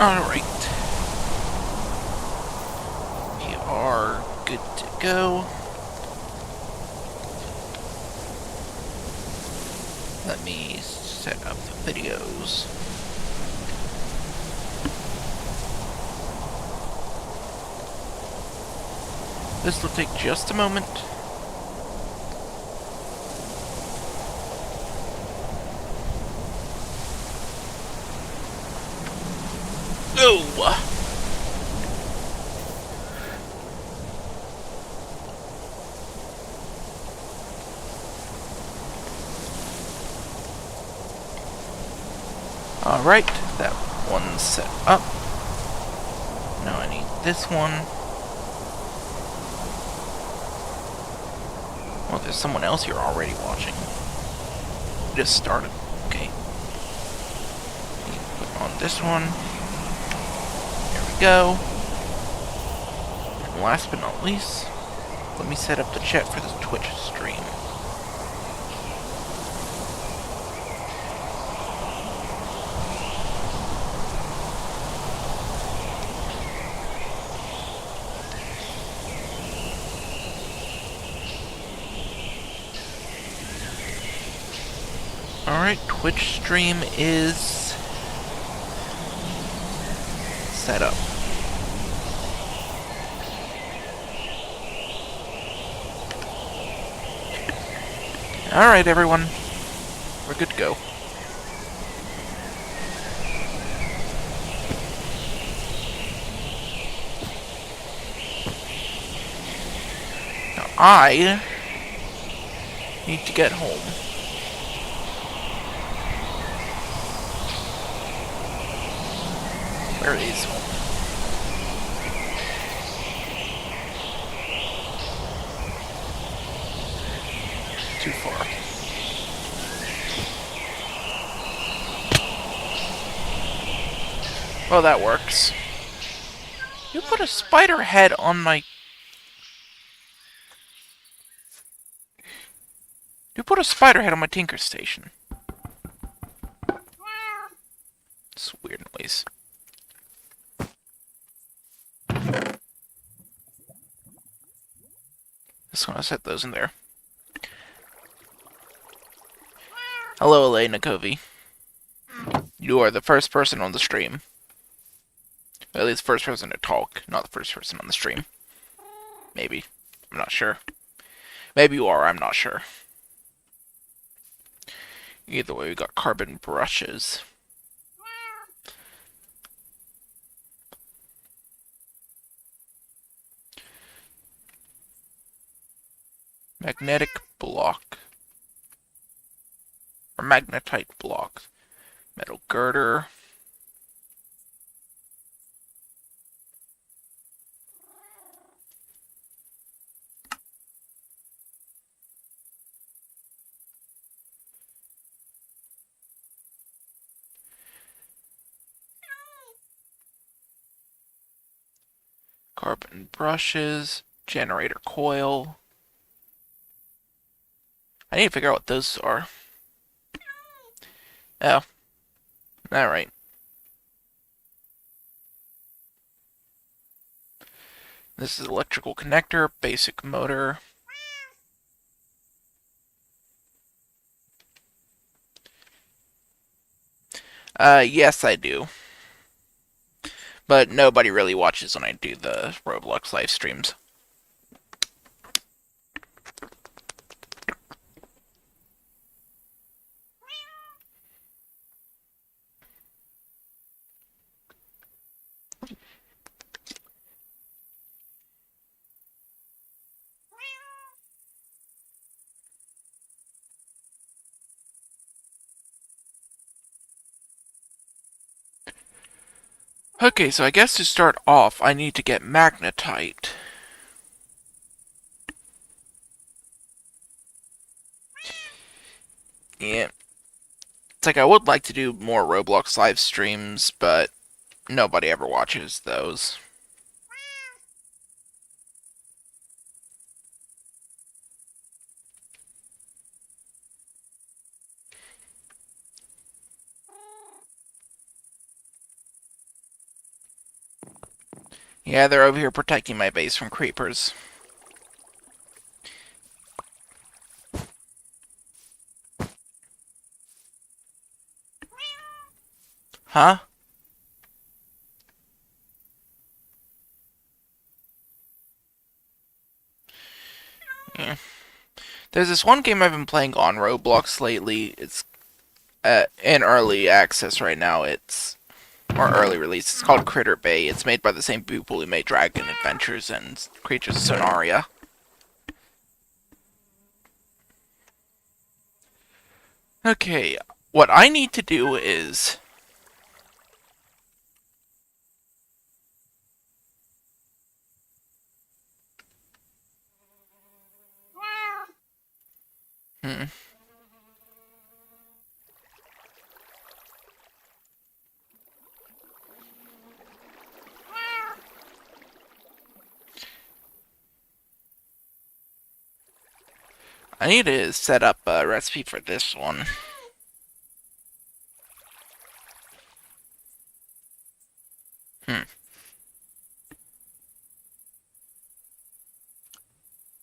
Alright. We are good to go. Let me set up the videos. This will take just a moment. Oh! Alright, that one's set up. Now I need this one. Well, there's someone else here already watching. Just started. Okay. Put on this one. There we go. And last but not least, let me set up the chat for this Twitch stream. Alright, Twitch stream is set up. Alright, everyone. We're good to go. Now, I need to get home. Where is home? Too far. Well, that works. You put a spider head on my... You put a spider head on my Tinker Station. It's a weird noise. Just want to set those in there. Hello, Elena Covey. You are the first person on the stream. At least first person to talk, not the first person on the stream. Maybe. I'm not sure. Maybe you are, I'm not sure. Either way, we got carbon brushes. Magnetic block. Or magnetite block. Metal girder. Carbon brushes. Generator coil. I need to figure out what those are. Oh. Alright. This is electrical connector, basic motor. Yes, I do. But nobody really watches when I do the Roblox live streams. Okay, so I guess to start off, I need to get magnetite. Yeah. It's like I would like to do more Roblox live streams, but nobody ever watches those. Yeah, they're over here protecting my base from creepers. Huh? Yeah. There's this one game I've been playing on Roblox lately. It's in early access right now. Or early release. It's called Critter Bay. It's made by the same people who made Dragon Adventures and Creatures of Sonaria. Okay, what I need to do is... Hmm. I need to set up a recipe for this one.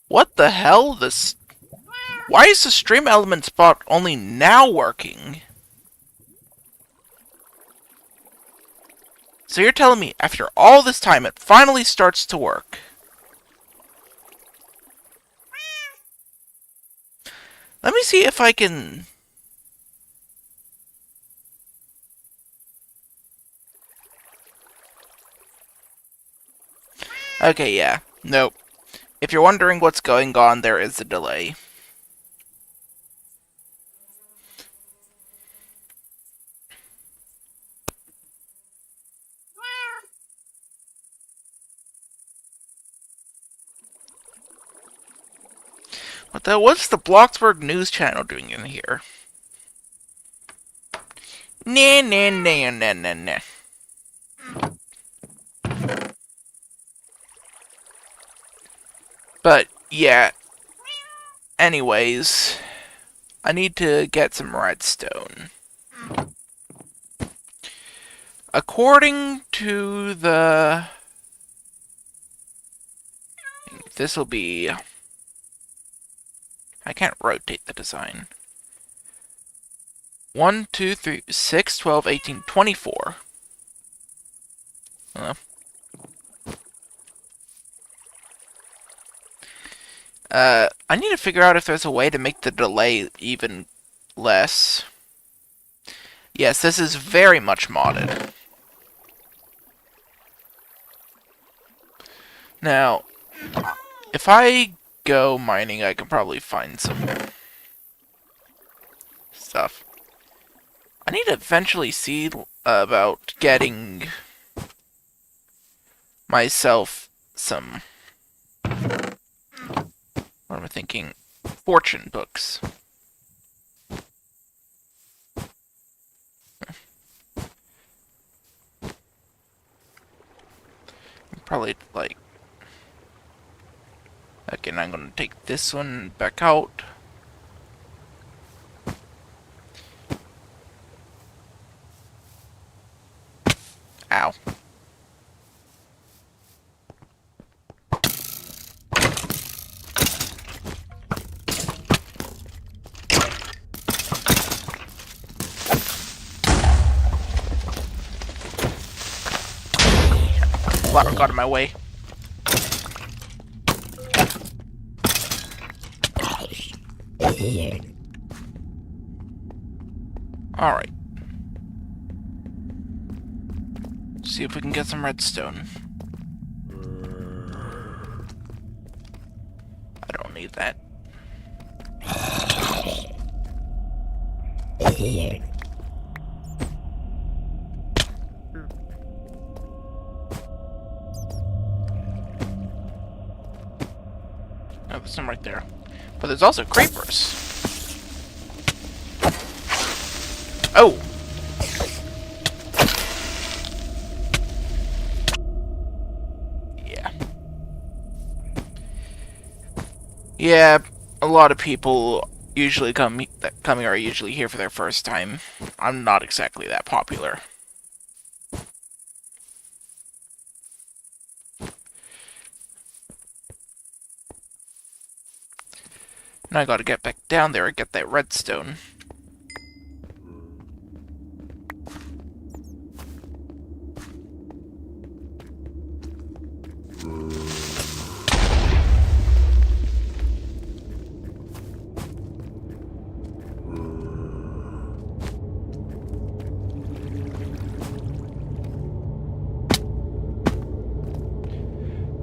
What the hell? Why is the stream element spot only now working? So you're telling me after all this time it finally starts to work? Let me see if I can... Okay, yeah. Nope. If you're wondering what's going on, there is a delay. What's the Bloxburg News Channel doing in here? Nah, nah, nah, nah, nah, nah. But, yeah. Anyways, I need to get some redstone. According to the... This'll be... I can't rotate the design. 1, 2, 3, 6, 12, 18, 24. I need to figure out if there's a way to make the delay even less. Yes, this is very much modded. Now, if I go mining, I can probably find some stuff. I need to eventually see about getting myself some... What am I thinking? Fortune books. Probably, like... Okay, I'm gonna take this one back out. Ow. Water got in my way. Alright. See if we can get some redstone. I don't need that. some right there. But there's also creepers. Oh! Yeah. Yeah, a lot of people usually come here are usually here for their first time. I'm not exactly that popular. Now I gotta get back down there and get that redstone.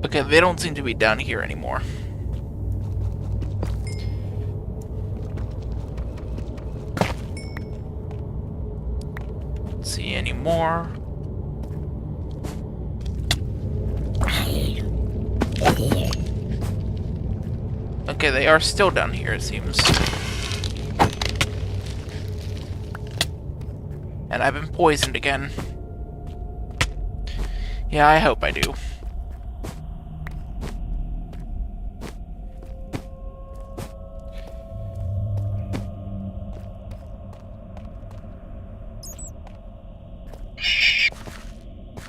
Okay, they don't seem to be down here anymore. See any more? Okay, they are still down here, it seems. And I've been poisoned again. Yeah, I hope I do.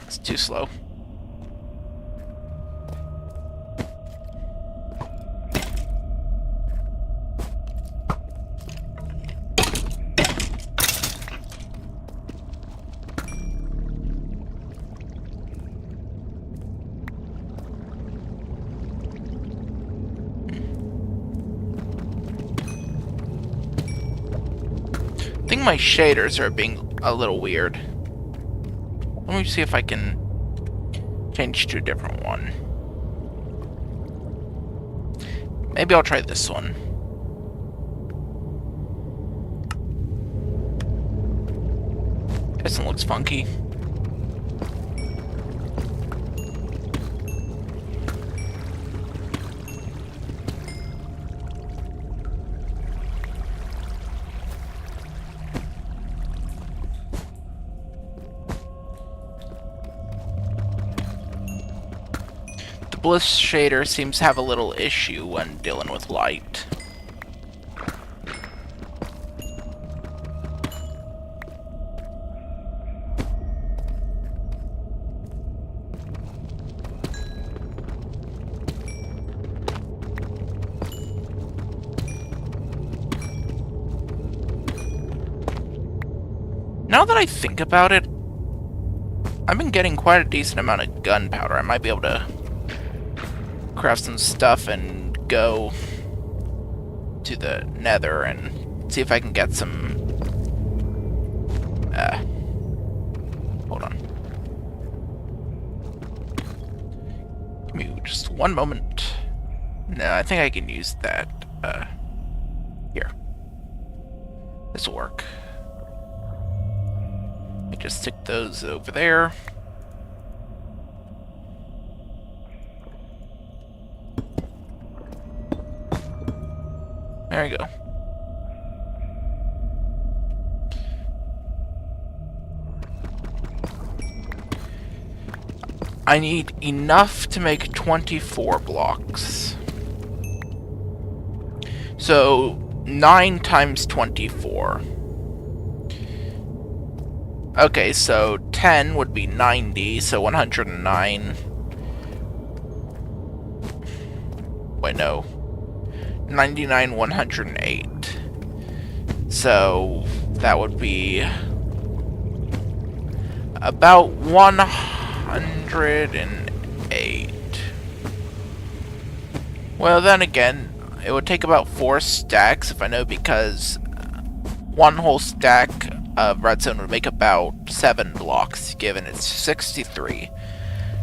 It's too slow. I think my shaders are being a little weird. Let me see if I can change to a different one. Maybe I'll try this one. This one looks funky. The Bliss shader seems to have a little issue when dealing with light. Now that I think about it, I've been getting quite a decent amount of gunpowder. I might be able to craft some stuff and go to the nether and see if I can get some... hold on. Give me just one moment. No, I think I can use that. Here. This'll work. Let me just stick those over there. There you go. I need enough to make 24 blocks. So, 9 times 24. Okay, so 10 would be 90, so 109. Wait, no. 99, 108. So, that would be about 108. Well, then again, it would take about 4 stacks if I know, because one whole stack of redstone would make about 7 blocks, given it's 63.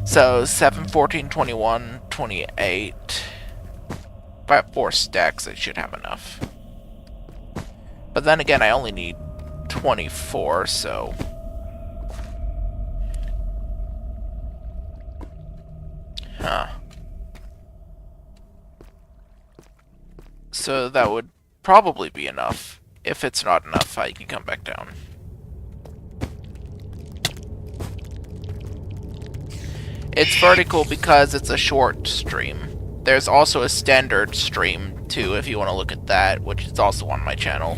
So, 7, 14, 21, 28... About 4 stacks, I should have enough. But then again, I only need 24, so... Huh. So that would probably be enough. If it's not enough, I can come back down. It's vertical because it's a short stream. There's also a standard stream, too, if you want to look at that, which is also on my channel.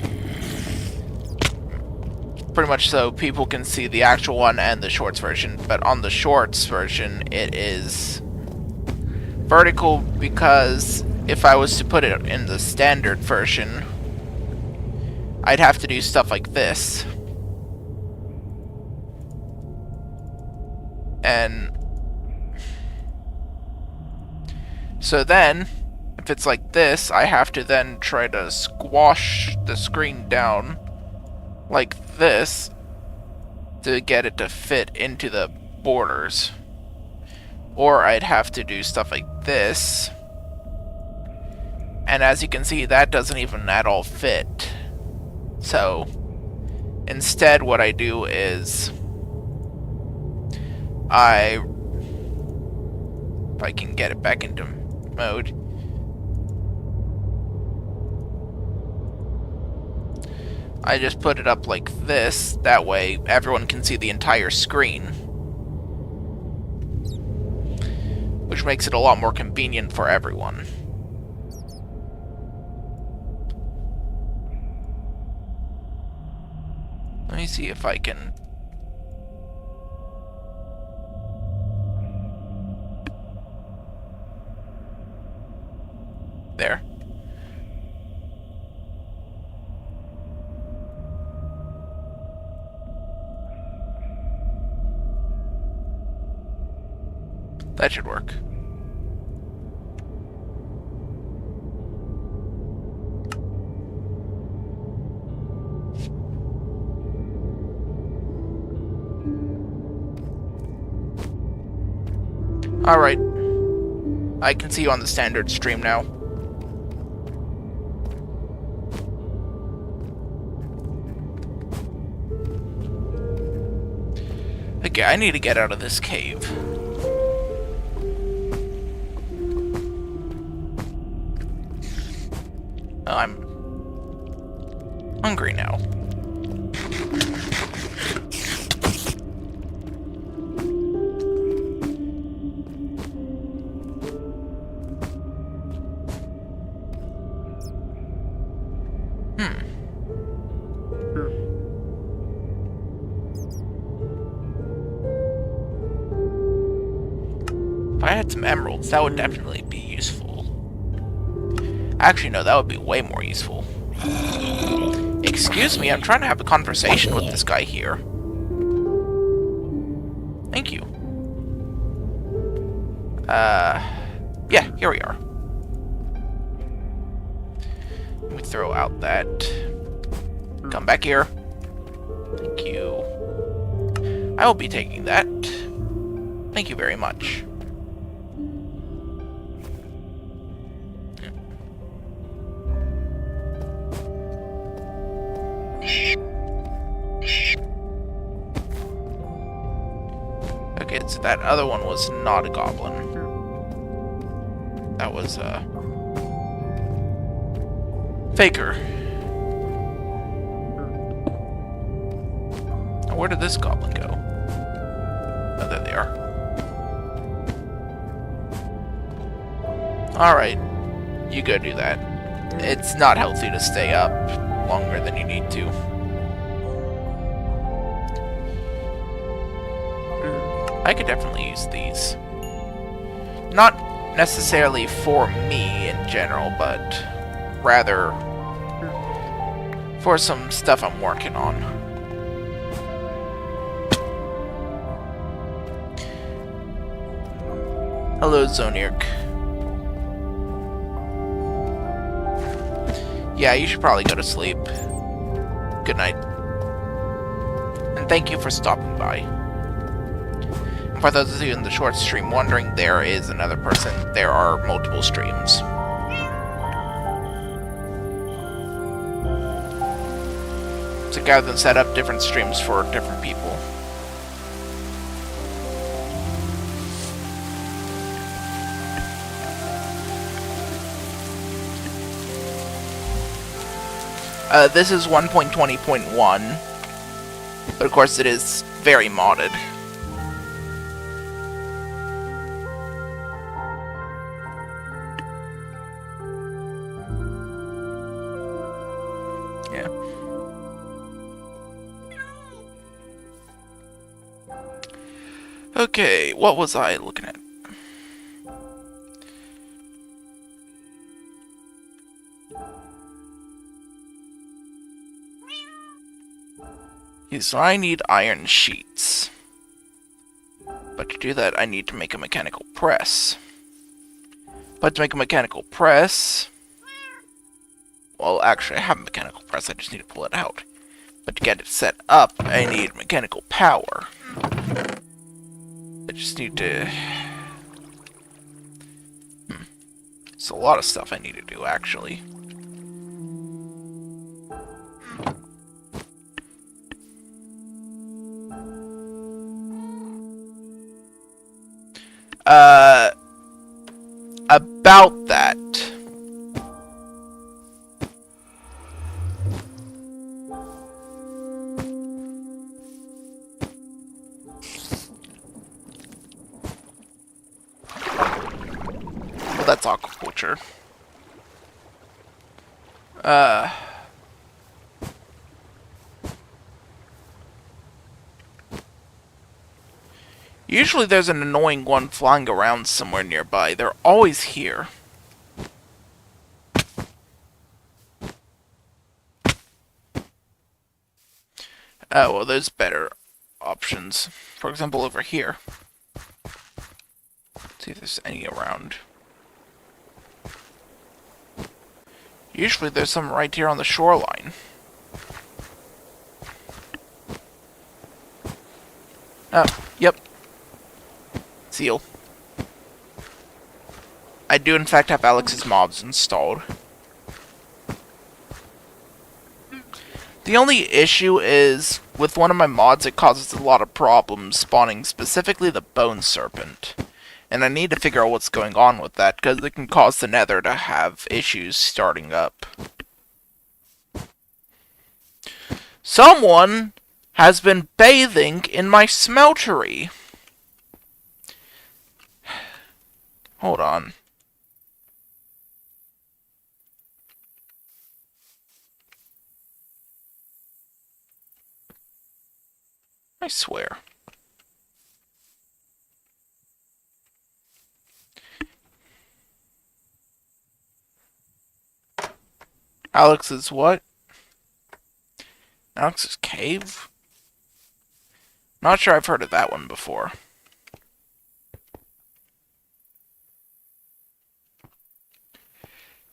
Pretty much so people can see the actual one and the shorts version, but on the shorts version, it is vertical because if I was to put it in the standard version, I'd have to do stuff like this. And so then, if it's like this, I have to then try to squash the screen down like this to get it to fit into the borders. Or I'd have to do stuff like this. And as you can see, that doesn't even at all fit. So, instead what I do is if I can get it back into mode, I just put it up like this, that way everyone can see the entire screen. Which makes it a lot more convenient for everyone. Let me see if I can... There. That should work. Alright. I can see you on the standard stream now. Okay, I need to get out of this cave. I'm hungry now. If I had some emeralds, that would definitely be useful. Actually, no, that would be way more useful. Excuse me, I'm trying to have a conversation with this guy here. Thank you. Yeah, here we are. Let me throw out that. Come back here. Thank you. I will be taking that. Thank you very much. Okay, so that other one was not a goblin. That was a faker. Now, where did this goblin go? Oh, there they are. Alright, you go do that. It's not healthy to stay up longer than you need to. I could definitely use these. Not necessarily for me in general, but rather for some stuff I'm working on. Hello, Zonirk. Yeah, you should probably go to sleep. Good night. And thank you for stopping by. For those of you in the short stream wondering, there is another person. There are multiple streams. So rather than set up different streams for different people. This is 1.20.1, but of course it is very modded. Yeah. Okay, what was I looking at? So I need iron sheets. But to do that, I need to make a mechanical press. But to make a mechanical press... Well, actually, I have a mechanical press, I just need to pull it out. But to get it set up, I need mechanical power. I just need to... It's a lot of stuff I need to do, actually. About that. Well, that's aquaculture. Usually there's an annoying one flying around somewhere nearby. They're always here. Oh, well, there's better options. For example, over here. Let's see if there's any around. Usually there's some right here on the shoreline. Oh, yep. Seal. I do in fact have Alex's mobs installed. The only issue is, with one of my mods, it causes a lot of problems spawning specifically the Bone Serpent. And I need to figure out what's going on with that, because it can cause the Nether to have issues starting up. Someone has been bathing in my smeltery. Hold on. I swear. Alex's what? Alex's cave? Not sure I've heard of that one before.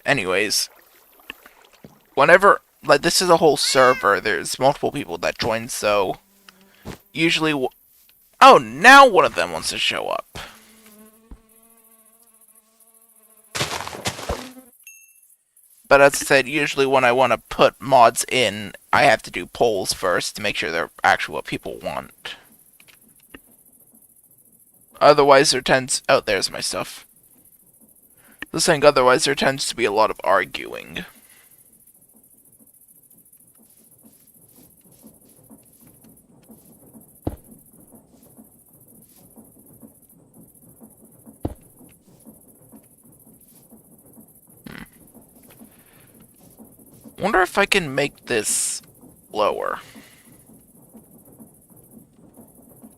Anyways, whenever, like, this is a whole server, there's multiple people that join, so usually, oh, now one of them wants to show up. But as I said, usually when I want to put mods in, I have to do polls first to make sure they're actually what people want. Otherwise, there tends... Oh, there's my stuff. Just saying, otherwise there tends to be a lot of arguing. Wonder if I can make this lower.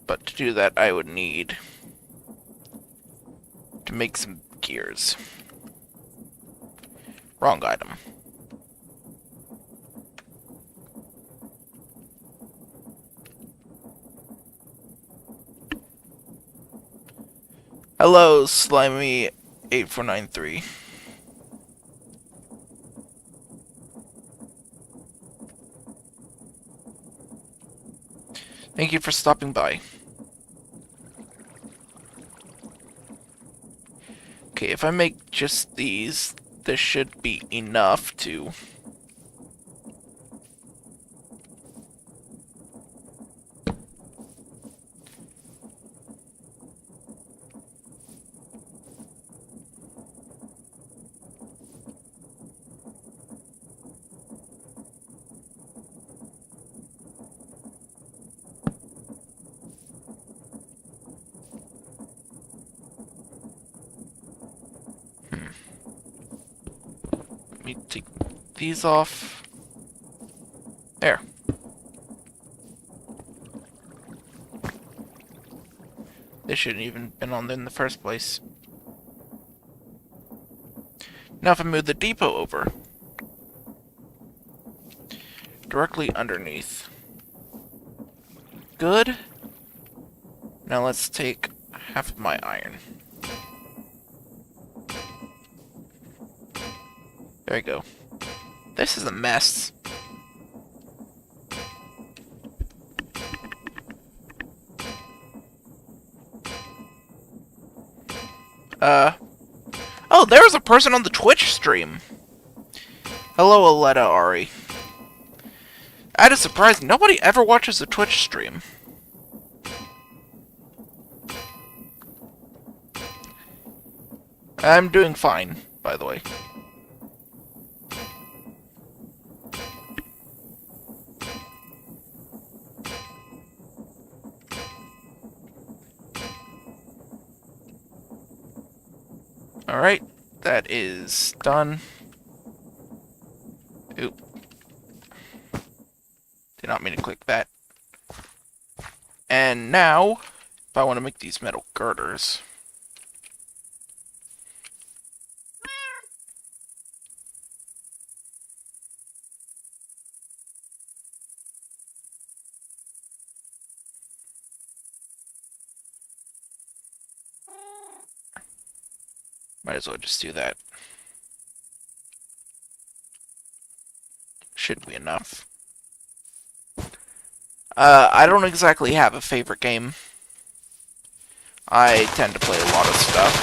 But to do that, I would need to make some gears. Wrong item. Hello, Slimy8493. Thank you for stopping by. Okay, if I make just these, this should be enough to... me take these off. There. They shouldn't even been on there in the first place. Now if I move the depot over, directly underneath. Good. Now let's take half of my iron. There we go. This is a mess. Oh, there's a person on the Twitch stream. Hello, Aletta Ari. That is surprising. Nobody ever watches a Twitch stream. I'm doing fine, by the way. Alright, that is done. Oop. Did not mean to click that. And now, if I want to make these metal girders... Might as well just do that. Should be enough. I don't exactly have a favorite game. I tend to play a lot of stuff.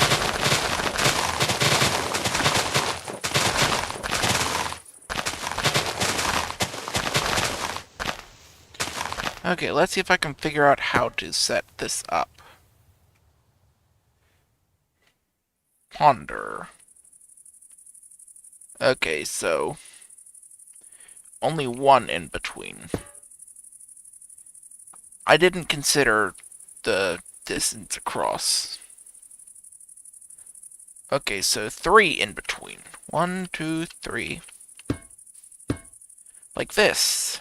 Okay, let's see if I can figure out how to set this up. Ponder. Okay, so... only one in between. I didn't consider the distance across. Okay, so 3 in between. 1, 2, 3. Like this.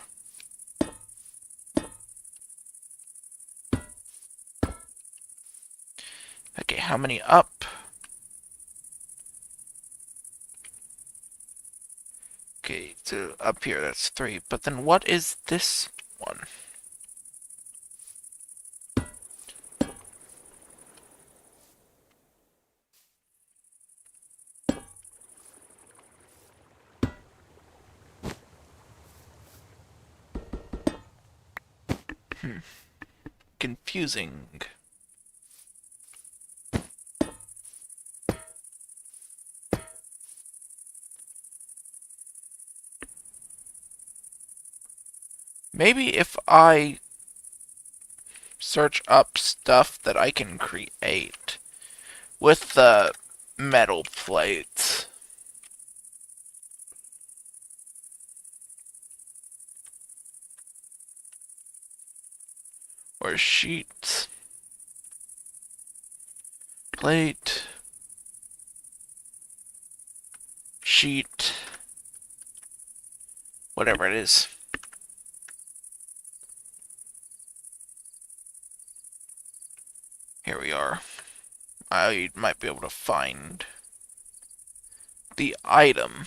Okay, how many up? Okay, so up here, that's 3. But then what is this one? Confusing. Maybe if I search up stuff that I can create with the metal plates. Or sheets. Plate. Sheet. Whatever it is. Here we are. I might be able to find the item.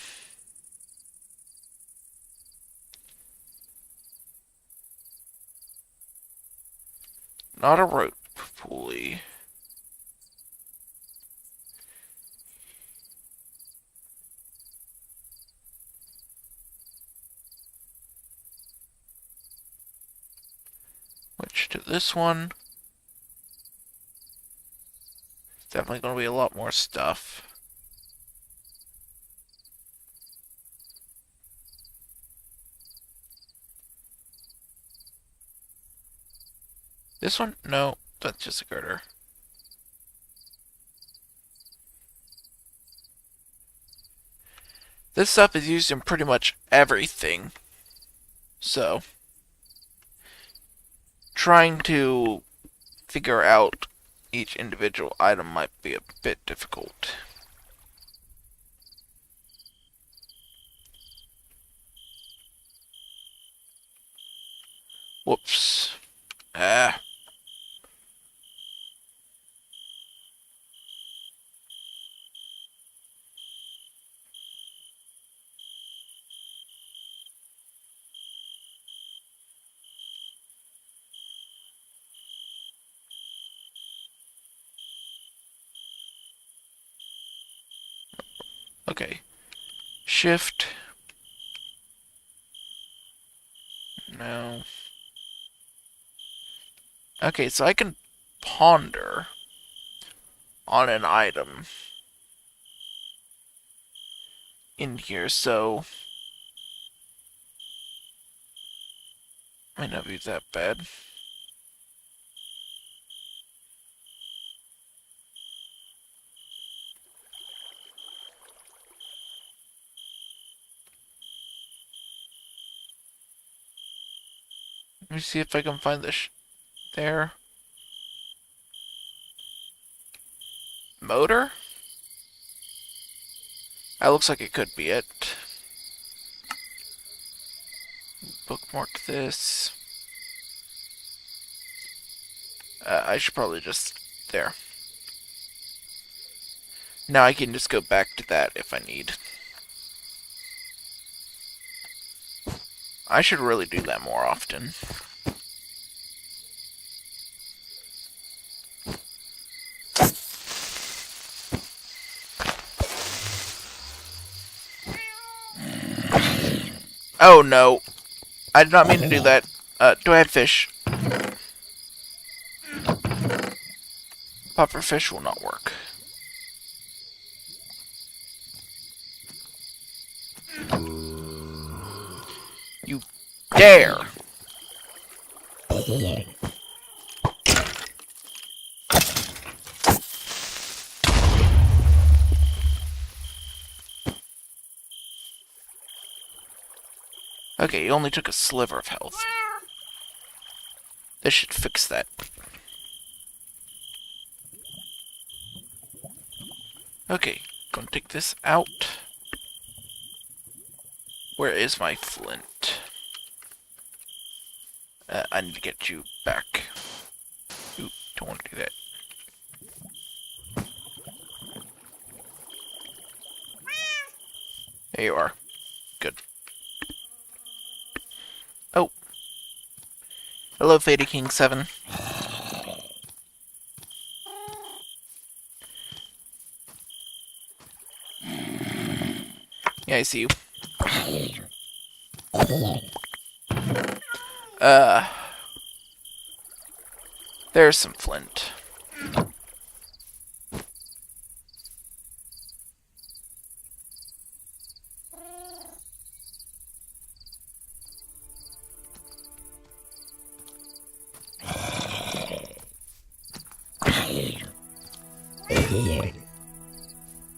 Not a rope pulley. Switch to this one. Definitely going to be a lot more stuff. This one? No, that's just a girder. This stuff is used in pretty much everything. So, trying to figure out each individual item might be a bit difficult. Whoops. Ah. Okay. Shift. No. Okay, so I can ponder on an item in here, so might not be that bad. Let me see if I can find this there. Motor? That looks like it could be it. Bookmark this. I should probably just... There. Now I can just go back to that if I need. I should really do that more often. Oh no. I did not mean to do that. Do I have fish? Puffer fish will not work. You dare! Okay, he only took a sliver of health. This should fix that. Okay, gonna take this out. Where is my flint? I need to get you back. Ooh, don't want to do that. There you are. Good. Oh. Hello, Fady King 7. Yeah, I see you. There's some flint.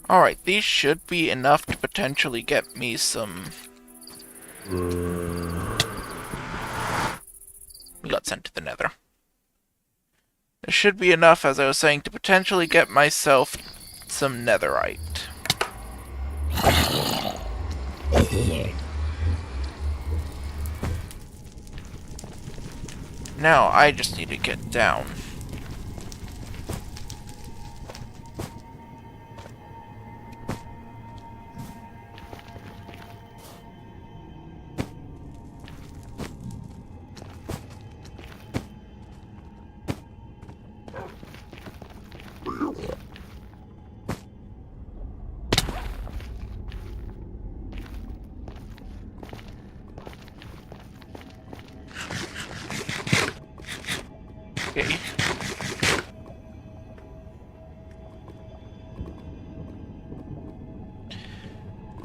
Alright, these should be enough to potentially get me some... We got sent to the nether. There should be enough, as I was saying, to potentially get myself some netherite. Now, I just need to get down. Okay.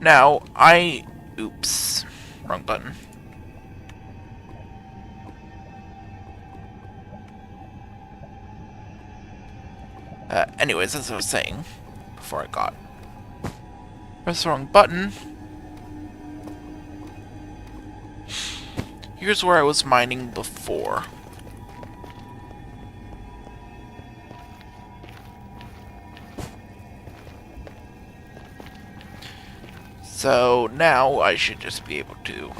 Now, Oops. Wrong button. Anyways, as I was saying, before I got... Press the wrong button. Here's where I was mining before. So now I should just be able to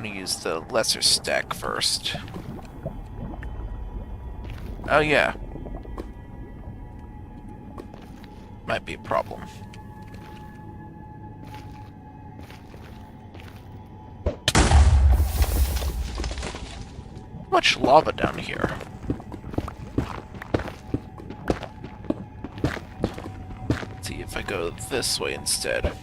gonna use the lesser stack first. Oh yeah. Might be a problem. Much lava down here. Let's see if I go this way instead.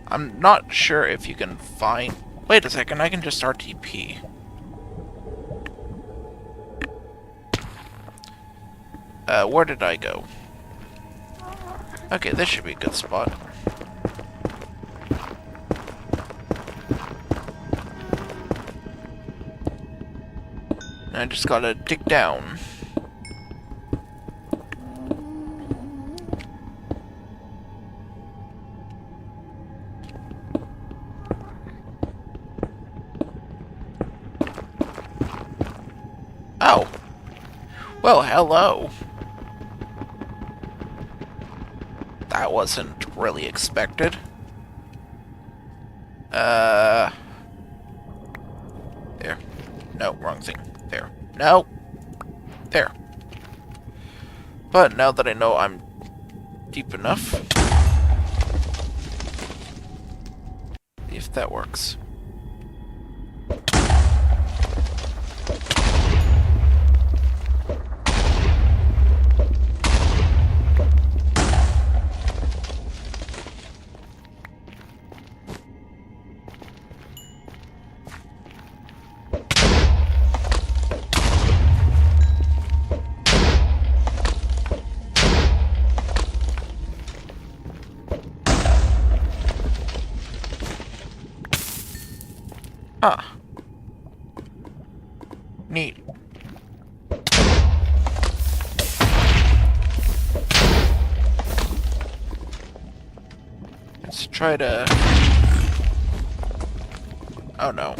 I'm not sure if you can find... Wait a second, I can just RTP. Where did I go? Okay, this should be a good spot. I just gotta dig down. Oh. Well, hello. That wasn't really expected. There. No, wrong thing. There. No. There. But now that I know I'm deep enough, if that works. Ah. Neat. Let's try to... Oh no.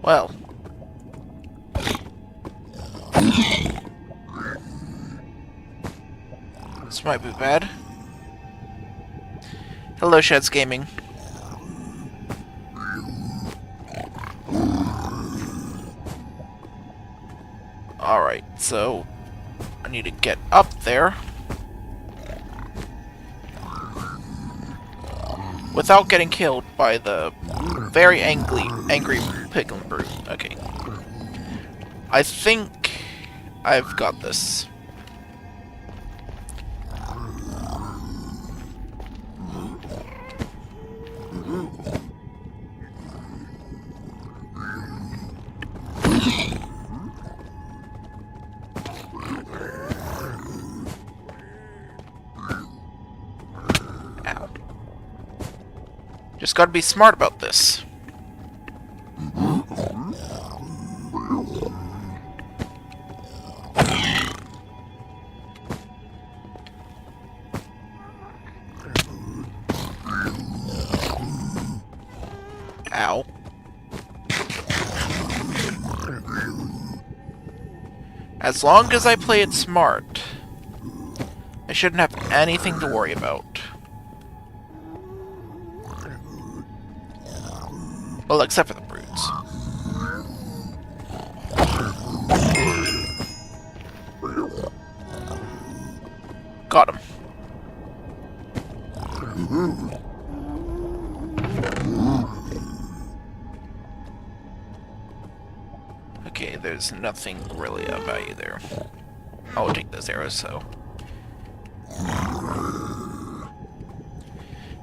Well. This might be bad. Hello, Sheds Gaming. Alright, so I need to get up there without getting killed by the very angry piglin brute. Okay. I think I've got this. Just gotta be smart about this. Ow. As long as I play it smart, I shouldn't have anything to worry about. Well, except for the brutes. Got him. Okay, there's nothing really of value there. I'll take those arrows, so...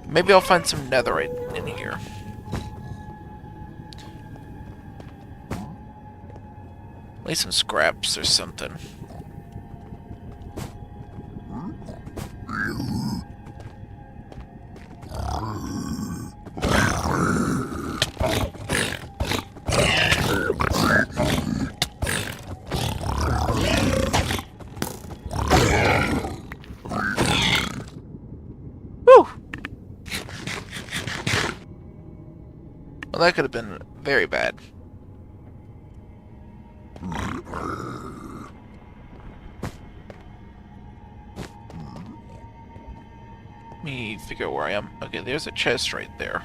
Maybe I'll find some netherite in here. At least some scraps or something. Well, that could have been very bad. Let me figure out where I am. Okay, there's a chest right there.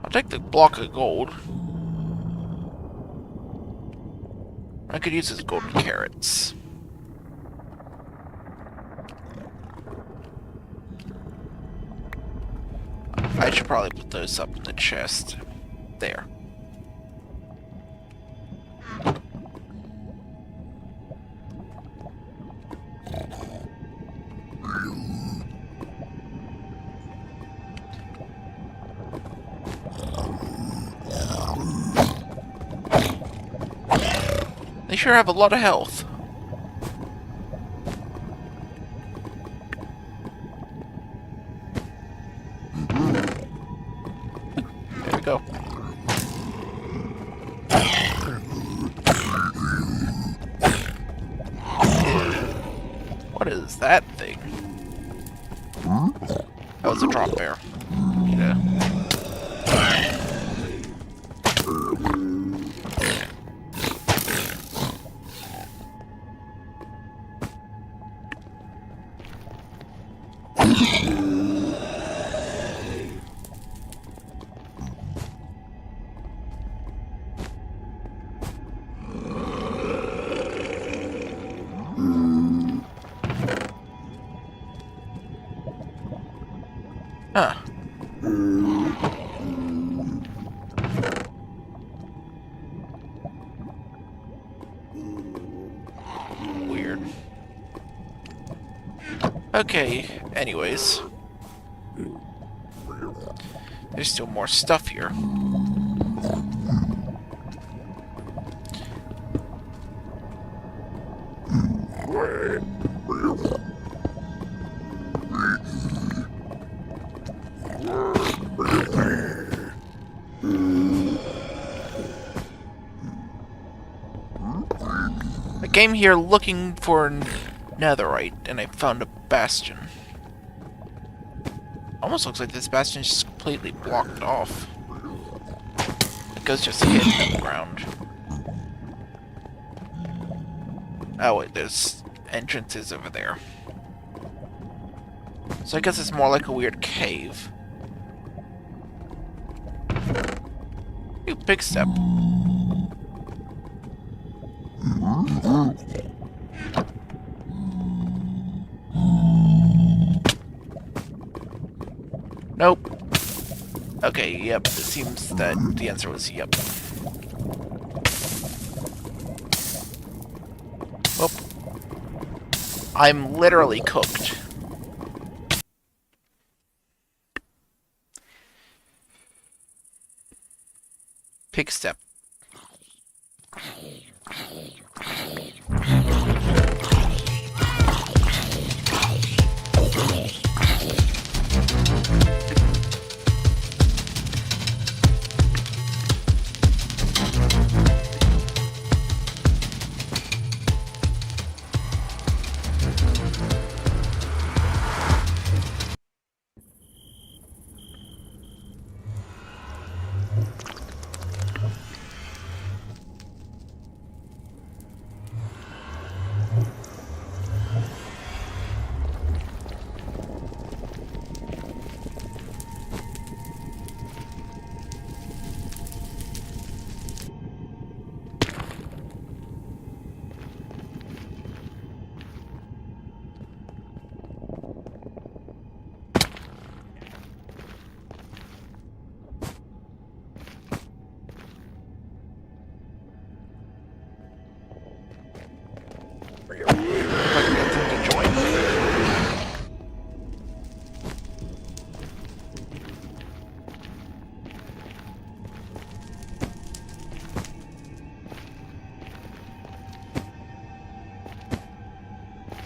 I'll take the block of gold. I could use his golden carrots. I should probably put those up in the chest. There. They sure have a lot of health. There we go. What is that thing? That was a drop bear. Yeah. Huh. Weird. Okay, anyways. There's still more stuff here. I came here looking for netherite, and I found a bastion. Almost looks like this bastion is just completely blocked off. It goes just hidden in the ground. Oh wait, there's entrances over there. So I guess it's more like a weird cave. Ooh, big step. Nope. Okay, yep, it seems that the answer was yep. Well, I'm literally cooked. Pig step.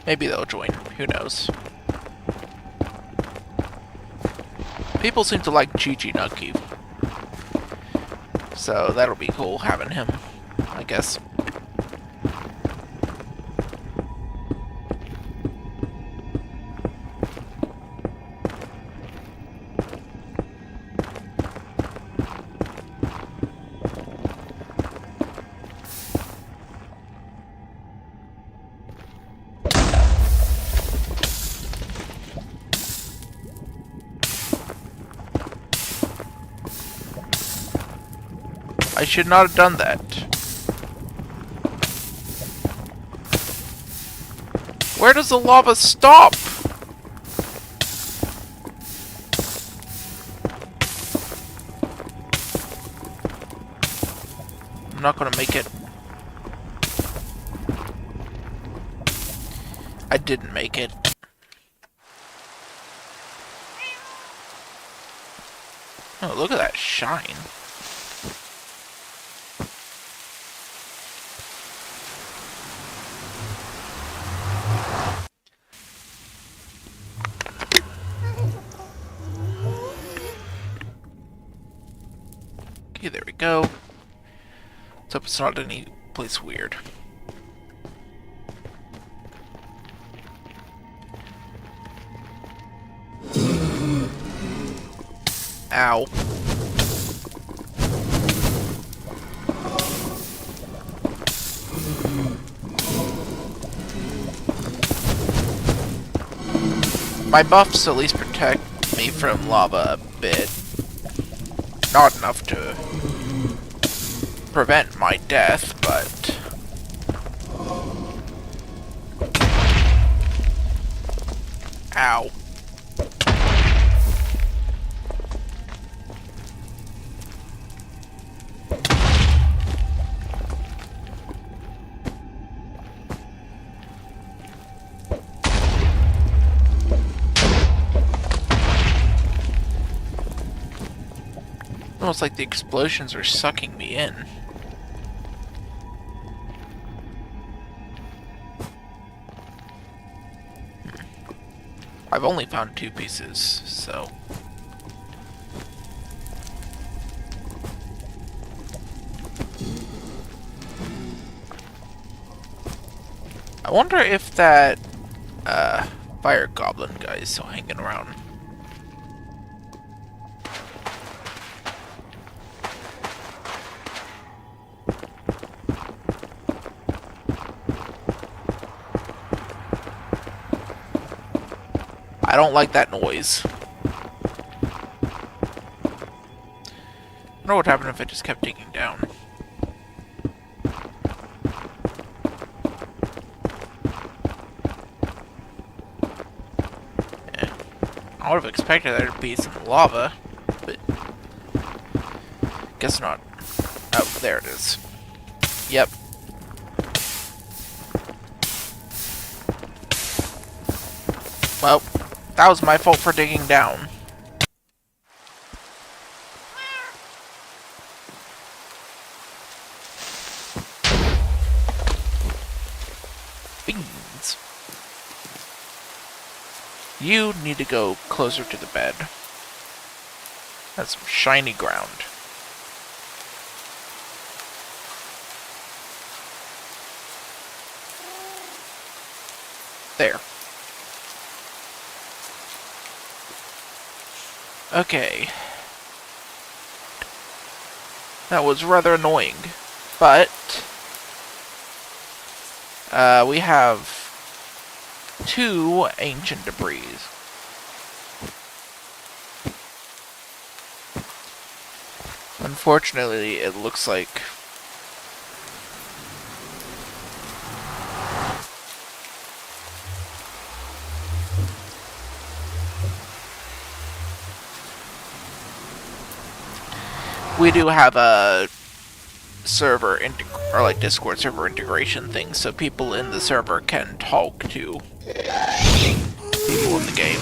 Maybe they'll join. Who knows? People seem to like Chi-Chi Nugget. So that'll be cool having him, I guess. should not have done that. Where does the lava stop? I'm not gonna make it. I didn't make it. Oh, look at that shine. Okay, there we go. Let's hope it's not any place weird. Ow. My buffs at least protect me from lava a bit. Not enough to prevent my death, but... Ow. Almost like the explosions are sucking me in. I've only found 2 pieces, so... I wonder if that, fire goblin guy is still hanging around. I don't like that noise. I wonder what happened if I just kept digging down. Yeah. I would have expected there to be some lava, but guess not. Oh, there it is. Yep. Well, that was my fault for digging down. Beans. You need to go closer to the bed. That's some shiny ground. There. Okay. That was rather annoying, but we have 2 ancient debris. Unfortunately, it looks like we do have a server or like Discord server integration thing, so people in the server can talk to people in the game.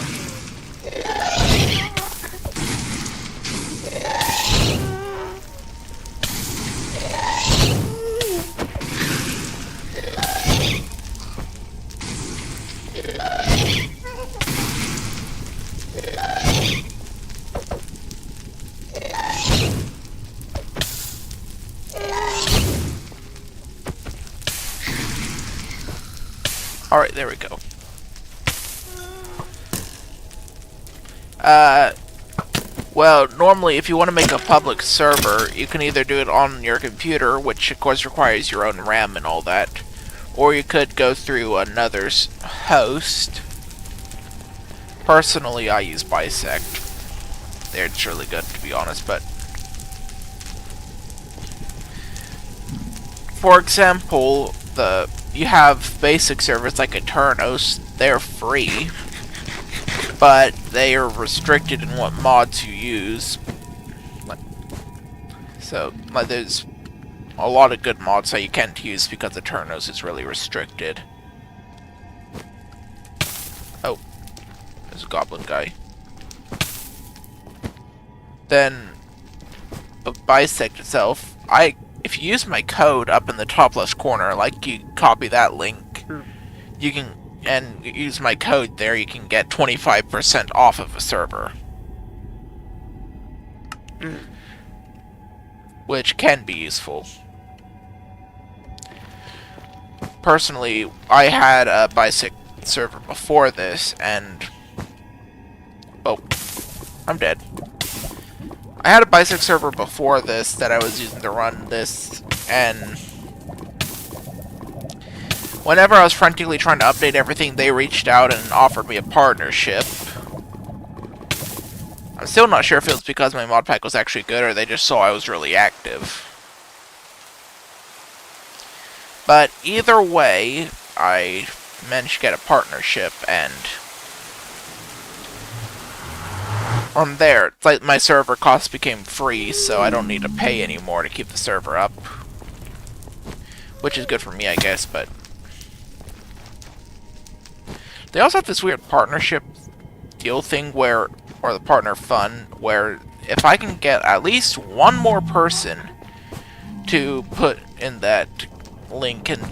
Alright, there we go. Well, normally if you want to make a public server, you can either do it on your computer, which of course requires your own RAM and all that, or you could go through another host. Personally, I use Bisect. It's really good, to be honest, but For example, you have basic servers like Eternos. They're free, but they are restricted in what mods you use. So, like, there's a lot of good mods that you can't use because Eternos is really restricted. Oh, there's a goblin guy. Then, Bisect itself, if you use my code up in the top left corner, like you copy that link, you can, and use my code there, you can get 25% off of a server. Which can be useful. Personally, I had a Bisect server before this, and... oh, I'm dead. I had a Bisect server before this that I was using to run this, and... whenever I was frantically trying to update everything, they reached out and offered me a partnership. I'm still not sure if it was because my mod pack was actually good or they just saw I was really active. But either way, I managed to get a partnership, and from there, it's like my server costs became free, so I don't need to pay anymore to keep the server up. Which is good for me, I guess, but... they also have this weird partnership deal thing where, or the partner fund, where if I can get at least one more person to put in that link and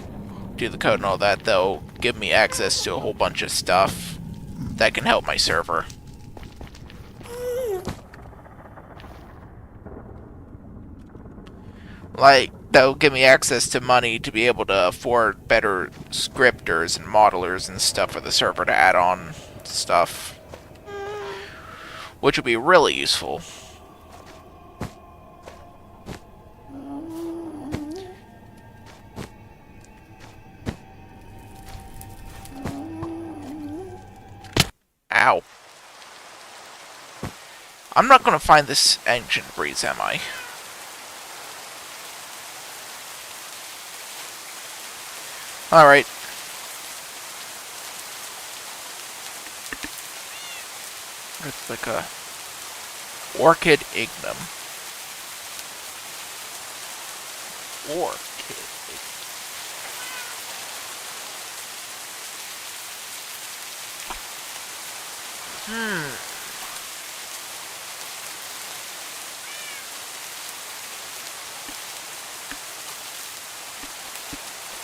do the code and all that, they'll give me access to a whole bunch of stuff that can help my server. Like, they'll give me access to money to be able to afford better scripters and modelers and stuff for the server to add on stuff. Which would be really useful. Ow. I'm not gonna find this ancient breeze, am I? Alright. It's like a orchid ignum. Orchid ignum.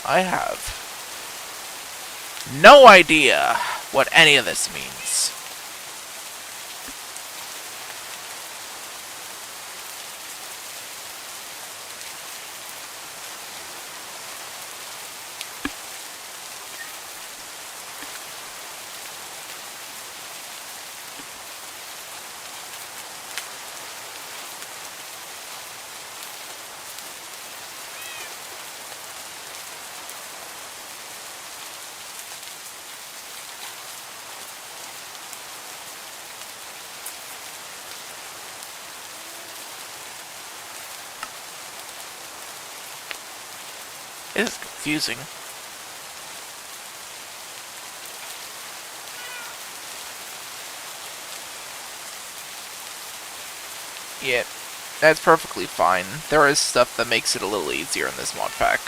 I have no idea what any of this means. It is confusing. Yeah, that's perfectly fine. There is stuff that makes it a little easier in this mod pack.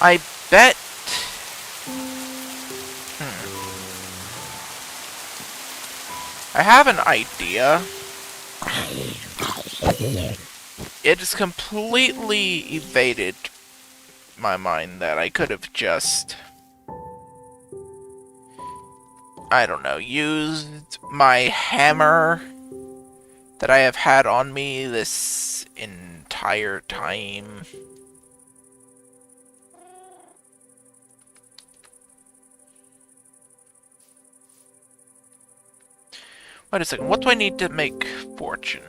I bet... I have an idea. It has completely evaded my mind that I could have just... I don't know, used my hammer that I have had on me this entire time. Wait a second, what do I need to make fortune?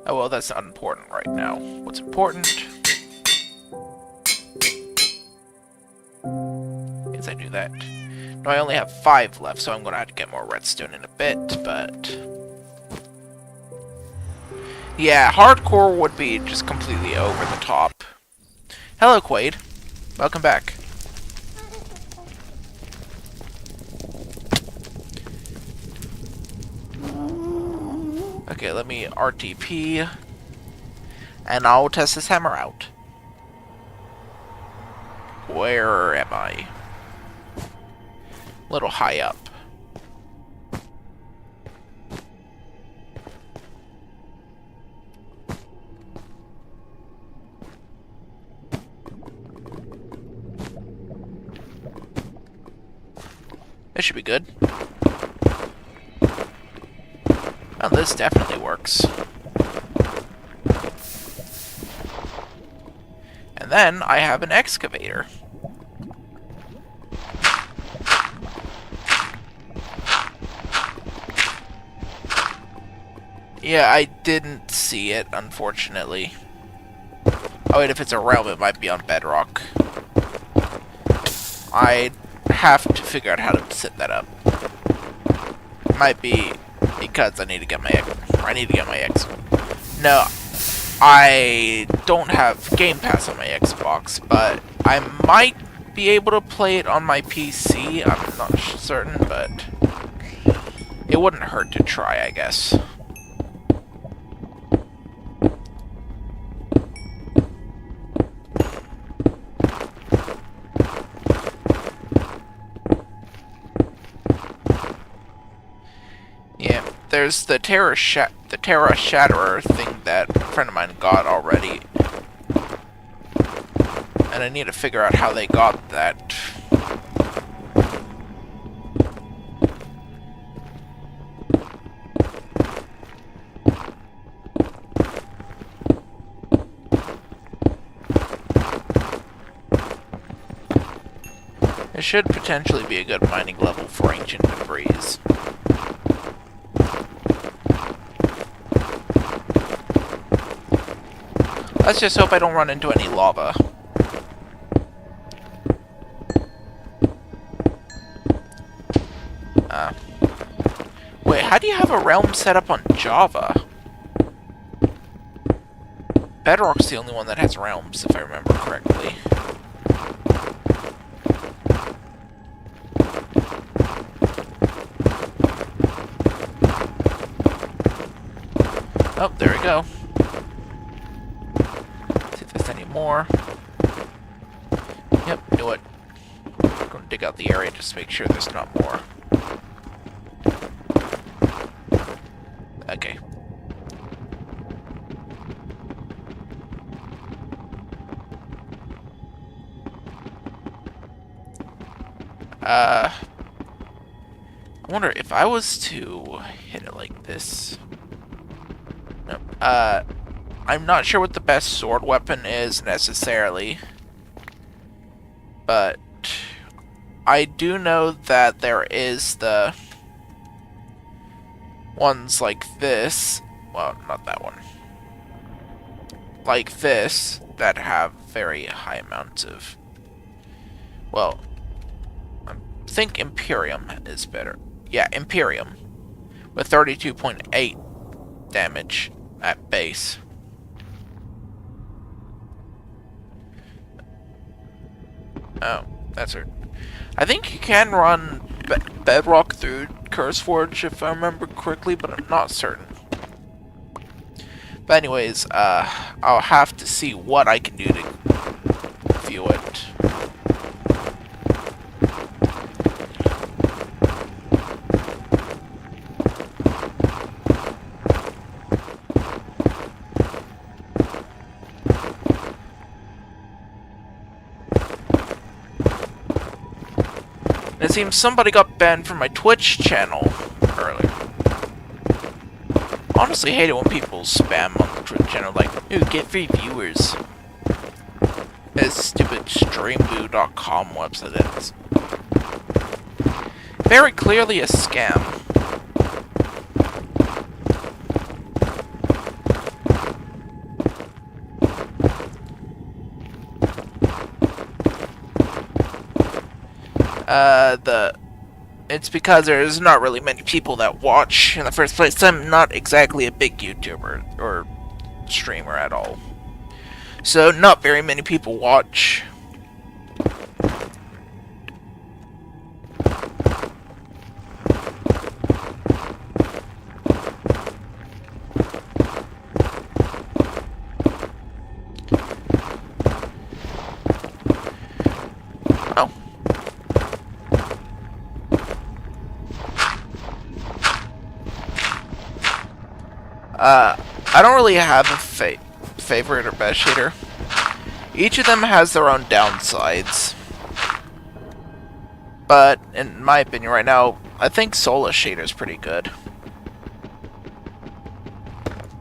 Oh, well, that's not important right now. What's important is I do that. No, I only have 5 left, so I'm going to have to get more redstone in a bit, but... yeah, hardcore would be just completely over the top. Hello, Quaid. Welcome back. Okay, let me RTP, and I'll test this hammer out. Where am I? A little high up. This should be good. Oh, this definitely works. And then I have an excavator. Yeah, I didn't see it, unfortunately. Oh wait, if it's a realm, it might be on bedrock. I have to figure out how to set that up. Might be because I need to get my X. No, I don't have Game Pass on my Xbox, but I might be able to play it on my PC. I'm not certain, but it wouldn't hurt to try, I guess. Yeah, there's the Terra Shatterer thing that a friend of mine got already. And I need to figure out how they got that. It should potentially be a good mining level for ancient debris. Let's just hope I don't run into any lava. Wait, how do you have a realm set up on Java? Bedrock's the only one that has realms, if I remember correctly. Oh, there we go. See if there's any more. Yep, knew it. I'm gonna dig out the area just to make sure there's not more. Okay. I wonder if I was to hit it like this. Nope. I'm not sure what the best sword weapon is necessarily, but I do know that there is the ones like this. Well, not that one. Like this, that have very high amounts of... well, I think Imperium is better. Yeah, Imperium. With 32.8 damage at base. Oh, that's it. I think you can run Bedrock through CurseForge if I remember correctly, but I'm not certain. But anyways, I'll have to see what I can do to view it. It seems somebody got banned from my Twitch channel earlier. honestly hate it when people spam on the Twitch channel, like, ooh, get free viewers. This stupid streamboo.com website is very clearly a scam. It's because there's not really many people that watch in the first place. I'm not exactly a big YouTuber or streamer at all. So not very many people watch. Oh. I don't really have a favorite or best shader. Each of them has their own downsides. But, in my opinion right now, I think Solus shader is pretty good.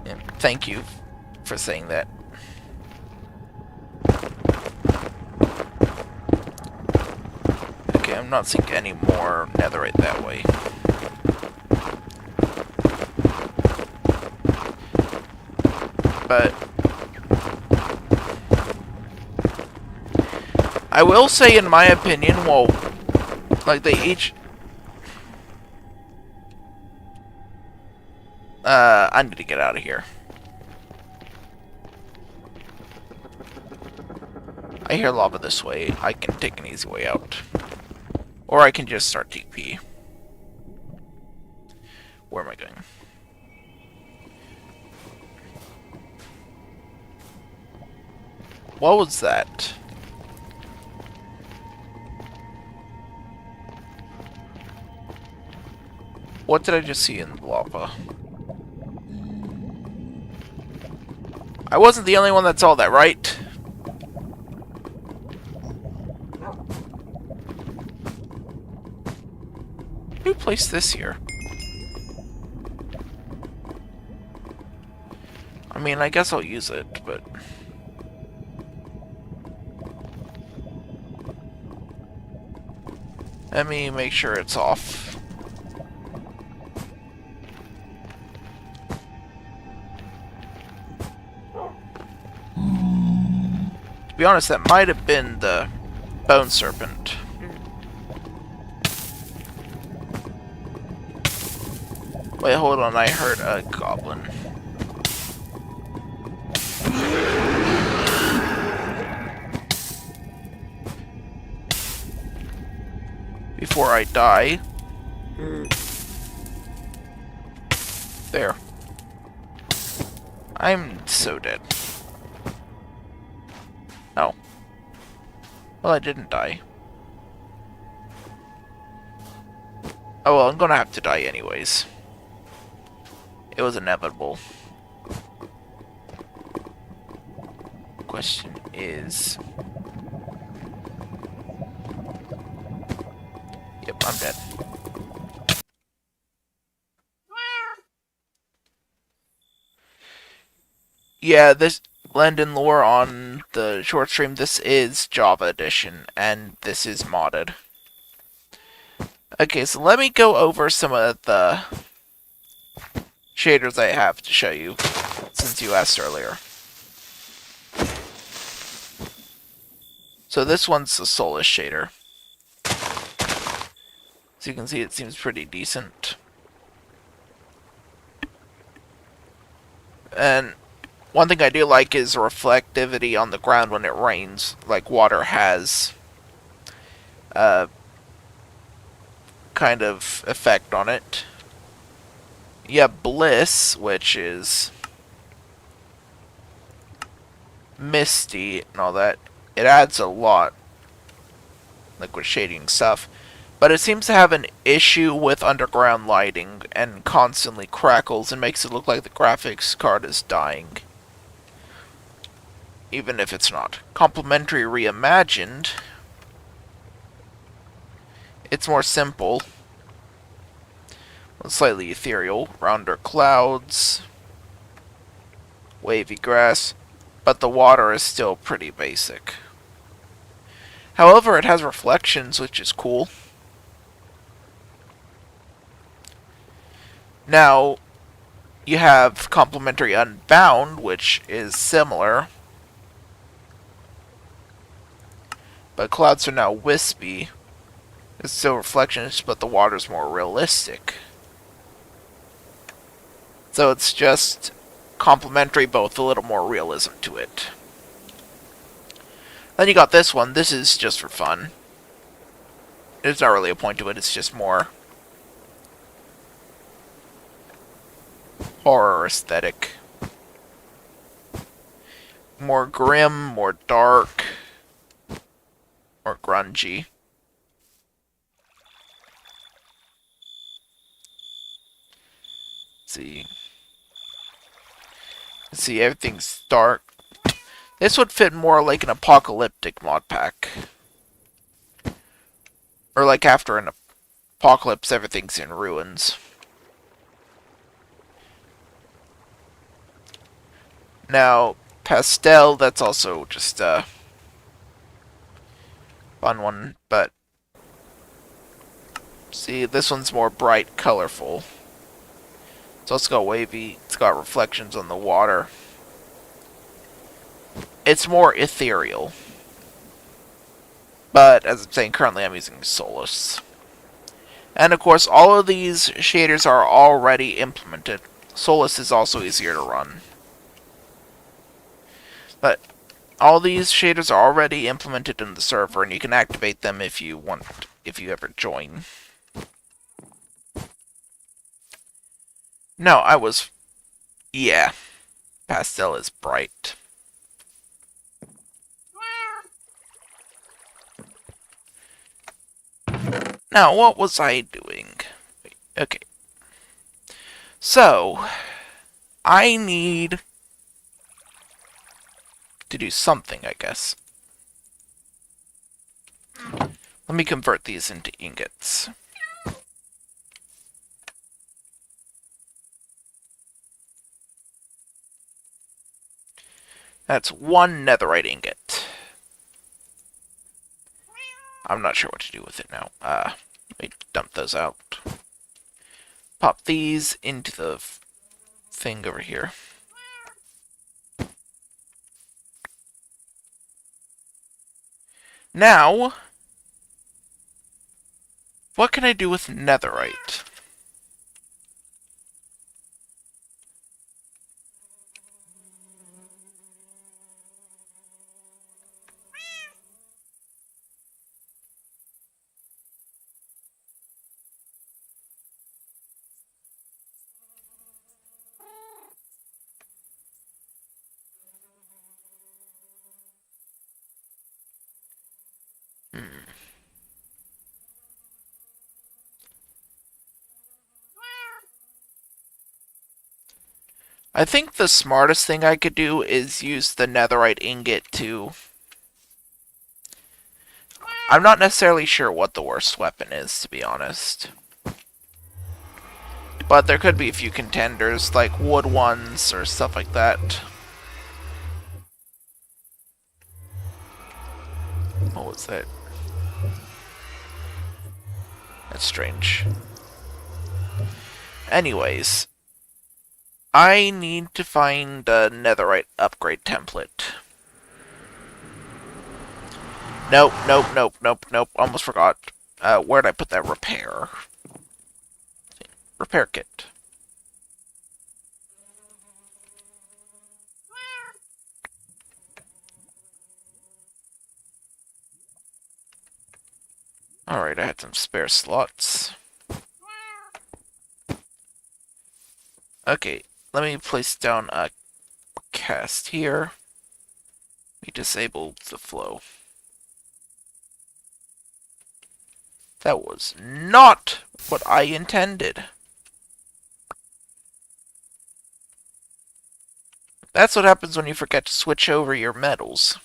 And thank you for saying that. Okay, I'm not seeing any more netherite that way. But I will say, in my opinion, well, like they each... I need to get out of here. I hear lava this way. I can take an easy way out. Or I can just start TP. Where am I going? What was that? What did I just see in the lava? I wasn't the only one that saw that, right? Who placed this here? I mean, I guess I'll use it, but... Let me make sure it's off. To be honest, that might have been the bone serpent. Wait, hold on, I heard a goblin. Before I die. There. I'm so dead. Oh. Well, I didn't die. Oh well, I'm gonna have to die anyways. It was inevitable. Question is... Yep, I'm dead. Yeah, this London lore on the short stream, this is Java Edition, and this is modded. Okay, so let me go over some of the shaders I have to show you, since you asked earlier. So this one's the Solus shader. So you can see it seems pretty decent. And one thing I do like is reflectivity on the ground when it rains, like water has kind of effect on it. You have Bliss, which is misty and all that. It adds a lot, like with shading stuff. But it seems to have an issue with underground lighting and constantly crackles and makes it look like the graphics card is dying. Even if it's not. Complementary Reimagined. It's more simple. Slightly ethereal. Rounder clouds. wavy grass, but the water is still pretty basic. However, it has reflections, which is cool. Now, you have Complementary Unbound, which is similar, but clouds are now wispy. It's still reflections, but the water's more realistic. So it's just complementary, both a little more realism to it. Then you got this one. This is just for fun. There's not really a point to it, it's just more horror aesthetic. More grim, more dark, more grungy. See, everything's dark. This would fit more like an apocalyptic mod pack. Or like after an apocalypse, everything's in ruins. Now, pastel, that's also just a fun one, but see, this one's more bright, colorful. So it's got wavy, it's got reflections on the water. It's more ethereal. But, as I'm saying, currently I'm using Solus. And of course, all of these shaders are already implemented. Solus is also easier to run. But all these shaders are already implemented in the server, and you can activate them if you want, if you ever join. No, yeah, pastel is bright. Now, what was I doing? Okay. So, I need to do something, I guess. Let me convert these into ingots. That's one netherite ingot. I'm not sure what to do with it now. Let me dump those out. Pop these into the thing over here. Now, what can I do with netherite? I think the smartest thing I could do is use the netherite ingot to... I'm not necessarily sure what the worst weapon is, to be honest. But there could be a few contenders, like wood ones or stuff like that. What was that? That's strange. Anyways, I need to find a netherite upgrade template. Nope, nope, nope, nope, nope. Almost forgot. Where'd I put that repair? Repair kit. Alright, I had some spare slots. Okay, let me place down a cast here. We disable the flow. That was not what I intended. That's what happens when you forget to switch over your metals.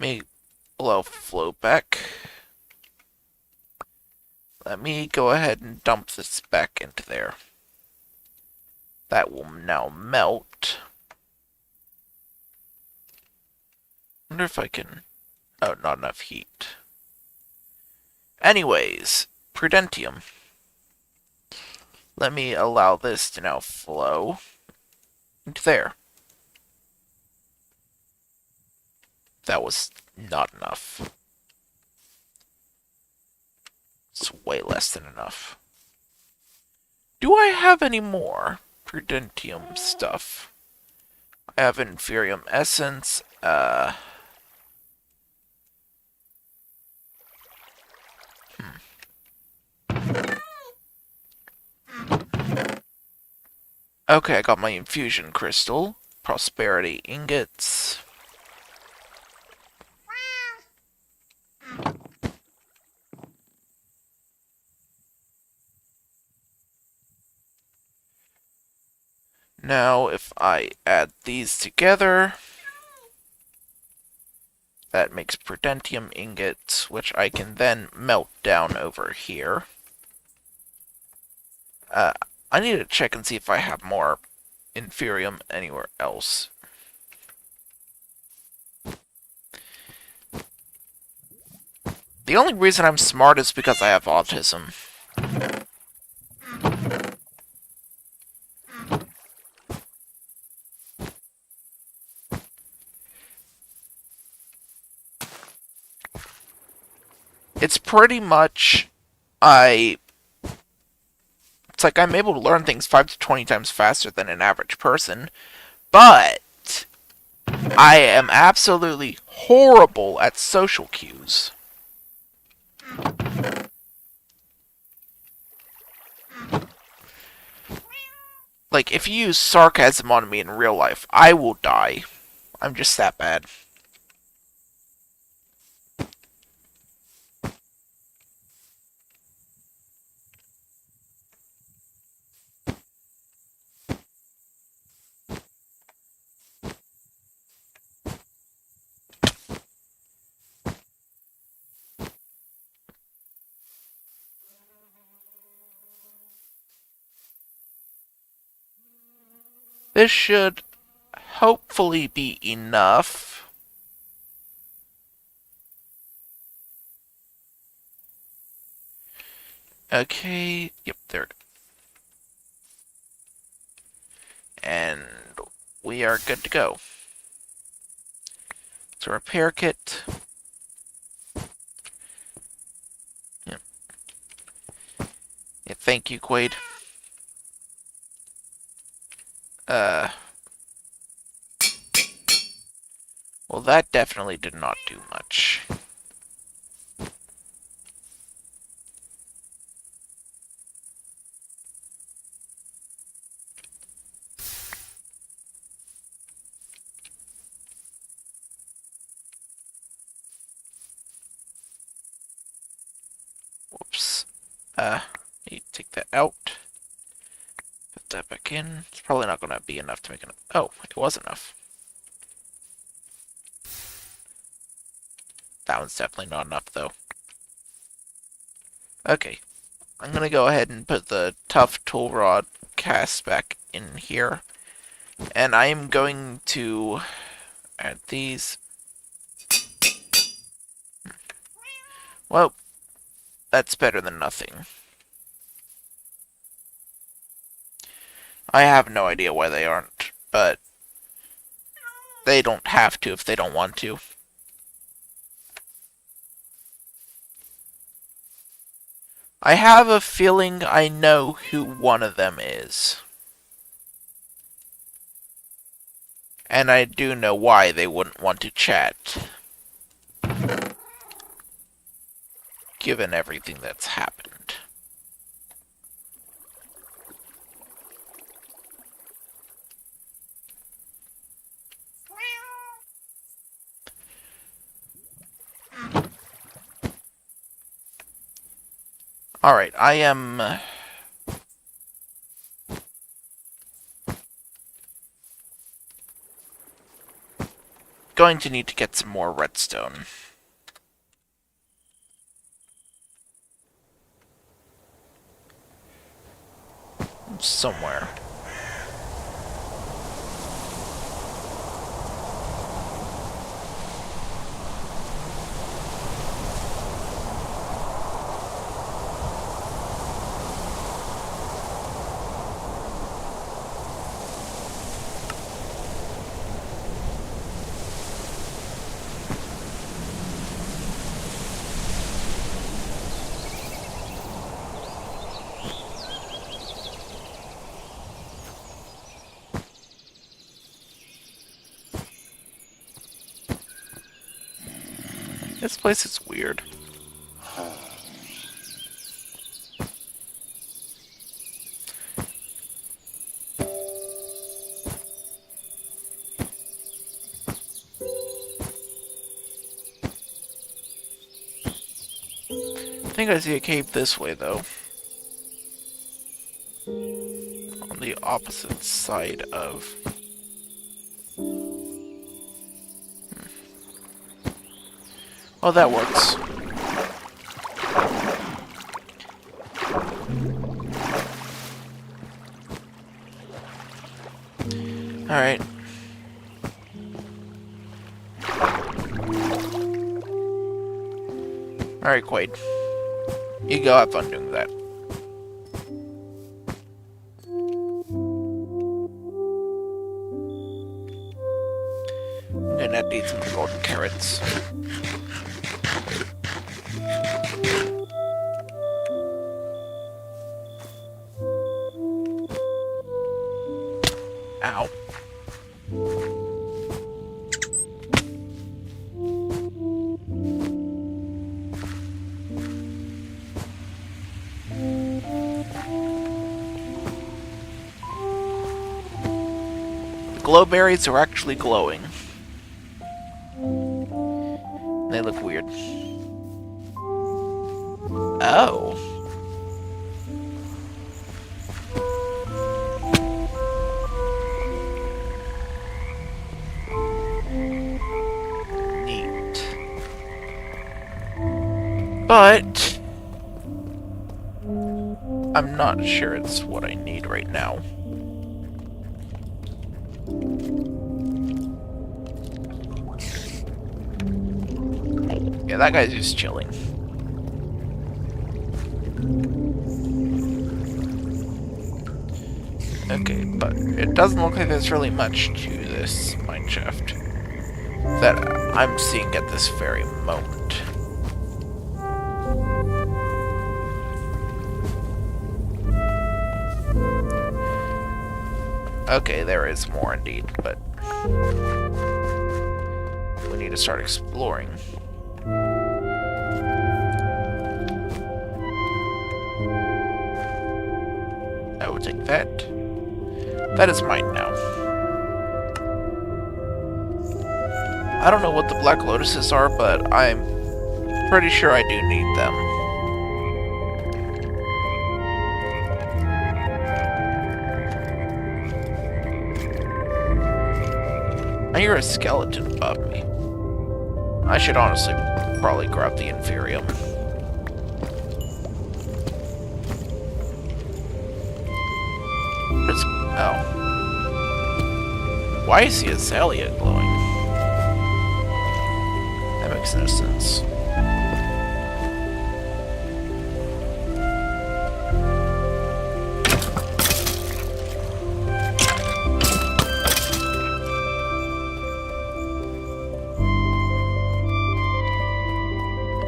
me allow flow back. Let me go ahead and dump this back into there. That will now melt. Wonder if I can... Oh, not enough heat. Anyways, Prudentium. Let me allow this to now flow into there. That was not enough. It's way less than enough. Do I have any more Prudentium stuff? I have Inferium Essence, Okay, I got my Infusion Crystal. Prosperity Ingots. Now, if I add these together, that makes Prudentium Ingots, which I can then melt down over here. I need to check and see if I have more Inferium anywhere else. The only reason I'm smart is because I have autism. It's pretty much... It's like I'm able to learn things 5 to 20 times faster than an average person, but I am absolutely horrible at social cues. Like, if you use sarcasm on me in real life, I will die. I'm just that bad. This should hopefully be enough. Okay, yep, there. And we are good to go. It's a repair kit. Yep. Yeah, thank you, Quaid. Well, that definitely did not do much. Whoops. Need to take that out. Put that back in. It's probably not going to be enough to make an... Oh, it was enough. That one's definitely not enough, though. Okay. I'm going to go ahead and put the tough tool rod cast back in here. And I am going to add these. Well, that's better than nothing. I have no idea why they aren't, but they don't have to if they don't want to. I have a feeling I know who one of them is. And I do know why they wouldn't want to chat. Given everything that's happened. Alright, I am... going to need to get some more redstone. Somewhere. This place is weird. I think I see a cave this way, though. On the opposite side of... Oh, that works. Alright. Alright, Quaid. You go have fun doing that. And that needs some golden carrots. Ow. The glow berries are actually glowing. They look weird. Oh. But I'm not sure it's what I need right now. Yeah, that guy's just chilling. Okay, but it doesn't look like there's really much to this mine shaft that I'm seeing at this very moment. Okay, there is more indeed, but we need to start exploring. I will take that. That is mine now. I don't know what the Black Lotuses are, but I'm pretty sure I do need them. I hear a skeleton above me. I should honestly probably grab the Inferium. What is... oh. Why is the Azalea glowing? That makes no sense.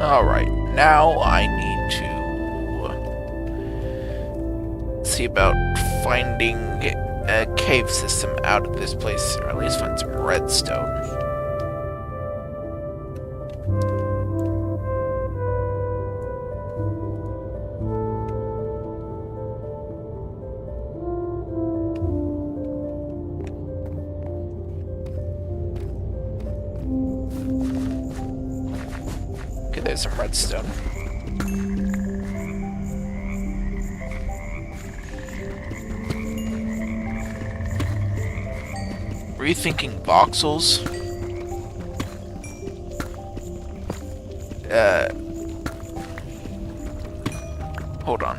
Alright, now I need to see about finding a cave system out of this place, or at least find some redstone. Okay, there's some redstone. Rethinking voxels? hold on.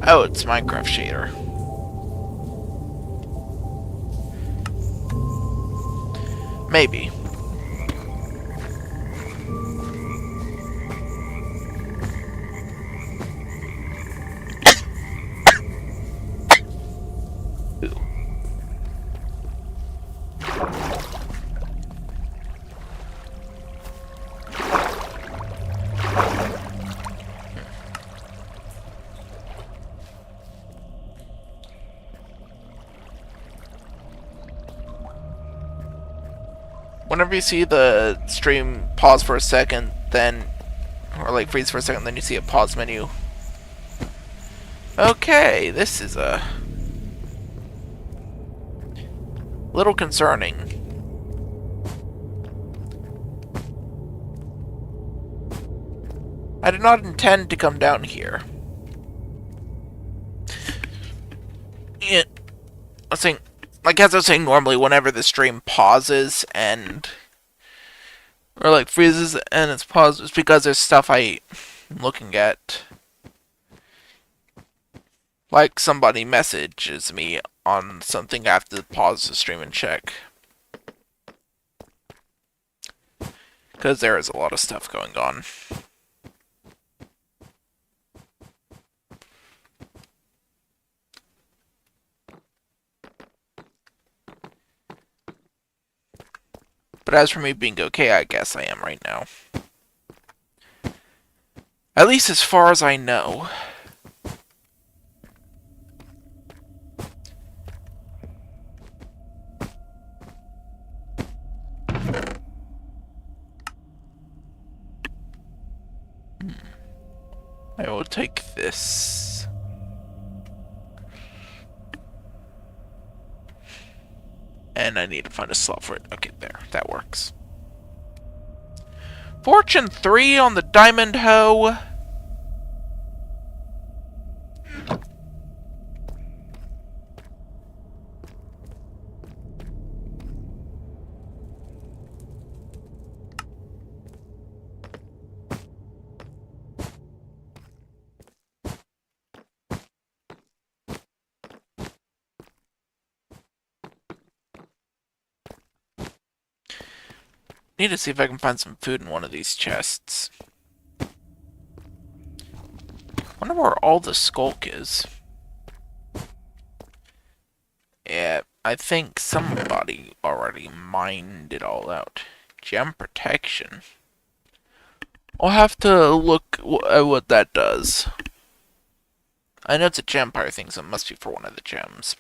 Oh, it's Minecraft shader. Maybe. Whenever you see the stream pause for a second, then, or like freeze for a second, then you see a pause menu. Okay, this is a little concerning. I did not intend to come down here. Yeah, I was saying, like as I was saying, normally whenever the stream pauses and or like freezes and it's paused, it's because there's stuff I'm looking at. Like somebody messages me on something I have to pause the stream and check. Because there is a lot of stuff going on. But as for me being okay, I guess I am right now. At least as far as I know. I will take this. And I need to find a slot for it. Okay, there. That works. Fortune 3 on the diamond hoe. Need to see if I can find some food in one of these chests. Wonder where all the skulk is. Yeah, I think somebody already mined it all out. Gem protection. I'll have to look at what that does. I know it's a Gempire thing, so it must be for one of the gems.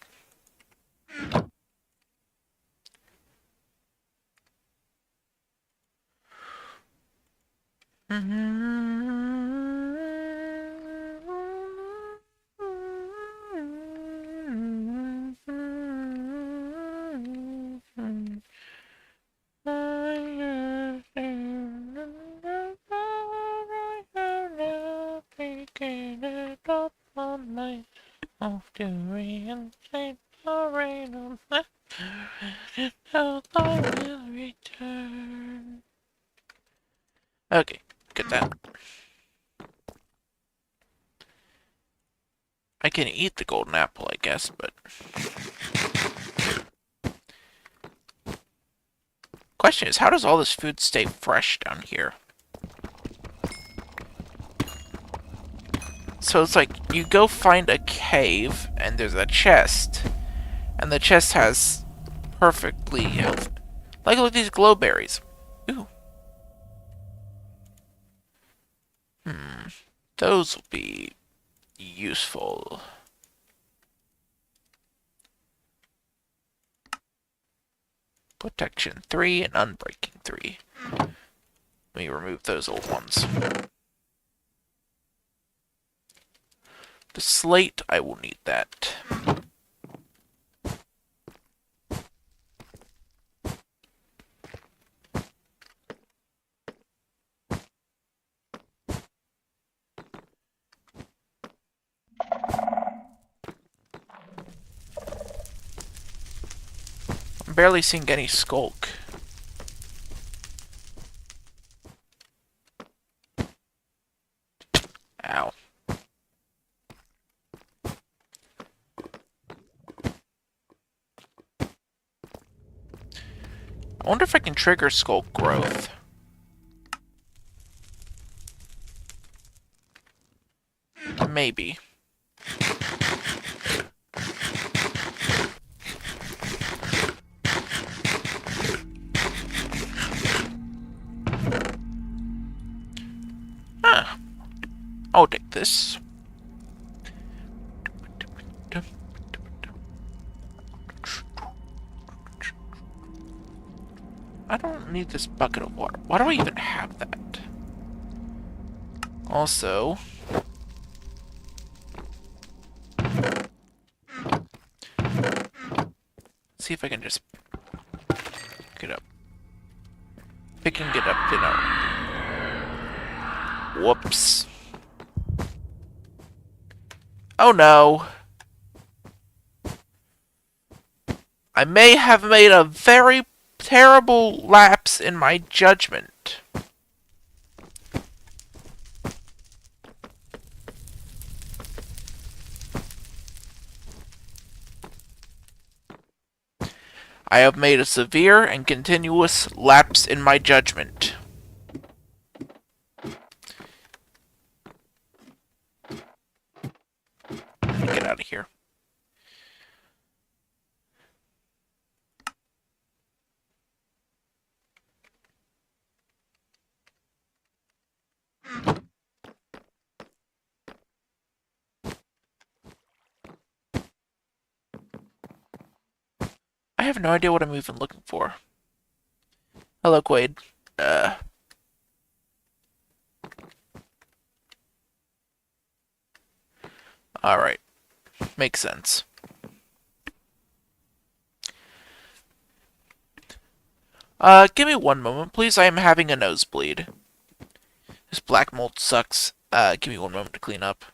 Okay, get that. I can eat the golden apple, I guess, but... Question is, how does all this food stay fresh down here? So it's like, you go find a cave, and there's a chest. And the chest has perfectly healthy... Like, look at these glowberries. Ooh. Those will be useful. Protection 3 and Unbreaking 3. Let me remove those old ones. The slate, I will need that. I'm barely seeing any skulk. Ow. I wonder if I can trigger skulk growth. Maybe. Huh. I'll take this. I don't need this bucket of water. Why do I even have that? Also... see if I can just... get up. If I can get up, you know. Whoops. Oh no. I may have made a very terrible lapse in my judgment. I have made a severe and continuous lapse in my judgment. Get out of here. I have no idea what I'm even looking for. Hello, Quaid. Alright. Makes sense. Give me one moment, please. I am having a nosebleed. This black mold sucks. Give me one moment to clean up.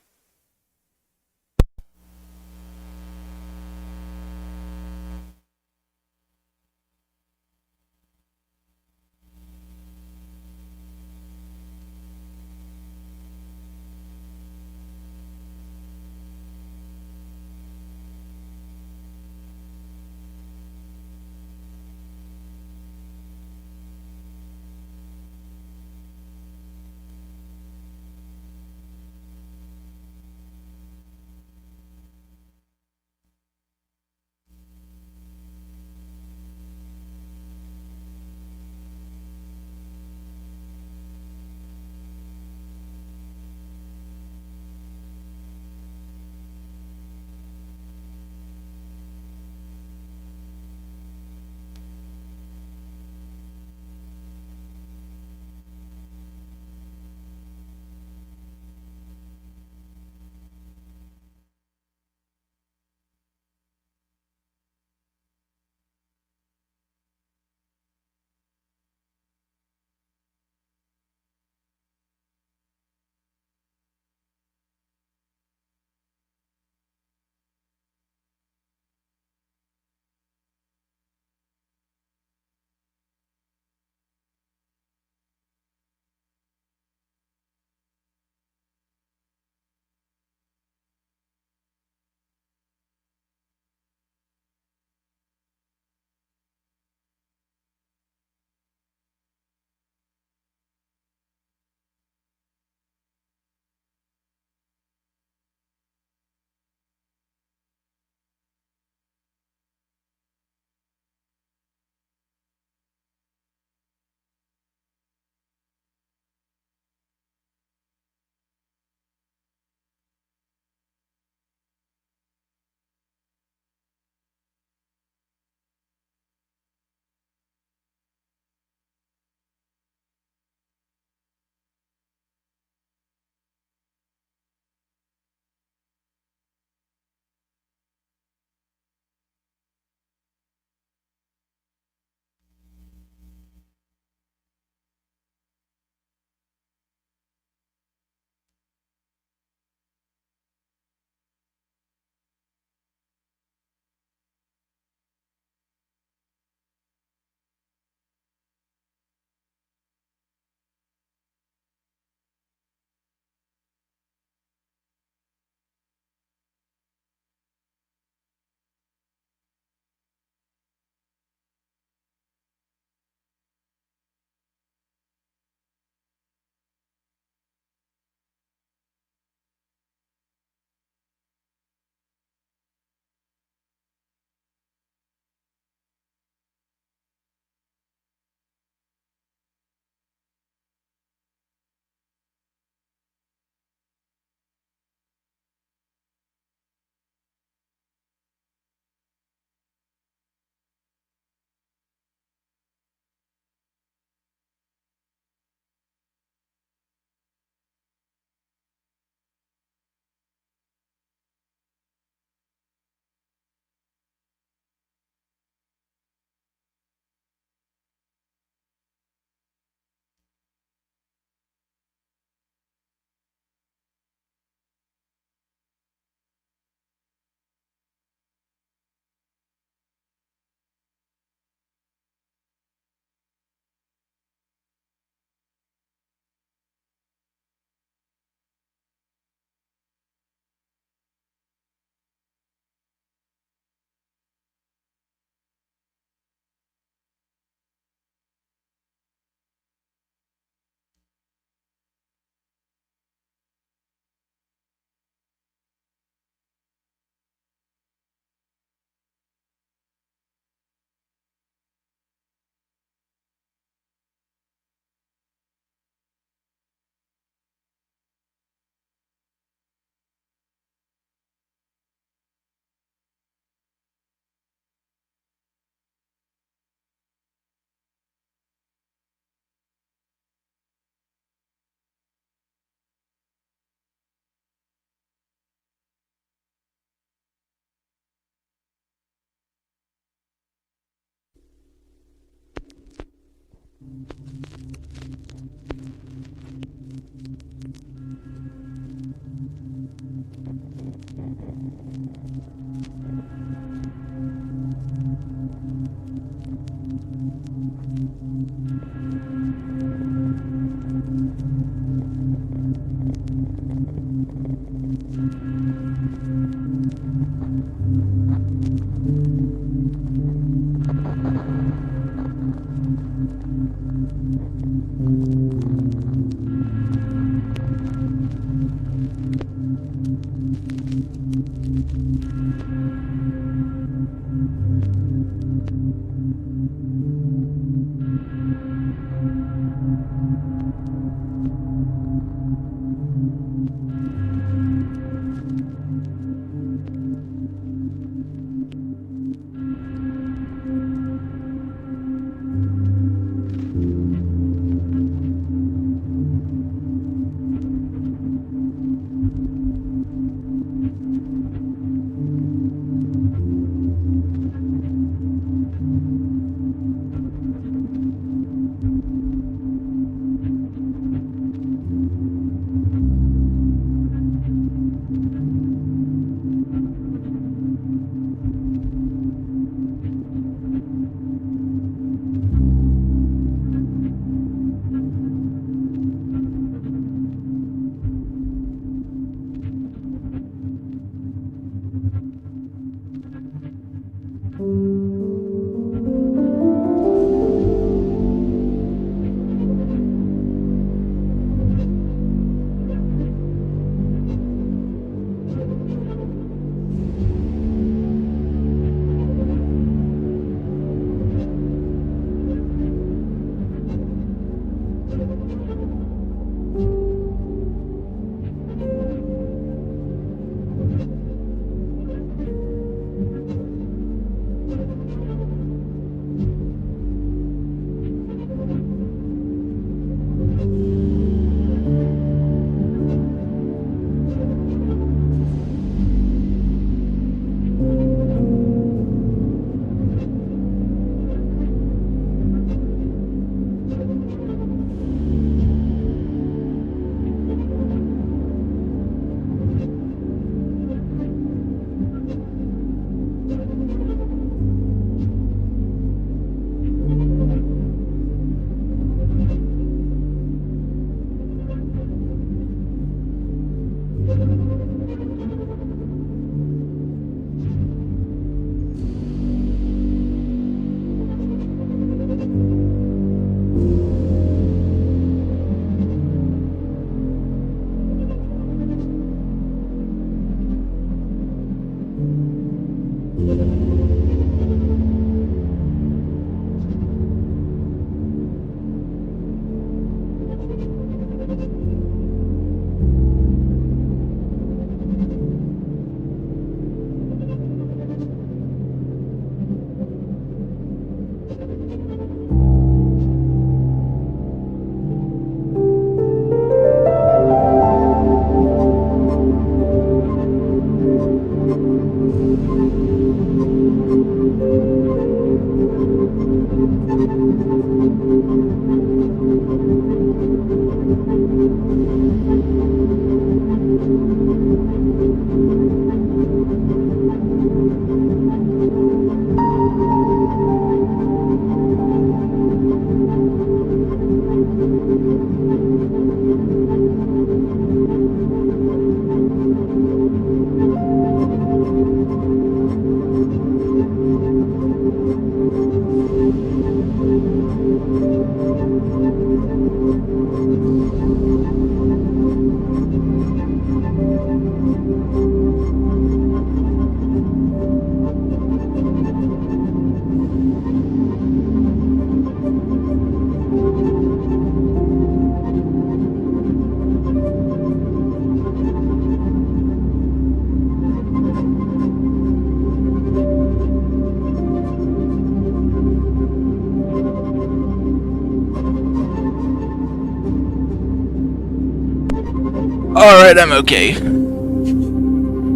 Alright, I'm okay.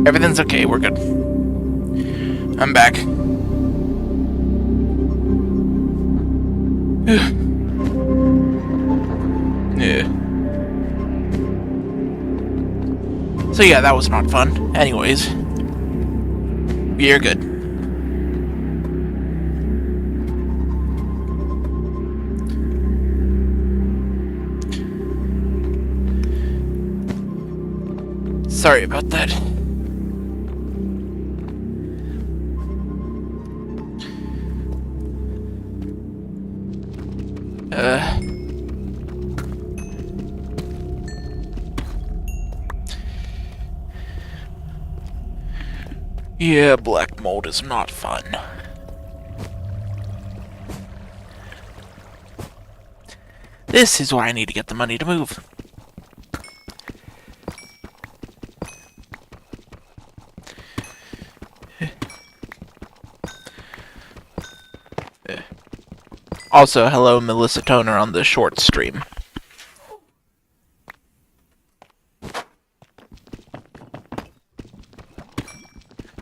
Everything's okay, we're good. I'm back. Yeah. So yeah, that was not fun. Anyways. You're good. Sorry about that. Yeah, black mold is not fun. This is why I need to get the money to move. Also, hello Melissa Toner on the short stream.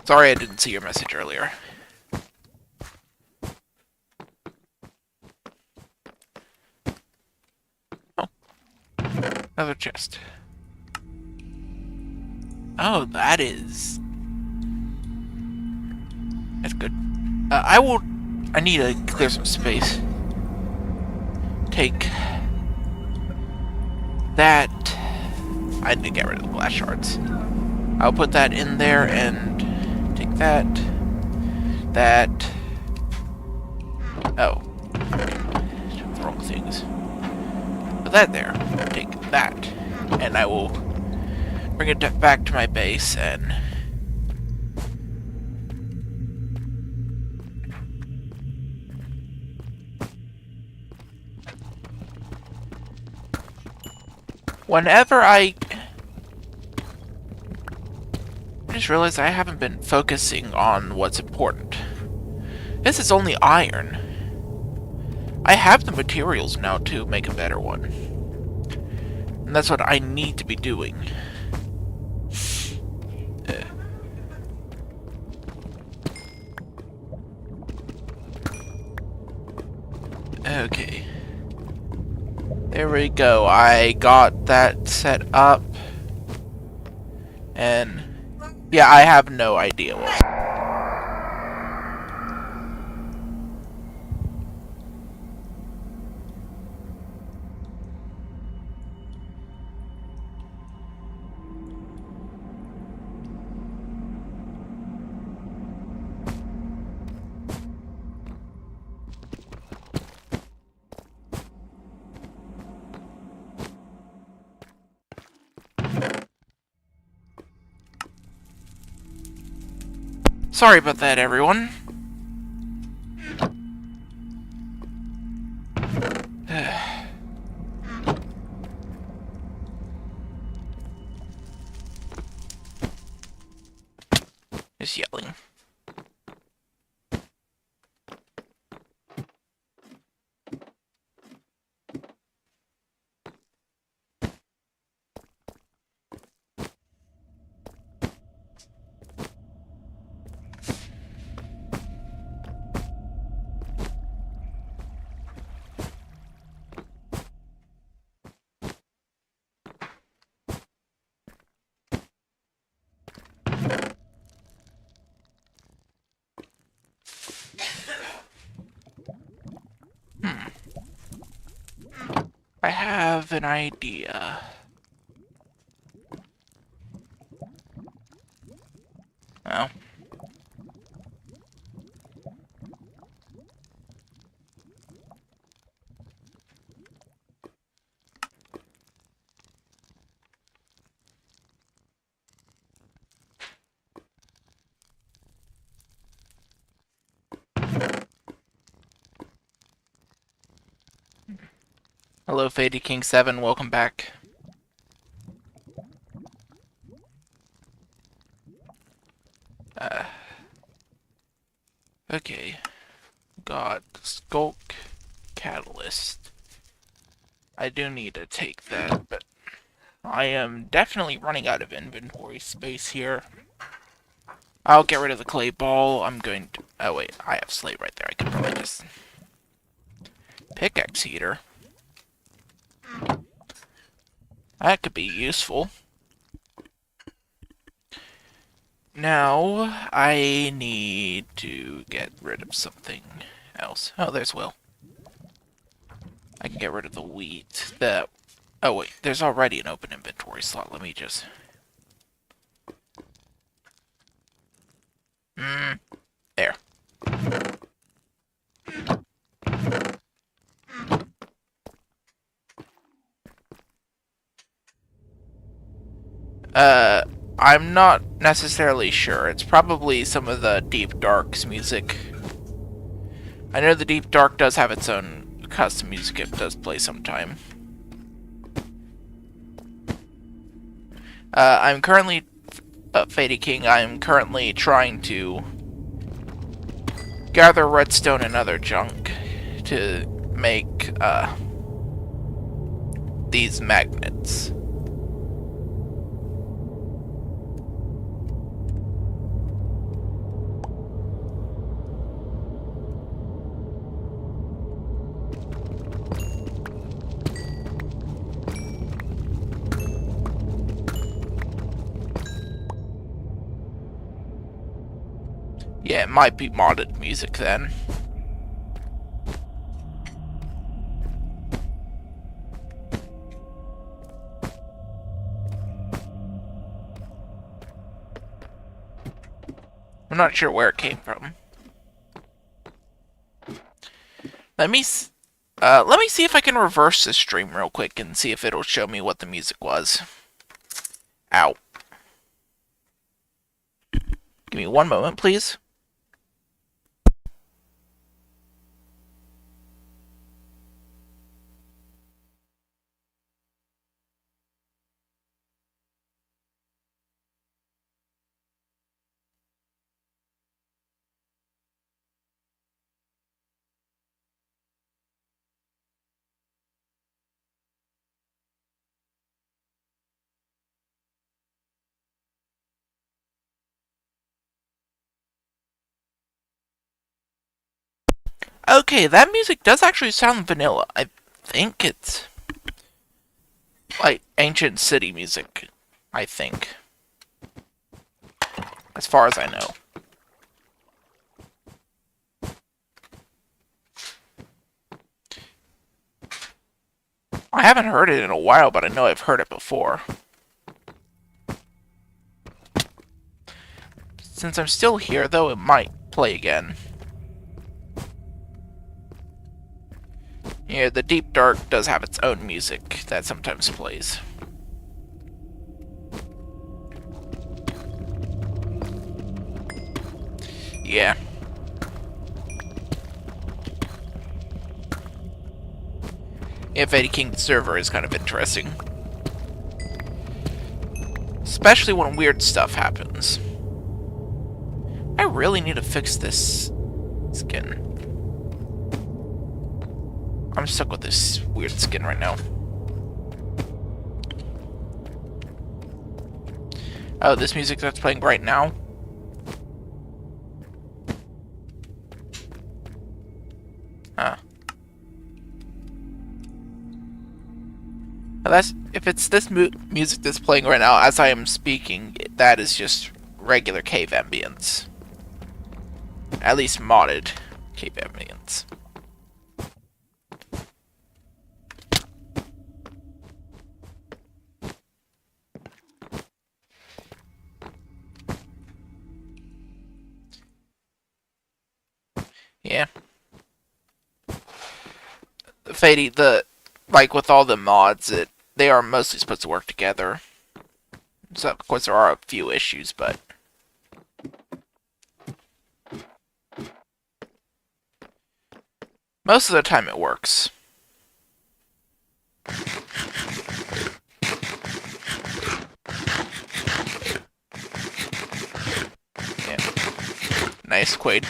Sorry I didn't see your message earlier. Oh. Another chest. Oh, that is... That's good. I need to clear some space. Take... that... I need to get rid of the glass shards. I'll put that in there and... take that... that... Oh. The wrong things. Put that there. Take that. And I will... bring it back to my base and... whenever I just realized I haven't been focusing on what's important. This is only iron. I have the materials now to make a better one. And that's what I need to be doing. Okay. There we go. I got that set up. And yeah, I have no idea what. Sorry about that, everyone. Just yelling. I have an idea. Oh. Hello, Faded King 7, welcome back. Okay. Got Skulk Catalyst. I do need to take that, but I am definitely running out of inventory space here. I'll get rid of the clay ball. I'm going to... oh wait, I have slate right there. I could probably just... pickaxe heater. That could be useful. Now, I need to get rid of something else. Oh, there's Will. I can get rid of the wheat. Oh wait, there's already an open inventory slot. Let me just... There. I'm not necessarily sure. It's probably some of the Deep Dark's music. I know the Deep Dark does have its own custom music it does play sometime. I'm currently, Fady King, I'm currently trying to gather redstone and other junk to make, these magnets. Yeah, it might be modded music then. I'm not sure where it came from. Let me see if I can reverse this stream real quick and see if it'll show me what the music was. Ow. Give me one moment, please. Okay, that music does actually sound vanilla. I think it's like ancient city music. I think. As far as I know. I haven't heard it in a while, but I know I've heard it before. Since I'm still here, though, it might play again. Yeah, the Deep Dark does have its own music that sometimes plays. Yeah. Yeah, Fady King server is kind of interesting. Especially when weird stuff happens. I really need to fix this skin. I'm stuck with this weird skin right now. Oh, this music that's playing right now? Huh. Now if it's this music that's playing right now as I am speaking, that is just regular cave ambience. At least modded cave ambience. Yeah. Fady, like with all the mods, they are mostly supposed to work together. So of course there are a few issues, but most of the time it works. Yeah. Nice, Quaid.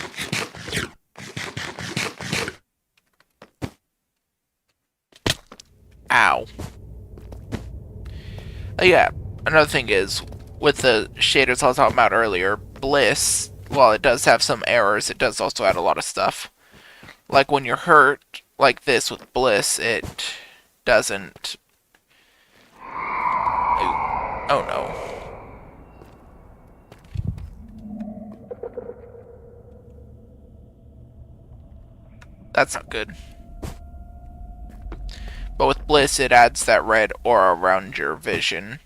Ow. Oh yeah, another thing is, with the shaders I was talking about earlier, Bliss, while it does have some errors, it does also add a lot of stuff. Like when you're hurt, like this with Bliss, it doesn't... Oh no. That's not good. But with Bliss, it adds that red aura around your vision.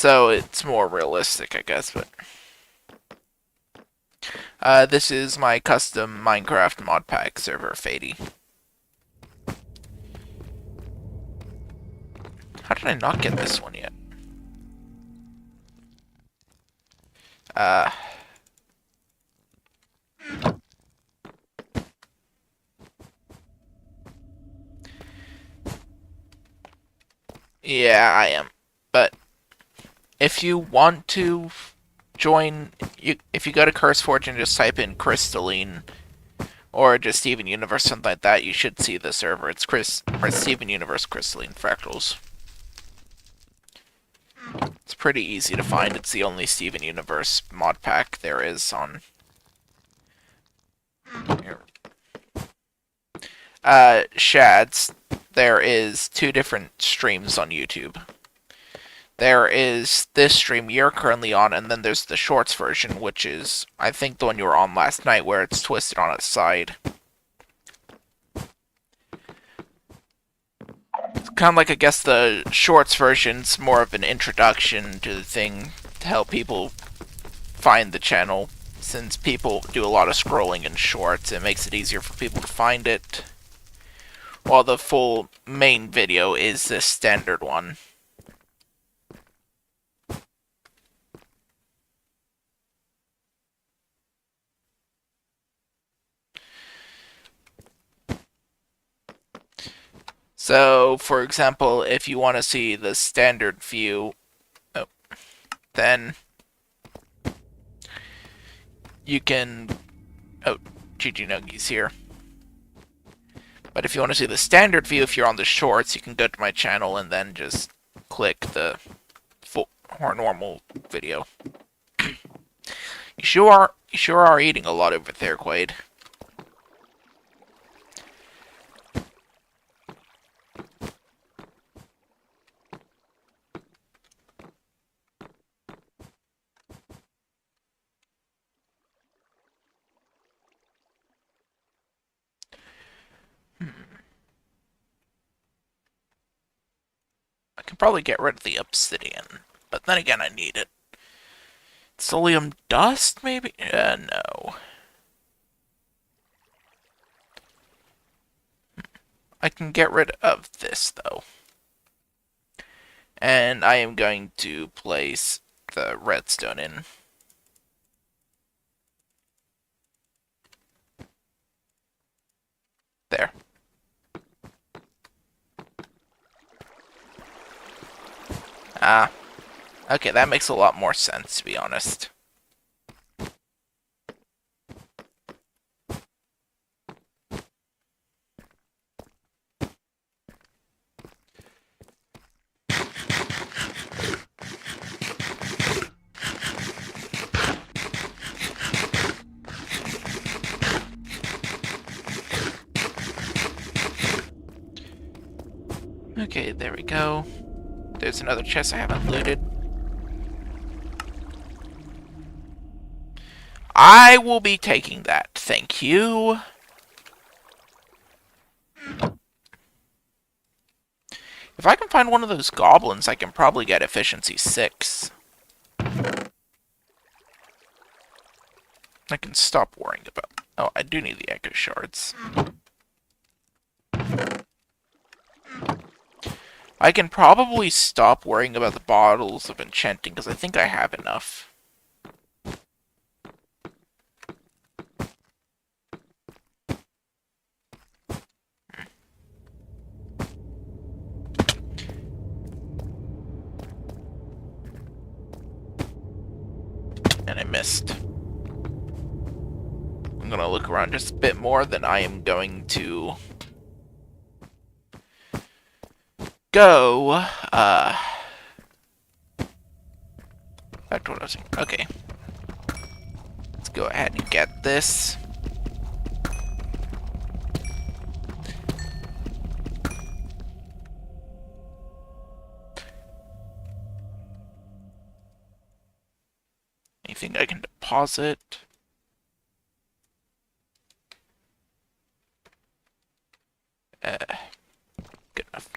So it's more realistic, I guess, but... this is my custom Minecraft mod pack server, Fady. How did I not get this one yet? Yeah, I am. But if you want to join, if you go to CurseForge and just type in Crystalline or just Steven Universe, something like that, you should see the server. It's Steven Universe Crystalline Fractals. It's pretty easy to find. It's the only Steven Universe mod pack there is on here. Shads, there is 2 different streams on YouTube. There is this stream you're currently on, and then there's the shorts version, which is, I think, the one you were on last night, where it's twisted on its side. It's kind of like, I guess, the shorts version's more of an introduction to the thing to help people find the channel. Since people do a lot of scrolling in shorts, it makes it easier for people to find it. While the full main video is the standard one. So, for example, if you want to see the standard view, then you can... Oh, GG Nuggies here. But if you want to see the standard view, if you're on the shorts, you can go to my channel and then just click the full or normal video. You sure are eating a lot over there, Quaid. I can probably get rid of the obsidian, but then again, I need it. Solium dust, maybe? No. I can get rid of this, though. And I am going to place the redstone in. There. Ah. Okay, that makes a lot more sense, to be honest. Okay, there we go. There's another chest I haven't looted. I will be taking that, thank you. If I can find one of those goblins, I can probably get efficiency 6. I can stop worrying about... Oh, I do need the echo shards. I can probably stop worrying about the bottles of enchanting, because I think I have enough. And I missed. I'm gonna look around just a bit more, then I am going to go, back to what I was saying. Okay. Let's go ahead and get this. Anything I can deposit? Good enough.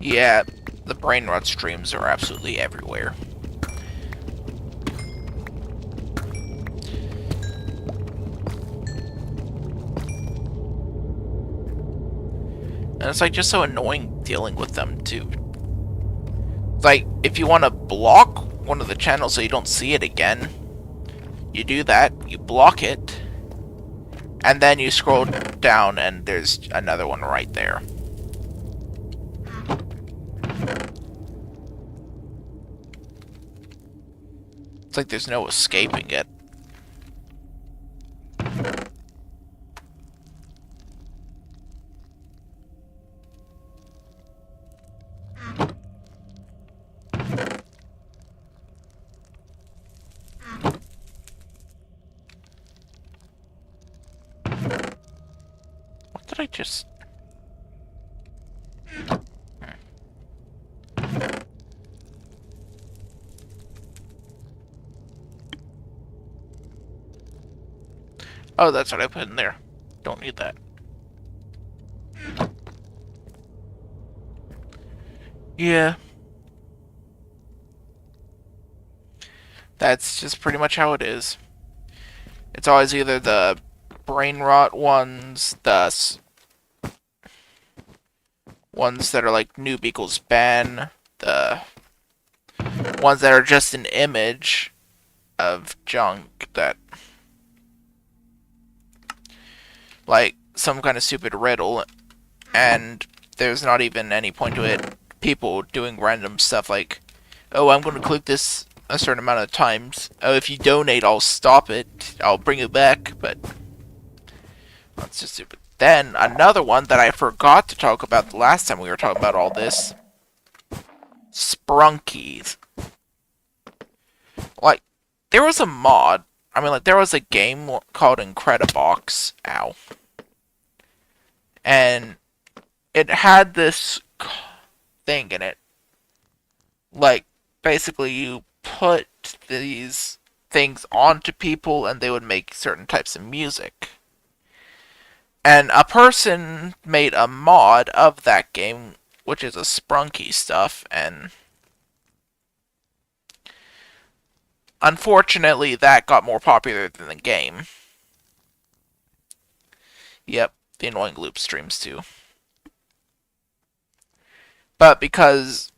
Yeah, the brain rot streams are absolutely everywhere. And it's like just so annoying dealing with them too. It's like if you want to block one of the channels so you don't see it again, you do that, you block it, and then you scroll down and there's another one right there. It's like there's no escaping it. What did I just... Oh, that's what I put in there. Don't need that. Yeah. That's just pretty much how it is. It's always either the brain rot ones, the ones that are like noob equals ban, the ones that are just an image of junk that, like, some kind of stupid riddle, and there's not even any point to it. People doing random stuff like, oh, I'm going to click this a certain amount of times. Oh, if you donate, I'll stop it. I'll bring it back, but that's just stupid. Then, another one that I forgot to talk about the last time we were talking about all this. Sprunkies. Like, there was a mod. I mean, like, there was a game called Incredibox. Ow. And it had this thing in it. Like, basically you put these things onto people and they would make certain types of music. And a person made a mod of that game, which is a Sprunky stuff, and unfortunately that got more popular than the game. Yep, the annoying loop streams too. But because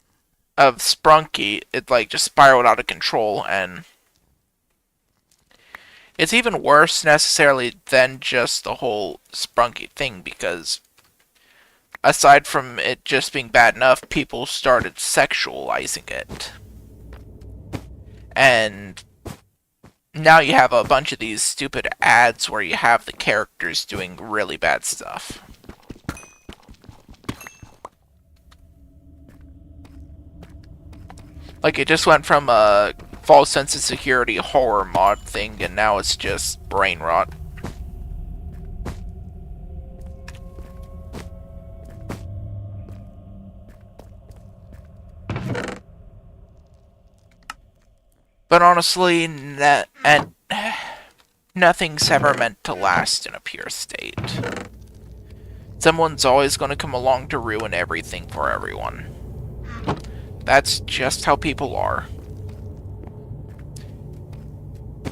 of Sprunky, it like just spiraled out of control, and it's even worse necessarily than just the whole Sprunky thing, because aside from it just being bad enough, people started sexualizing it. And now you have a bunch of these stupid ads where you have the characters doing really bad stuff. Like, it just went from a false sense of security horror mod thing, and now it's just brain rot. But honestly, nothing's ever meant to last in a pure state. Someone's always going to come along to ruin everything for everyone. That's just how people are.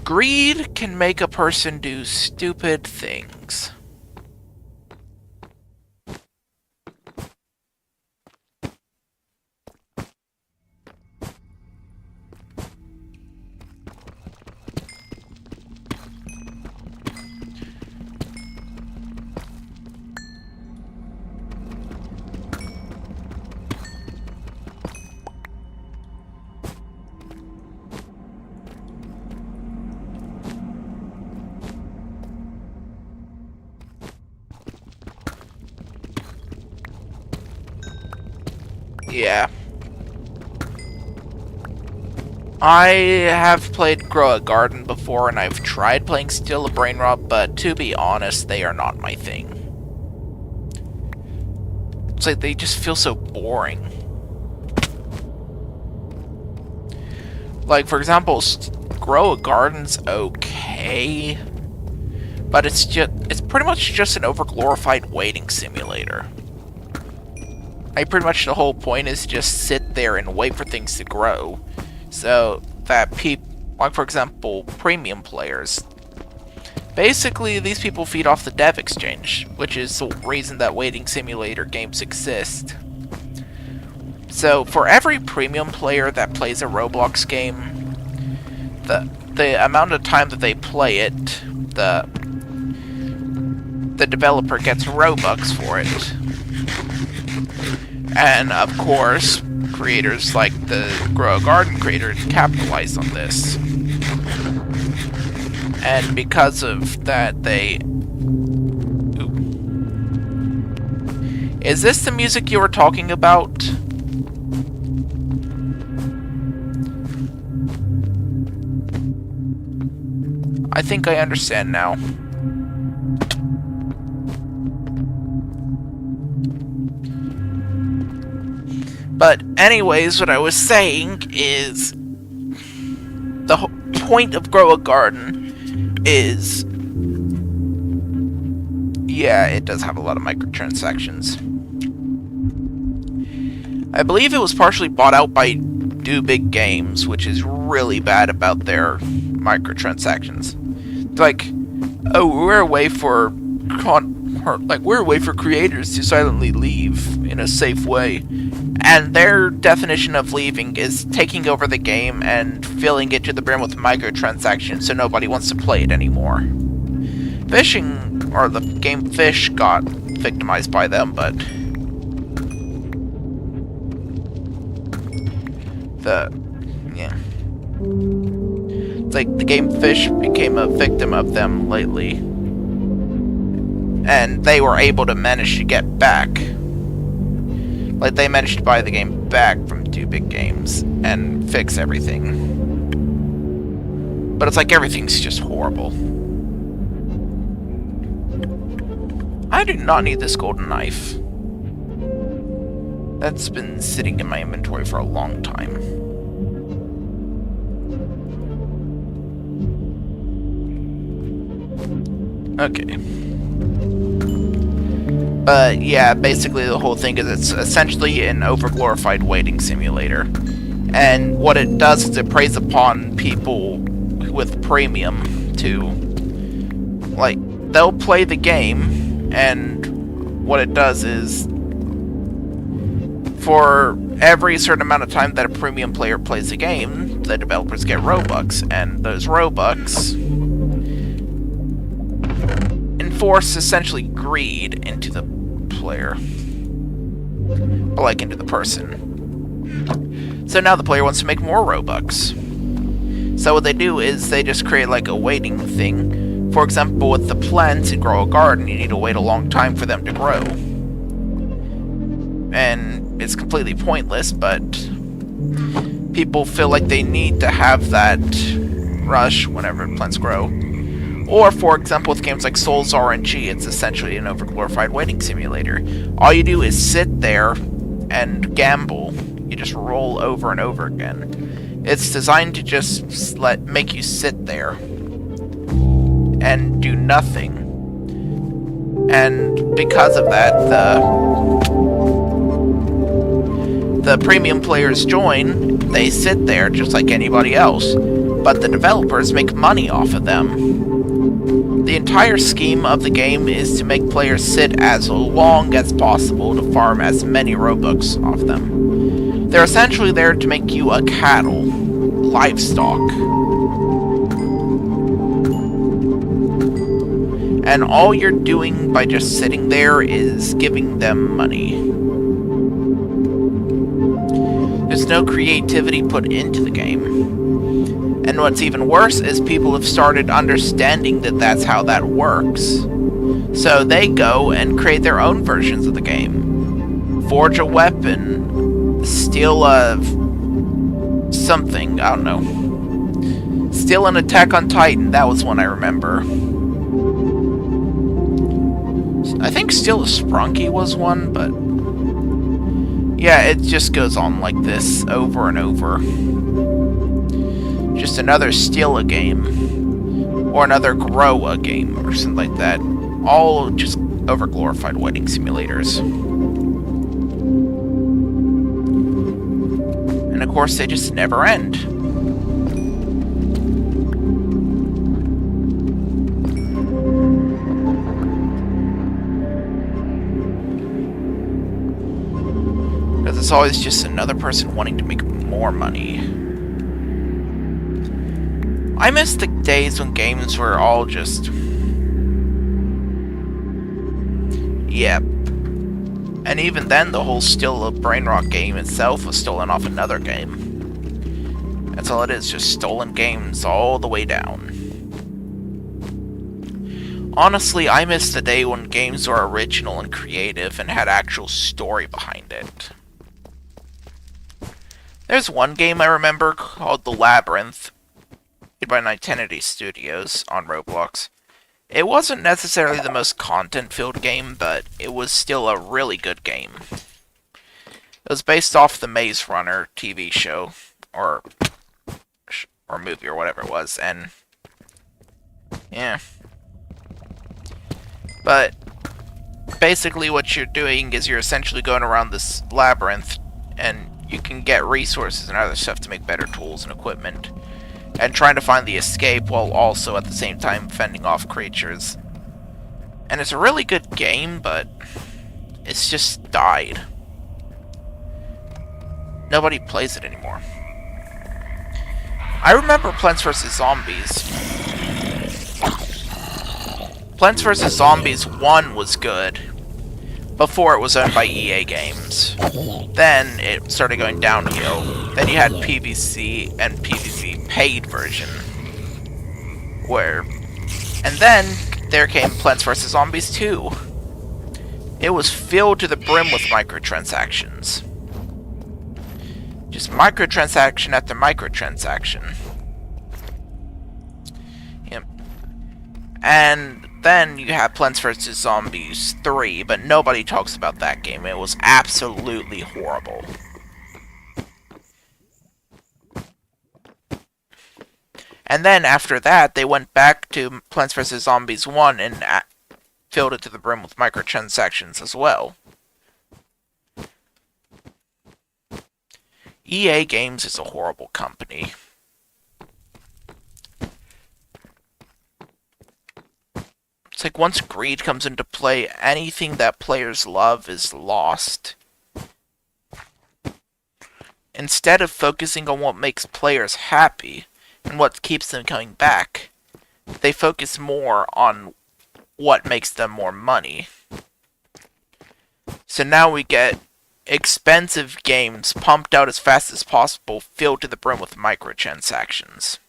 Greed can make a person do stupid things. Yeah. I have played Grow a Garden before, and I've tried playing Still a Brain Rot, but to be honest, they are not my thing. It's like they just feel so boring. Like, for example, Grow a Garden's okay, but it's pretty much just an overglorified waiting simulator. Like, pretty much the whole point is just sit there and wait for things to grow. So that people, like for example, premium players, basically these people feed off the dev exchange, which is the reason that waiting simulator games exist. So for every premium player that plays a Roblox game, the amount of time that they play it, the developer gets Robux for it. And of course, creators like the Grow a Garden creator capitalize on this. And because of that, they... Ooh. Is this the music you were talking about? I think I understand now. But anyways, what I was saying is the whole point of Grow a Garden is, yeah, it does have a lot of microtransactions. I believe it was partially bought out by Do Big Games, which is really bad about their microtransactions. Like, oh, we're a way for creators to silently leave in a safe way. And their definition of leaving is taking over the game and filling it to the brim with microtransactions so nobody wants to play it anymore. Fishing, or the game Fish, got victimized by them, but it's like the game Fish became a victim of them lately. And they were able to manage to get back. Like, they managed to buy the game back from Do Big Games and fix everything. But it's like everything's just horrible. I do not need this golden knife. That's been sitting in my inventory for a long time. Okay. But yeah, basically the whole thing is it's essentially an overglorified waiting simulator. And what it does is it preys upon people with premium to, like, they'll play the game, and what it does is, for every certain amount of time that a premium player plays the game, the developers get Robux, and those Robux enforce essentially greed into the player, or like into the person. So now the player wants to make more Robux. So what they do is they just create like a waiting thing. For example, with the plants in Grow a Garden, you need to wait a long time for them to grow. And it's completely pointless, but people feel like they need to have that rush whenever plants grow. Or, for example, with games like Souls RNG, it's essentially an overglorified waiting simulator. All you do is sit there and gamble. You just roll over and over again. It's designed to just make you sit there and do nothing. And because of that, the premium players join, they sit there just like anybody else, but the developers make money off of them. The entire scheme of the game is to make players sit as long as possible to farm as many Robux off them. They're essentially there to make you a cattle, livestock. And all you're doing by just sitting there is giving them money. There's no creativity put into the game. And what's even worse is people have started understanding that that's how that works. So they go and create their own versions of the game. Forge a weapon, steal a something, I don't know. Steal an Attack on Titan, that was one I remember. I think Steal a Sprunky was one, but yeah, it just goes on like this over and over. Just another Steal a game, or another Grow a game, or something like that. All just overglorified waiting simulators. course, they just never end. Because it's always just another person wanting to make more money. I miss the days when games were all just... Yep. And even then, the whole Still a Brain Rot game itself was stolen off another game. That's all it is, just stolen games all the way down. Honestly, I miss the day when games were original and creative and had actual story behind it. There's one game I remember called The Labyrinth, made by Nitenity Studios on Roblox. It wasn't necessarily the most content-filled game, but it was still a really good game. It was based off the Maze Runner TV show, or movie, or whatever it was, and... yeah. But, basically what you're doing is you're essentially going around this labyrinth, and you can get resources and other stuff to make better tools and equipment, and trying to find the escape while also at the same time fending off creatures. And it's a really good game, but it's just died. Nobody plays it anymore. I remember Plants vs. Zombies. Plants vs. Zombies 1 was good, before it was owned by EA Games. Then it started going downhill. Then you had PVC and PVC paid version. And then there came Plants vs. Zombies 2. It was filled to the brim with microtransactions. Just microtransaction after microtransaction. Yep. And then you have Plants vs. Zombies 3, but nobody talks about that game. It was absolutely horrible. And then after that, they went back to Plants vs. Zombies 1 and filled it to the brim with microtransactions as well. EA Games is a horrible company. It's like once greed comes into play, anything that players love is lost. Instead of focusing on what makes players happy and what keeps them coming back, they focus more on what makes them more money. So now we get expensive games pumped out as fast as possible, filled to the brim with microtransactions.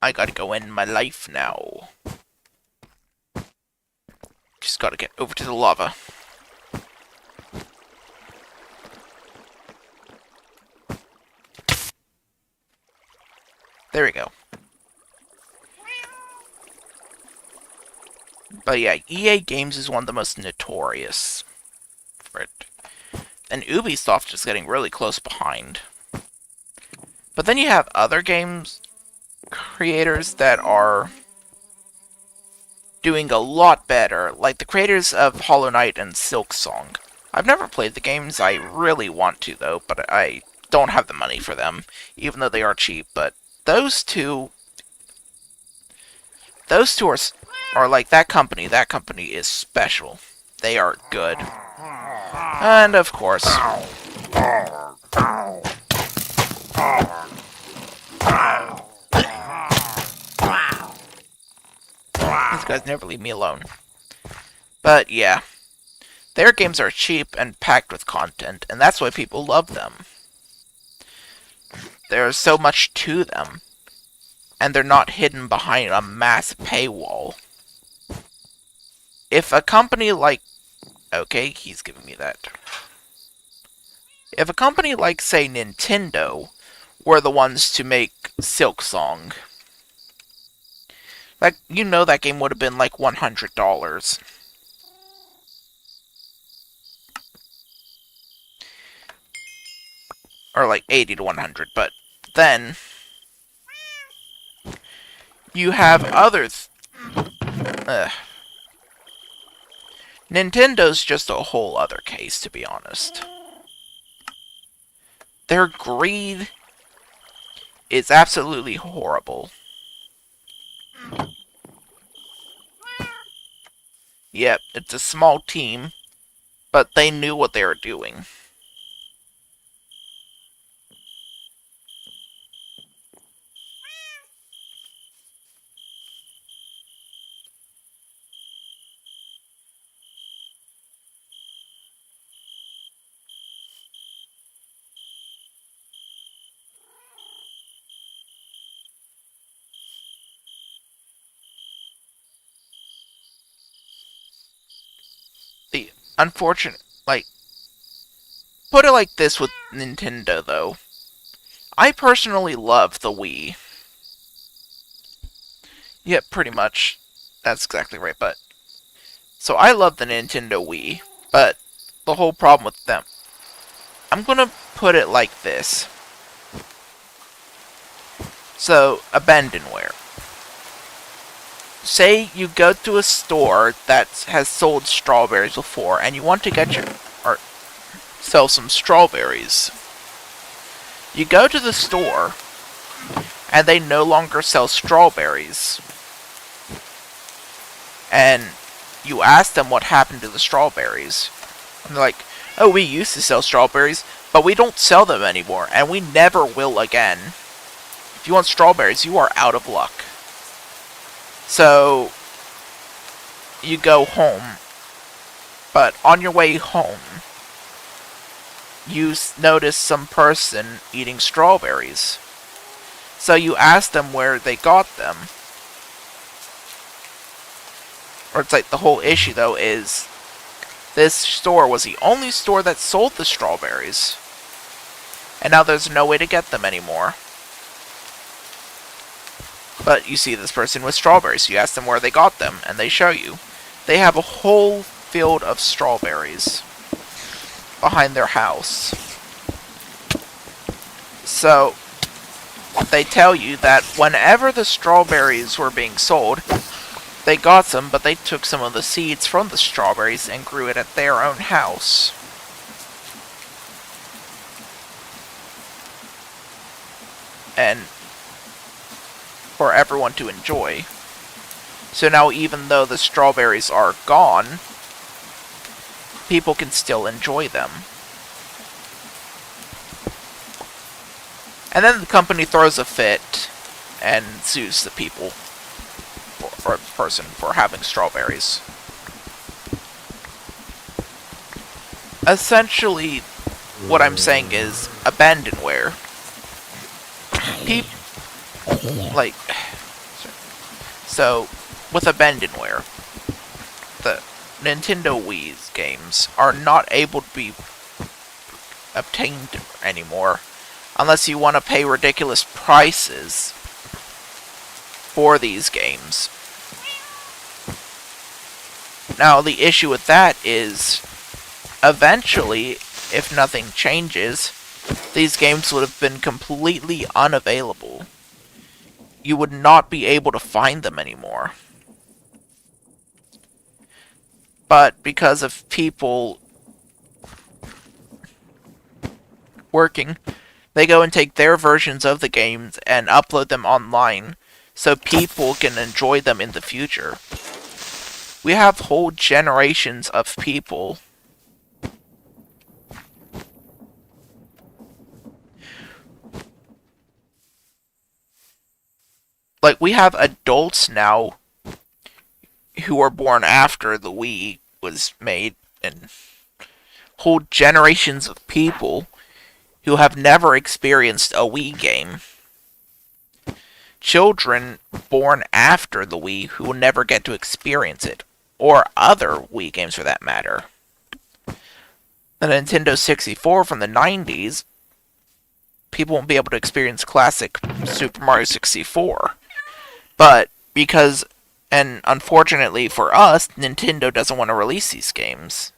I gotta go end my life now. Just gotta get over to the lava. There we go. But yeah, EA Games is one of the most notorious for it. And Ubisoft is getting really close behind. But then you have other games creators that are doing a lot better, like the creators of Hollow Knight and Silksong. I've never played the games. I really want to, though, but I don't have the money for them, even though they are cheap. But those two are like that company. That company is special. They are good. And of course, these guys never leave me alone. But yeah, their games are cheap and packed with content, and that's why people love them. There's so much to them, and they're not hidden behind a massive paywall. If a company like... okay, he's giving me that. If a company like, say, Nintendo were the ones to make Silksong, like, you know that game would have been like $100. Or like 80 to 100, but then You have Nintendo's just a whole other case, to be honest. Their greed is absolutely horrible. Yep, it's a small team, but they knew what they were doing. The unfortunate, put it like this with Nintendo, though. I personally love the Wii. Yep, pretty much. That's exactly right, but... So I love the Nintendo Wii, but the whole problem with them... I'm gonna put it like this. So, abandonware. Say you go to a store that has sold strawberries before, and you want to sell some strawberries. You go to the store, and they no longer sell strawberries. And you ask them what happened to the strawberries. And they're like, oh, we used to sell strawberries, but we don't sell them anymore, and we never will again. If you want strawberries, you are out of luck. So, you go home, but on your way home, you notice some person eating strawberries. So you ask them where they got them. Or it's like the whole issue, though, is this store was the only store that sold the strawberries. And now there's no way to get them anymore. But you see this person with strawberries. You ask them where they got them, and they show you. They have a whole field of strawberries behind their house. So, they tell you that whenever the strawberries were being sold, they got some, but they took some of the seeds from the strawberries and grew it at their own house. And for everyone to enjoy. So now even though the strawberries are gone, people can still enjoy them. And then the company throws a fit and sues the people, or the person, for having strawberries. Essentially, what I'm saying is abandonware. So, with abandonware, the Nintendo Wii's games are not able to be obtained anymore unless you want to pay ridiculous prices for these games. Now, the issue with that is, eventually, if nothing changes, these games would have been completely unavailable. You would not be able to find them anymore. But because of people working, they go and take their versions of the games and upload them online so people can enjoy them in the future. We have whole generations of people we have adults now who were born after the Wii was made, and whole generations of people who have never experienced a Wii game. Children born after the Wii who will never get to experience it, or other Wii games for that matter. The Nintendo 64 from the 90s, people won't be able to experience classic Super Mario 64. But because, and unfortunately for us, Nintendo doesn't want to release these games.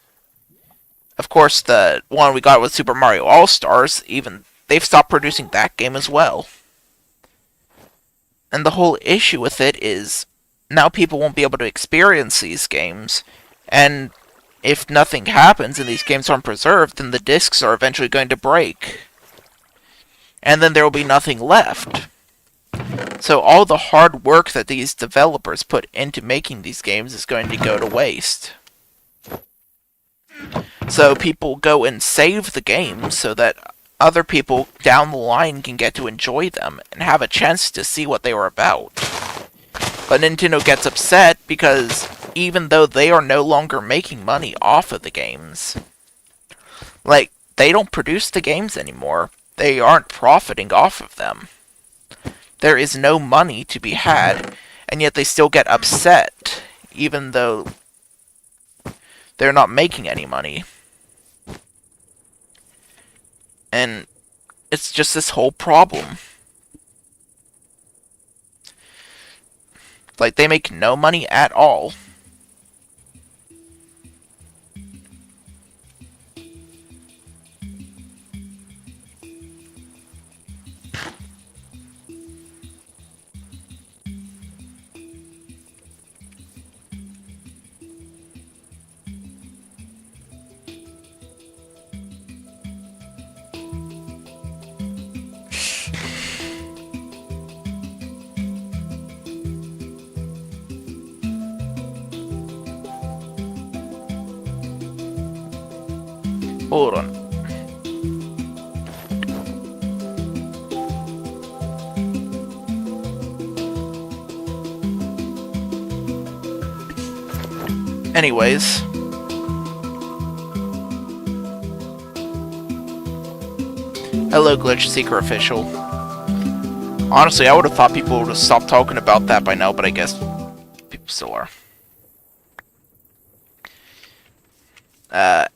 Of course, the one we got with Super Mario All-Stars, even they've stopped producing that game as well. And the whole issue with it is now people won't be able to experience these games, and if nothing happens and these games aren't preserved, then the discs are eventually going to break. And then there will be nothing left. So all the hard work that these developers put into making these games is going to go to waste. So people go and save the games so that other people down the line can get to enjoy them and have a chance to see what they were about. But Nintendo gets upset because even though they are no longer making money off of the games, like, they don't produce the games anymore. They aren't profiting off of them. There is no money to be had, and yet they still get upset, even though they're not making any money. And it's just this whole problem. Like, they make no money at all. Hold on. Anyways. Hello, Glitch Seeker Official. Honestly, I would have thought people would have stopped talking about that by now, but I guess people still are.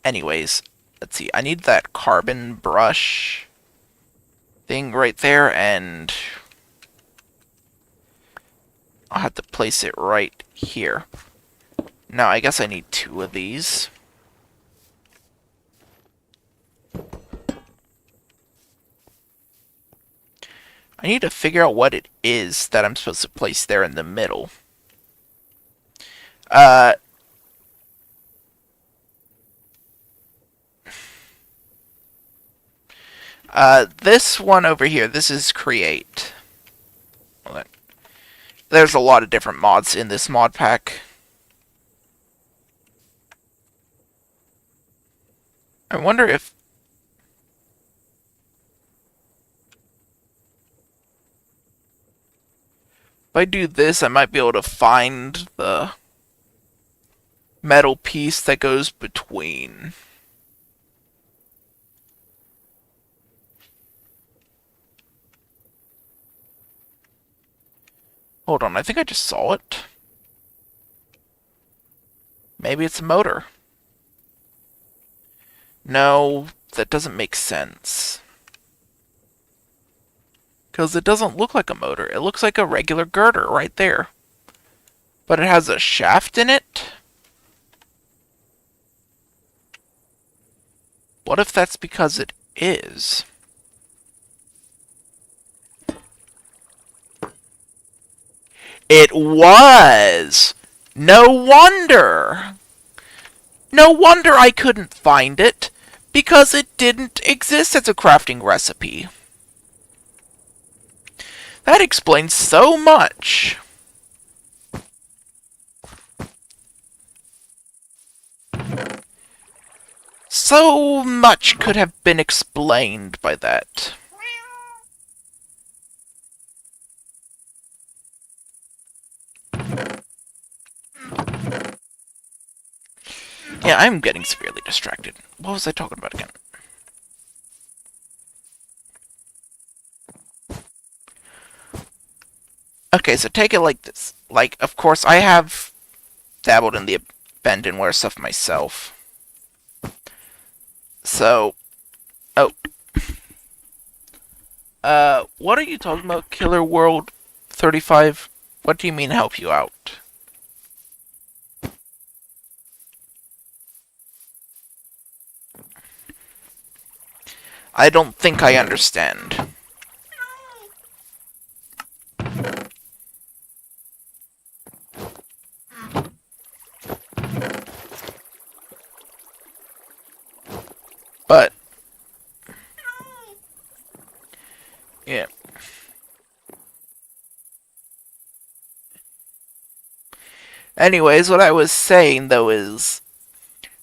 Anyways. Let's see, I need that carbon brush thing right there, and I'll have to place it right here. Now, I guess I need 2 of these. I need to figure out what it is that I'm supposed to place there in the middle. This one over here, this is Create. There's a lot of different mods in this mod pack. I wonder if I do this, I might be able to find the metal piece that goes between. Hold on, I think I just saw it. Maybe it's a motor. No, that doesn't make sense. Because it doesn't look like a motor. It looks like a regular girder right there. But it has a shaft in it? What if that's because it is? It was! No wonder! No wonder I couldn't find it, because it didn't exist as a crafting recipe. That explains so much. So much could have been explained by that. Yeah, I'm getting severely distracted. What was I talking about again? Okay, so take it like this. Like, of course, I have dabbled in the abandonware stuff myself. So, oh. What are you talking about, Killer World 35? What do you mean help you out? I don't think I understand. Anyways, what I was saying though is,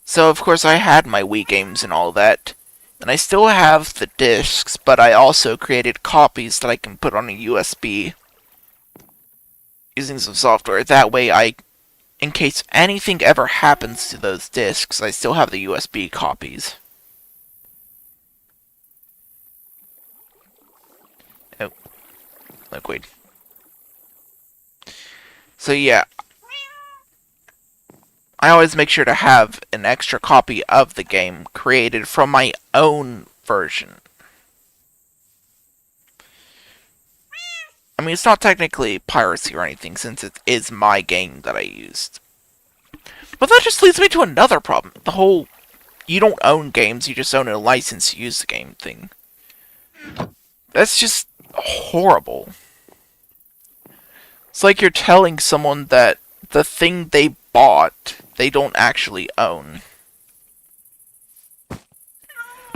so of course I had my Wii games and all that, and I still have the discs, but I also created copies that I can put on a USB using some software. That way in case anything ever happens to those discs, I still have the USB copies. Oh, liquid. So yeah, I always make sure to have an extra copy of the game created from my own version. I mean, it's not technically piracy or anything since it is my game that I used. But that just leads me to another problem. The whole, you don't own games, you just own a license to use the game thing. That's just horrible. It's like you're telling someone that the thing they bought, they don't actually own.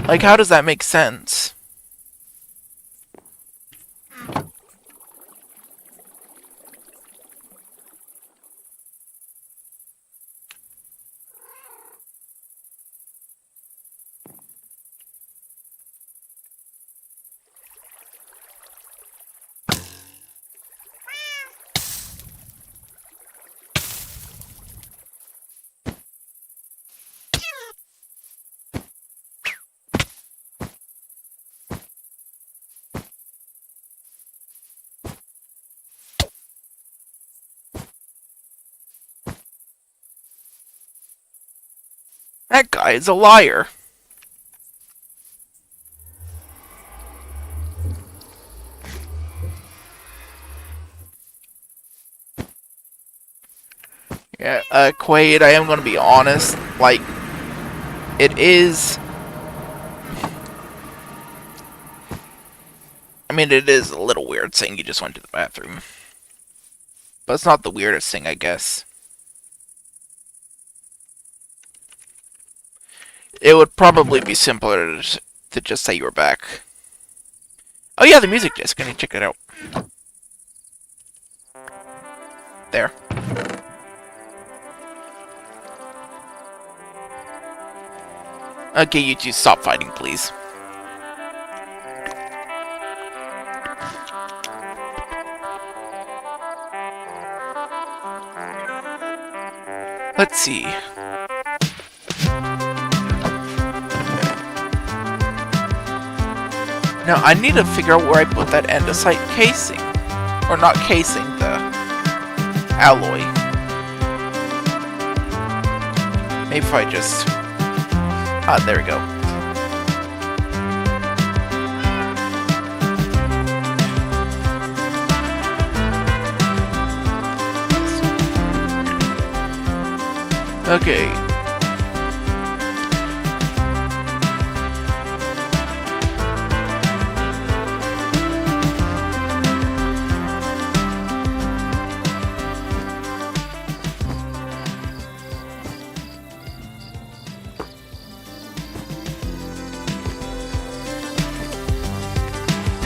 Like, how does that make sense? That guy is a liar. Yeah, Quaid, I am gonna be honest, like, it is... I mean, it is a little weird saying you just went to the bathroom. But it's not the weirdest thing, I guess. It would probably be simpler to just say you were back. Oh yeah, the music disc. I need to check it out. There. Okay, you two, stop fighting, please. Let's see. Now, I need to figure out where I put that andesite casing. Or not casing, the alloy. Maybe if I just... Ah, there we go. Okay.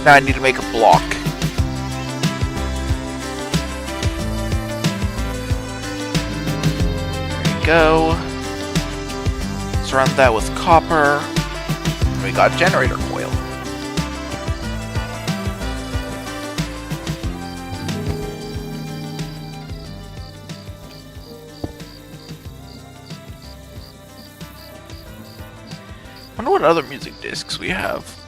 Now I need to make a block. There we go. Surround that with copper. And we got a generator coil. I wonder what other music discs we have.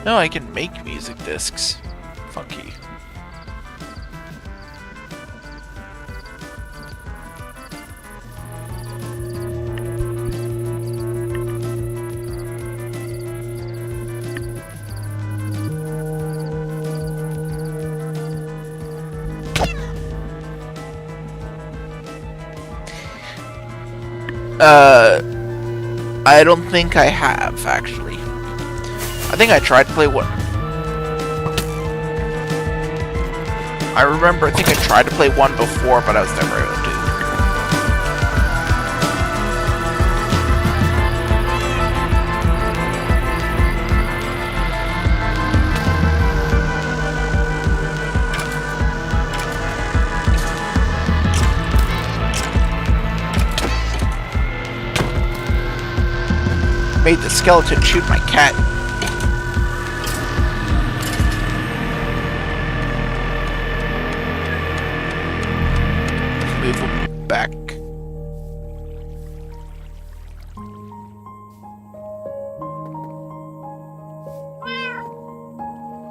No, I can make music discs. Funky. I don't think I have, actually. I think I tried to play one. I remember, I think I tried to play one before, but I was never able to. Made the skeleton shoot my cat. Move him back.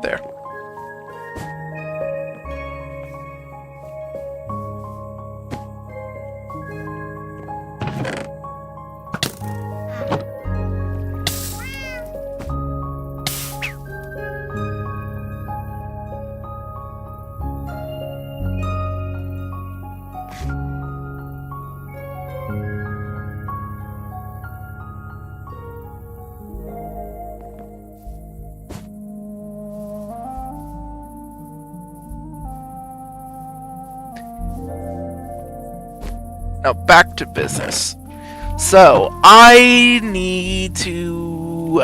There. Now back to business. So, I need to,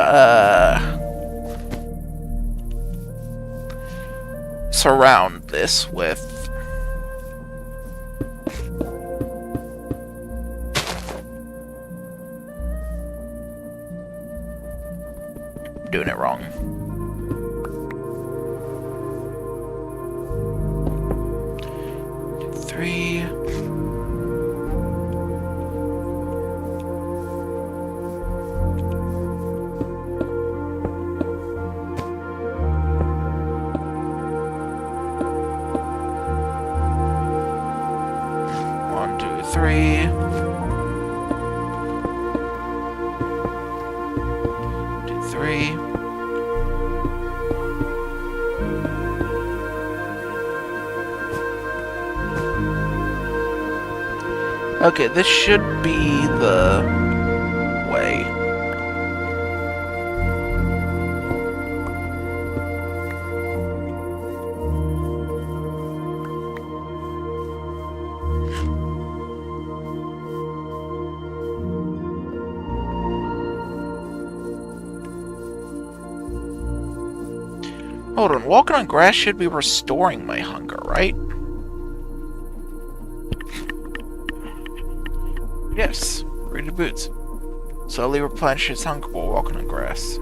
surround this with... doing it wrong. Three... three. 2, 3. Okay, this should be the way. Hold on, walking on grass should be restoring my hunger, right? Yes, read the boots. Slowly replenish his hunger while walking on grass.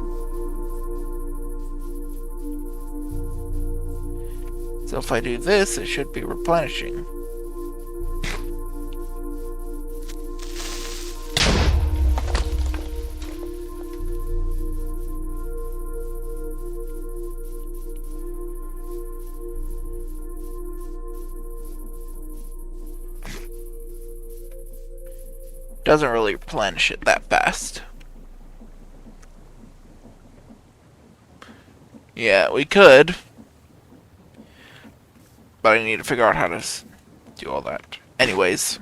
So if I do this, it should be replenishing. Doesn't really replenish it that fast. Yeah, we could. But I need to figure out how to do all that. Anyways.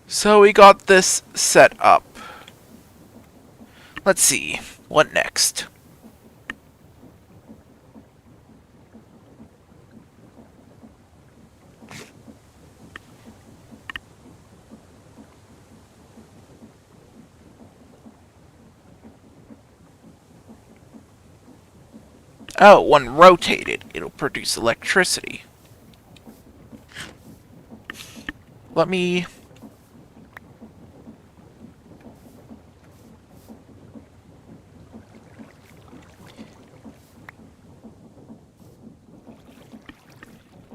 So we got this set up. Let's see. What next? Oh, when rotated, it'll produce electricity. Let me...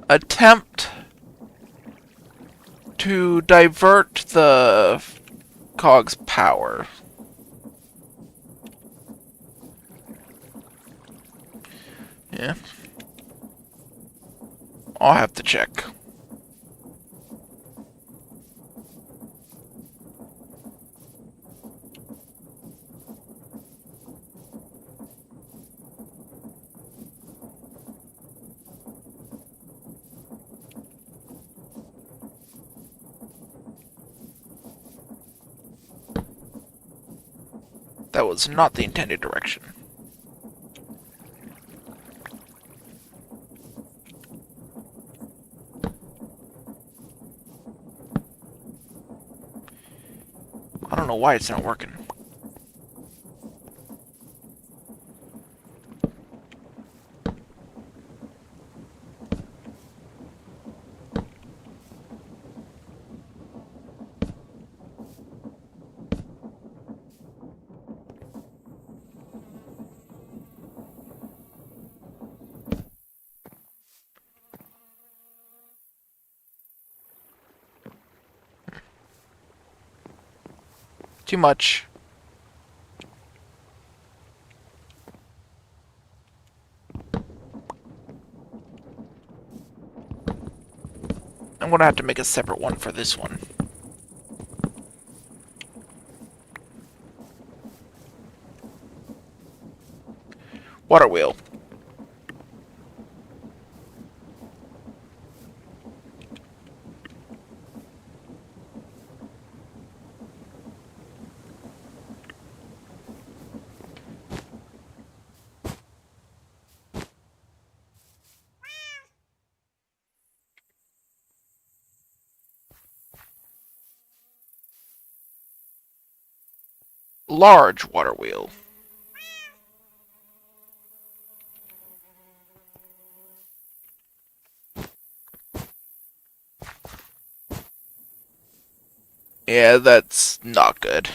attempt to divert the cog's power. Yeah. I'll have to check. That was not the intended direction. I don't know why it's not working. Too much. I'm gonna have to make a separate one for this one. Water wheel. Large water wheel. Yeah, that's not good.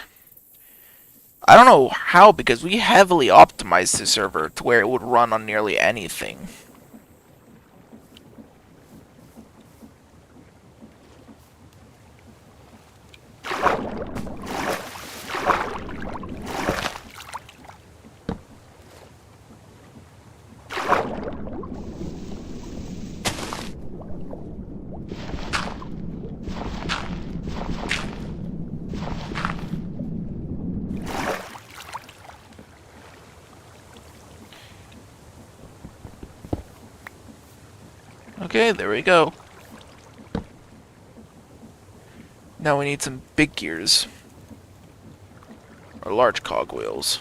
I don't know how, because we heavily optimized the server to where it would run on nearly anything. Okay, there we go. Now we need some big gears. Or large cogwheels.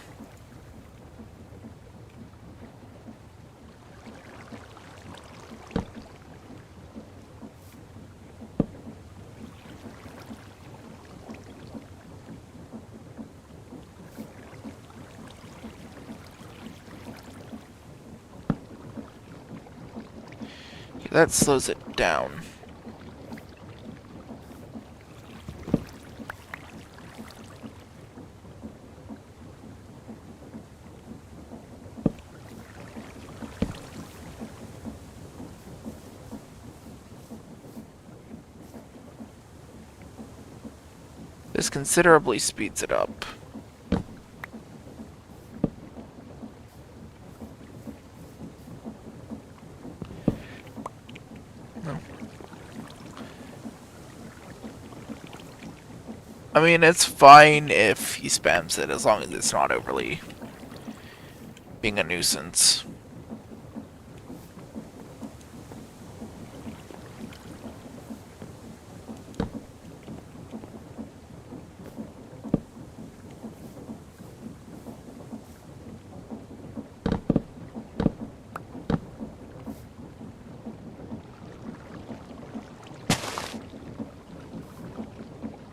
That slows it down. This considerably speeds it up. No. I mean, it's fine if he spams it, as long as it's not overly being a nuisance.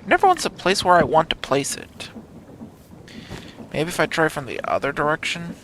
Never wants a place where I want to place it. Maybe if I try from the other direction?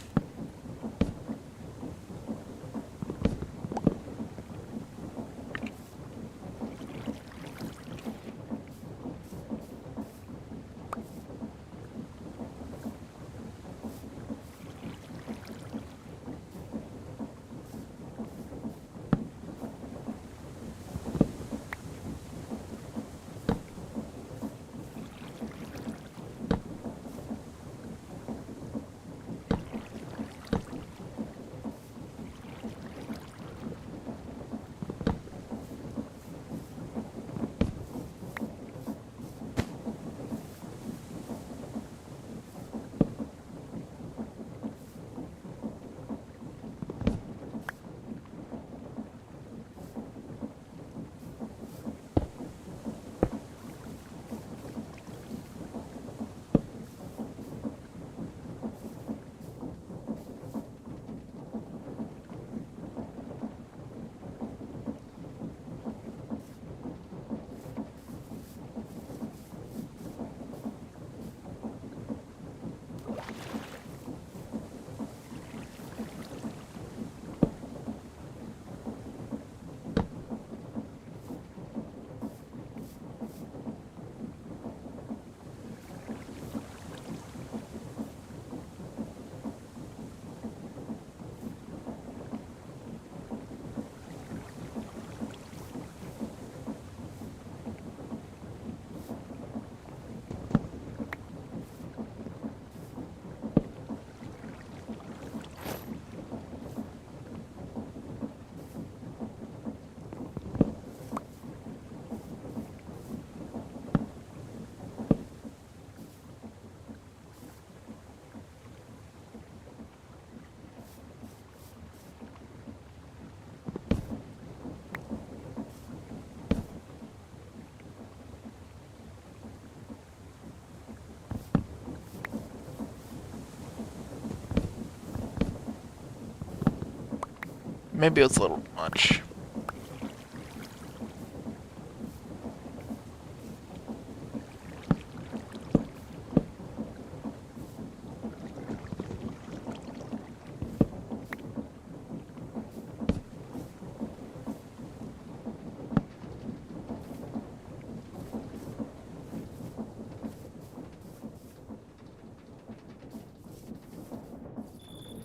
Maybe it was a little much.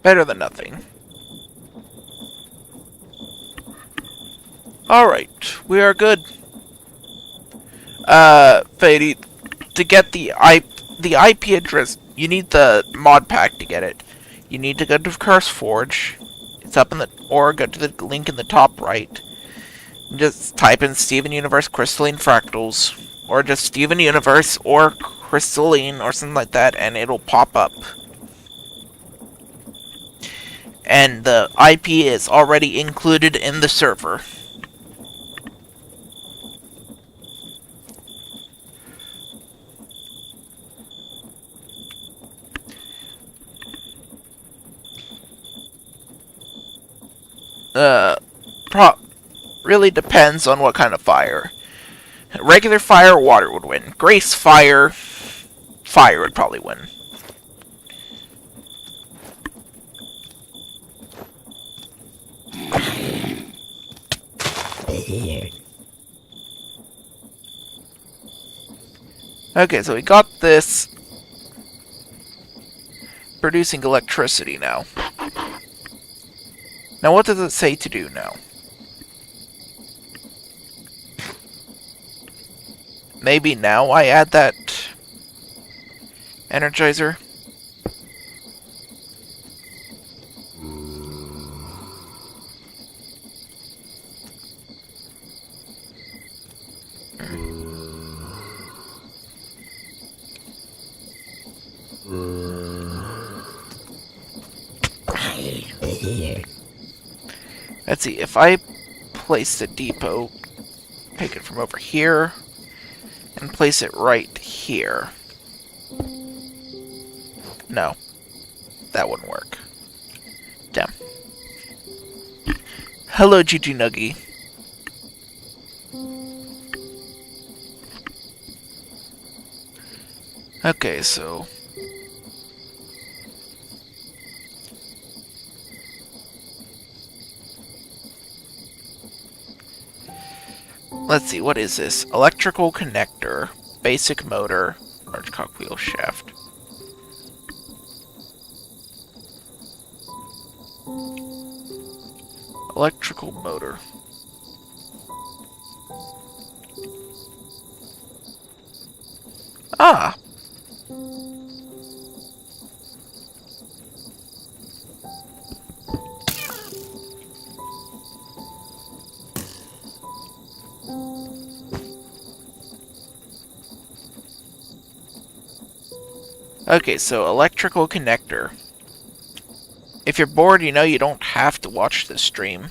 Better than nothing. Alright, we are good. Fady, to get the IP address, you need the mod pack to get it. You need to go to CurseForge. It's up in the, or go to the link in the top right. Just type in Steven Universe Crystalline Fractals, or just Steven Universe or Crystalline or something like that, and it'll pop up. And the IP is already included in the server. Really depends on what kind of fire. Regular fire, water would win. Grace fire, fire would probably win. Okay, so we got this producing electricity now. Now what does it say to do now? Maybe now I add that energizer? Let's see, if I place the depot, take it from over here, and place it right here. No, that wouldn't work. Damn. Hello, GG Nuggy. Okay, so... let's see, what is this? Electrical connector, basic motor, large cogwheel shaft. Electrical motor. Ah! Okay, so electrical connector. If you're bored, you know you don't have to watch the stream.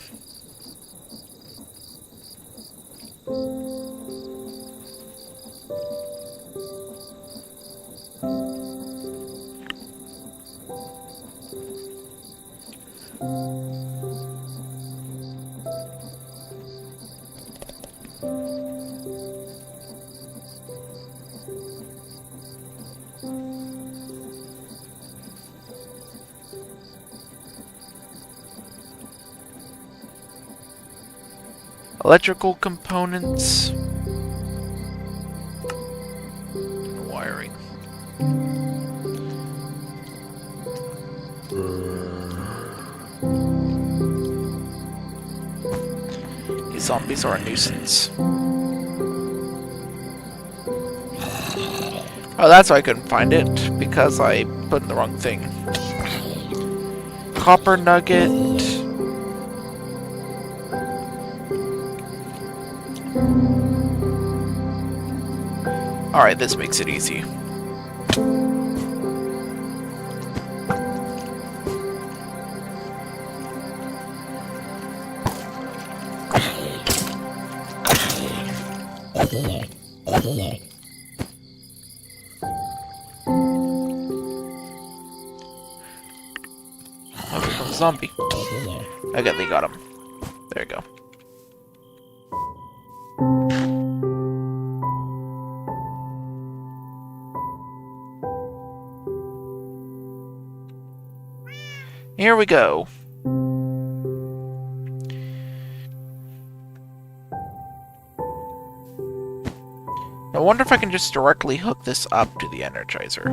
Electrical components. Wiring. These zombies are a nuisance. Oh, that's why I couldn't find it, because I put in the wrong thing. Copper nugget. Alright, this makes it easy. Oh, here comes a zombie. Okay, they got him. There you go. Here we go. I wonder if I can just directly hook this up to the Energizer.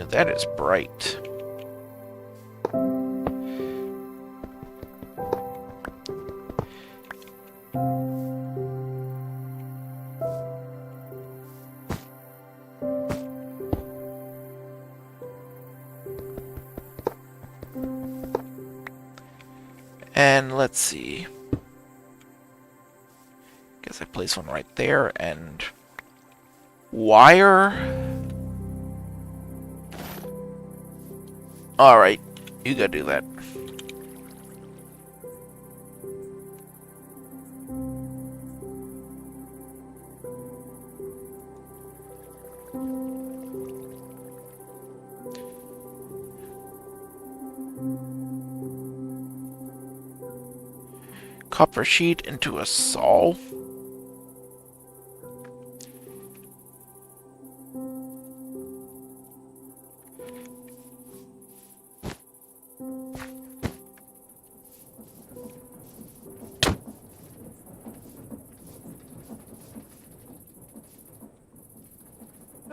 That is bright. And let's see. Guess I place one right there and wire. Alright, you go do that. Copper sheet into a saw.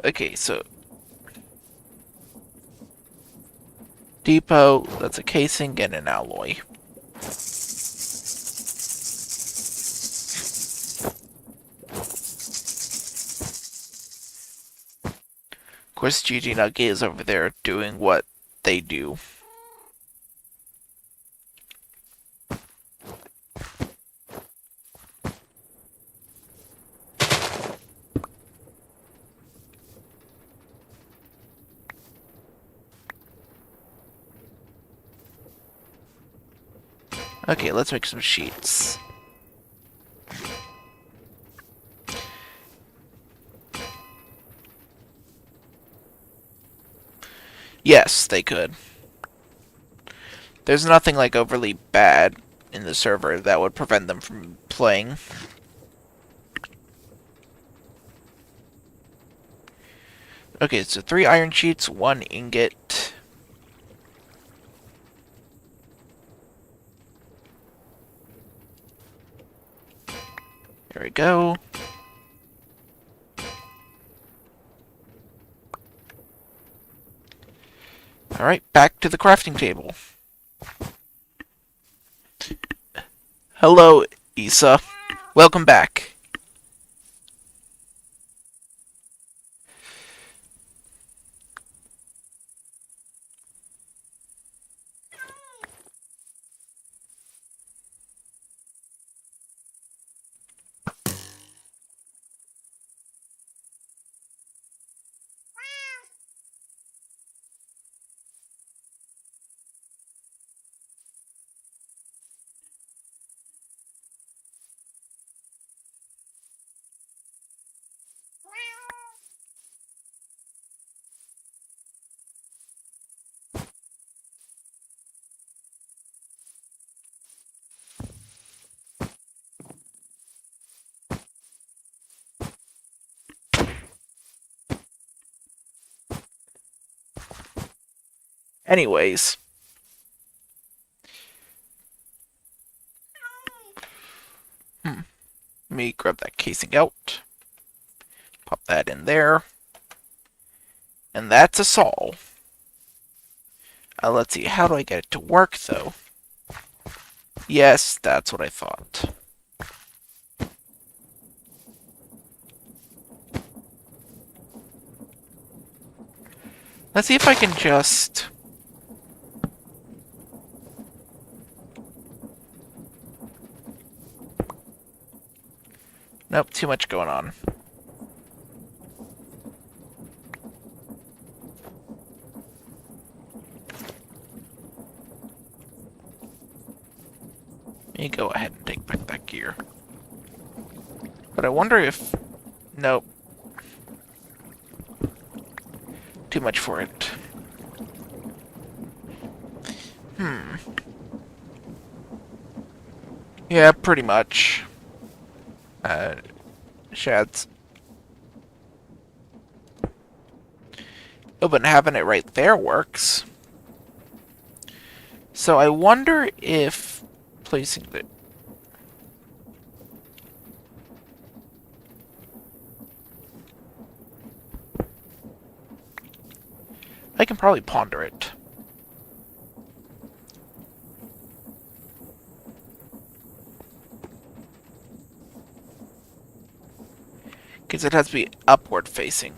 Okay, so depot, that's a casing and an alloy. Of course, GG Nugget is over there doing what they do. Okay, let's make some sheets. Yes, they could. There's nothing like overly bad in the server that would prevent them from playing. Okay, so 3 iron sheets, 1 ingot. There we go. Alright, back to the crafting table. Hello, Issa. Welcome back. Anyways. Let me grab that casing out. Pop that in there. And that's a saw. Let's see, how do I get it to work, though? Yes, that's what I thought. Let's see if I can just... Nope, too much going on. Let me go ahead and take back that gear. But I wonder if... Nope. Too much for it. Yeah, pretty much. Shads. Oh, but having it right there works. So I wonder if placing the... I can probably ponder it. Because it has to be upward facing.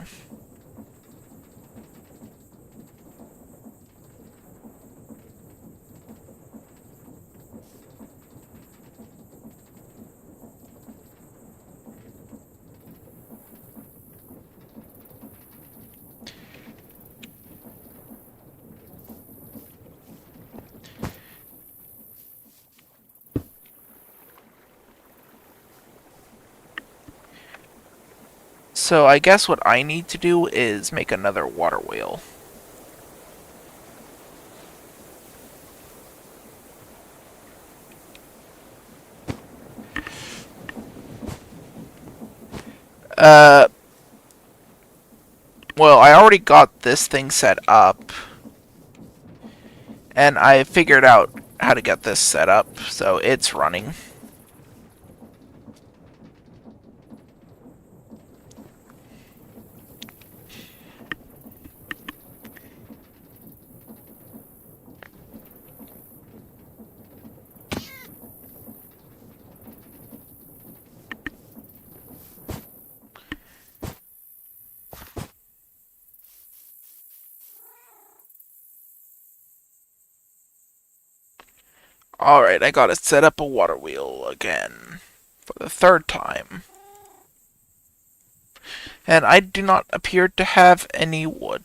So I guess what I need to do is make another water wheel. Uh, well, I already got this thing set up. And I figured out how to get this set up, so it's running. Alright, I gotta set up a water wheel again. For the third time. And I do not appear to have any wood.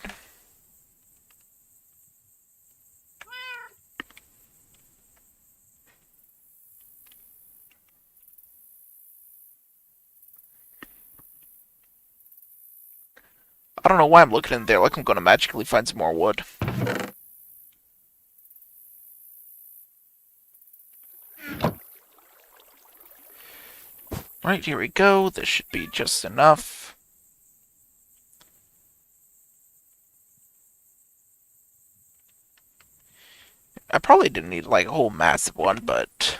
I don't know why I'm looking in there like I'm gonna magically find some more wood. Right, here we go. This should be just enough. I probably didn't need like a whole massive one, but...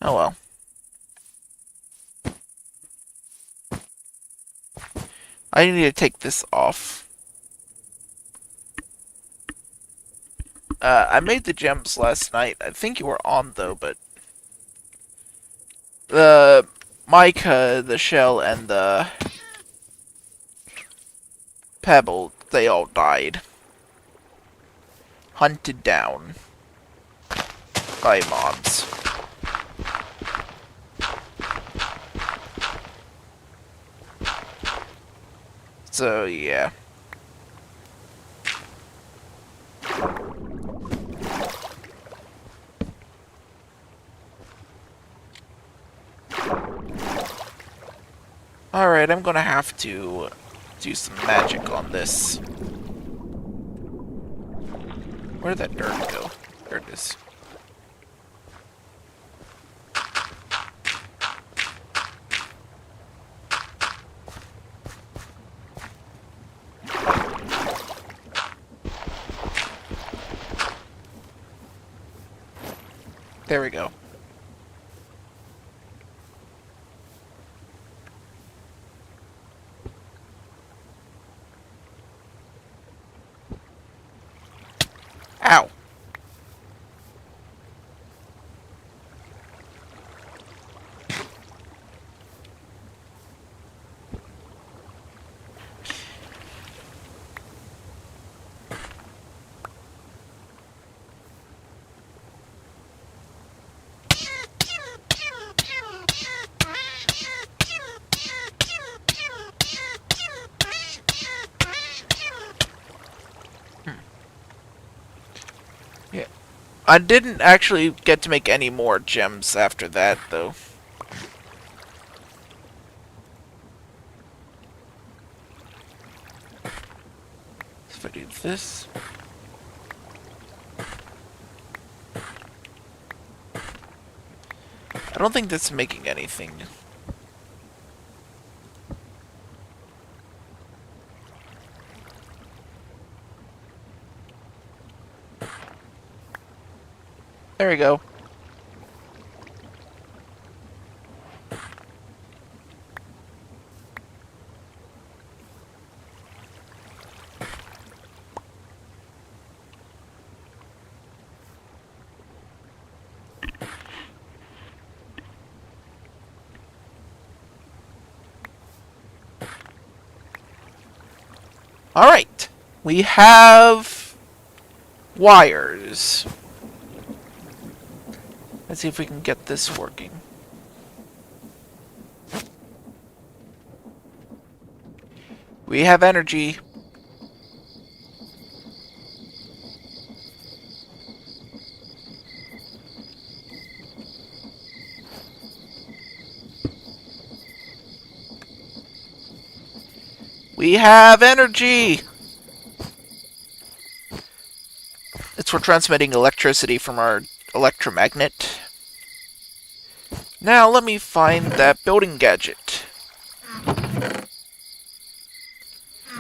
Oh well. I need to take this off. I made the gems last night. I think you were on though, but... The mica, the shell, and the pebble, they all died. Hunted down by mobs. So, yeah. Alright, I'm gonna have to do some magic on this. Where'd that dirt go? There it is. There we go. Ow! I didn't actually get to make any more gems after that, though. If I do this... I don't think that's making anything. There we go. Alright. We have wires. Let's see if we can get this working. We have energy. We have energy! It's for transmitting electricity from our electromagnet. Now let me find that building gadget.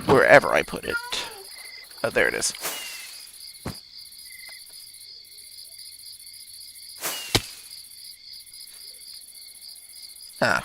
Wherever I put it. Oh, there it is. Huh.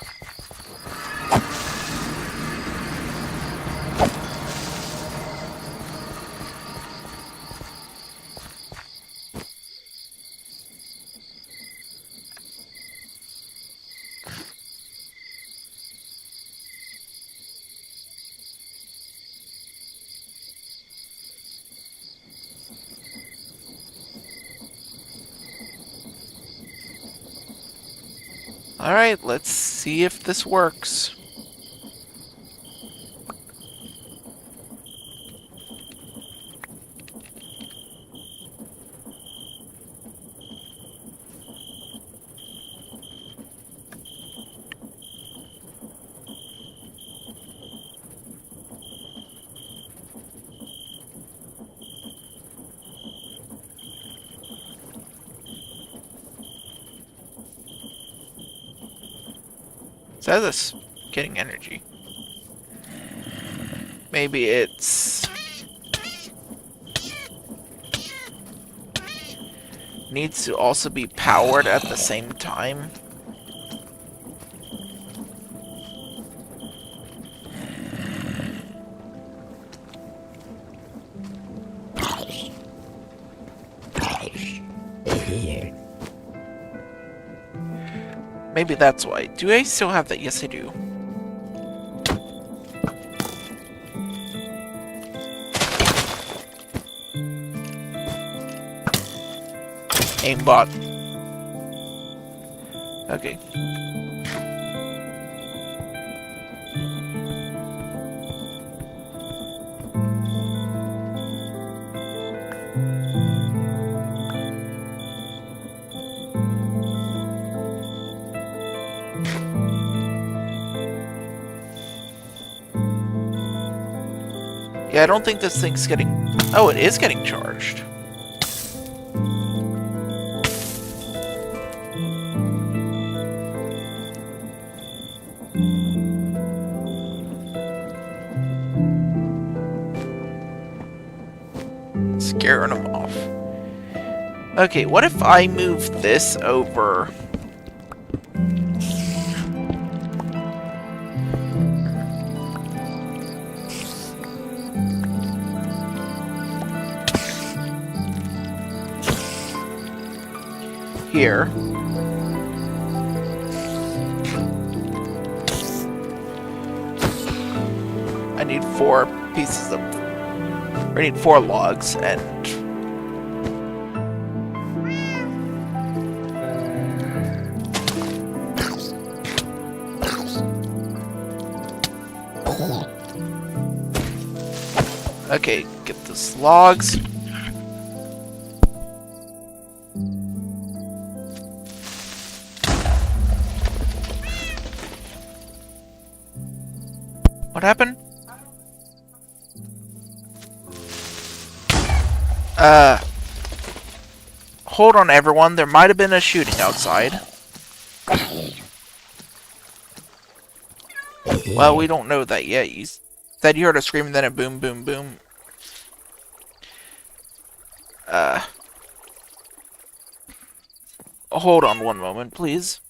Alright, let's see if this works. So this getting energy. Maybe it's needs to also be powered at the same time. Maybe that's why. Do I still have that? Yes, I do. Aimbot. Okay. Yeah, I don't think this thing's getting... Oh, it is getting charged. Scaring them off. Okay, what if I move this over... here. I need 4 pieces of... I need 4 logs, and... Okay, get those logs. What happened? Hold on, everyone. There might have been a shooting outside. Well, we don't know that yet. You said you heard a scream and then a boom, boom, boom. Hold on one moment, please.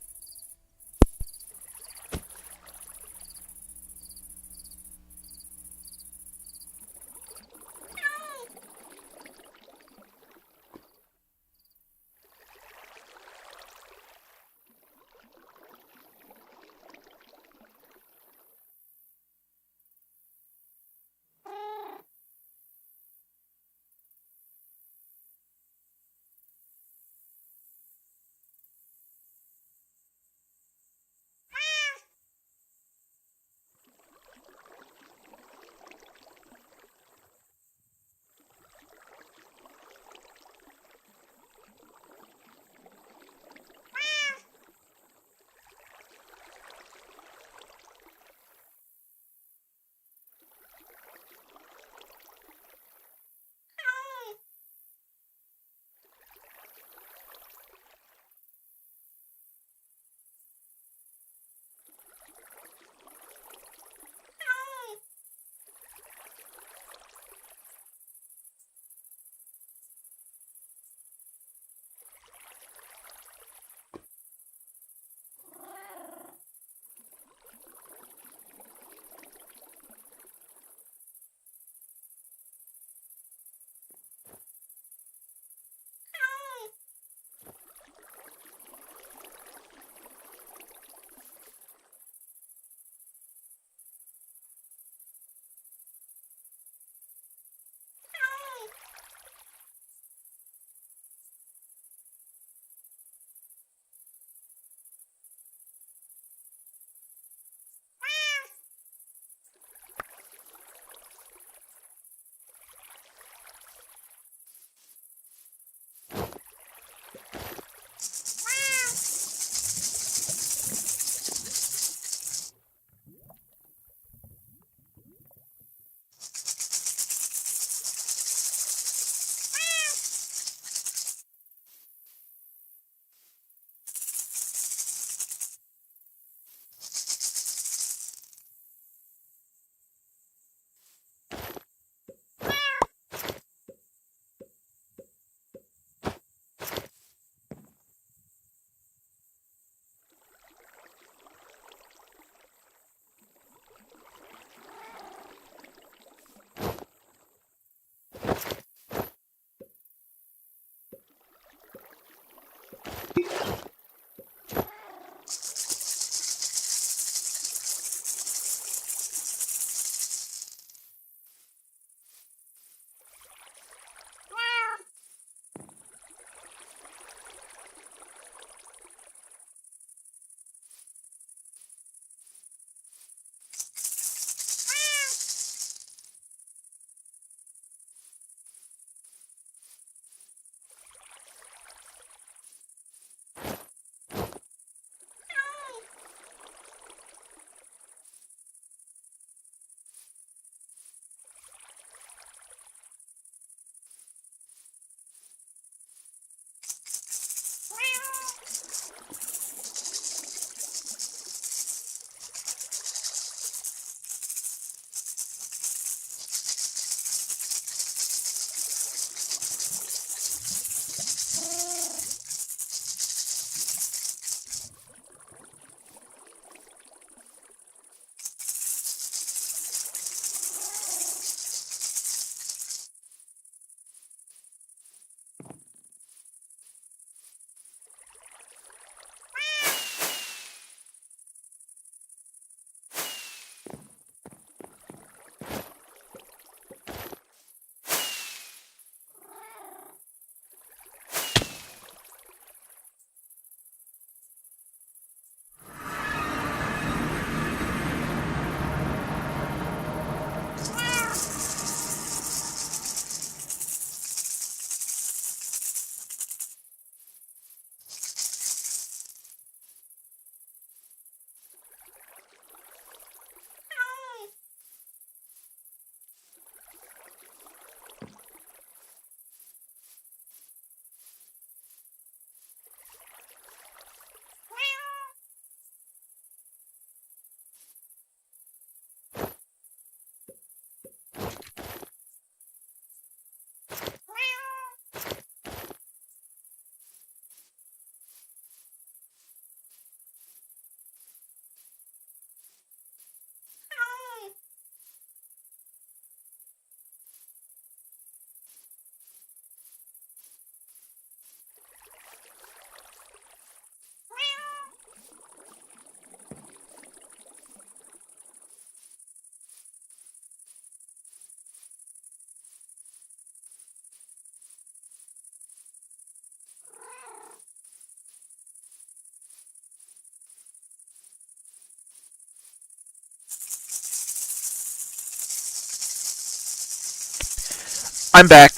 I'm back.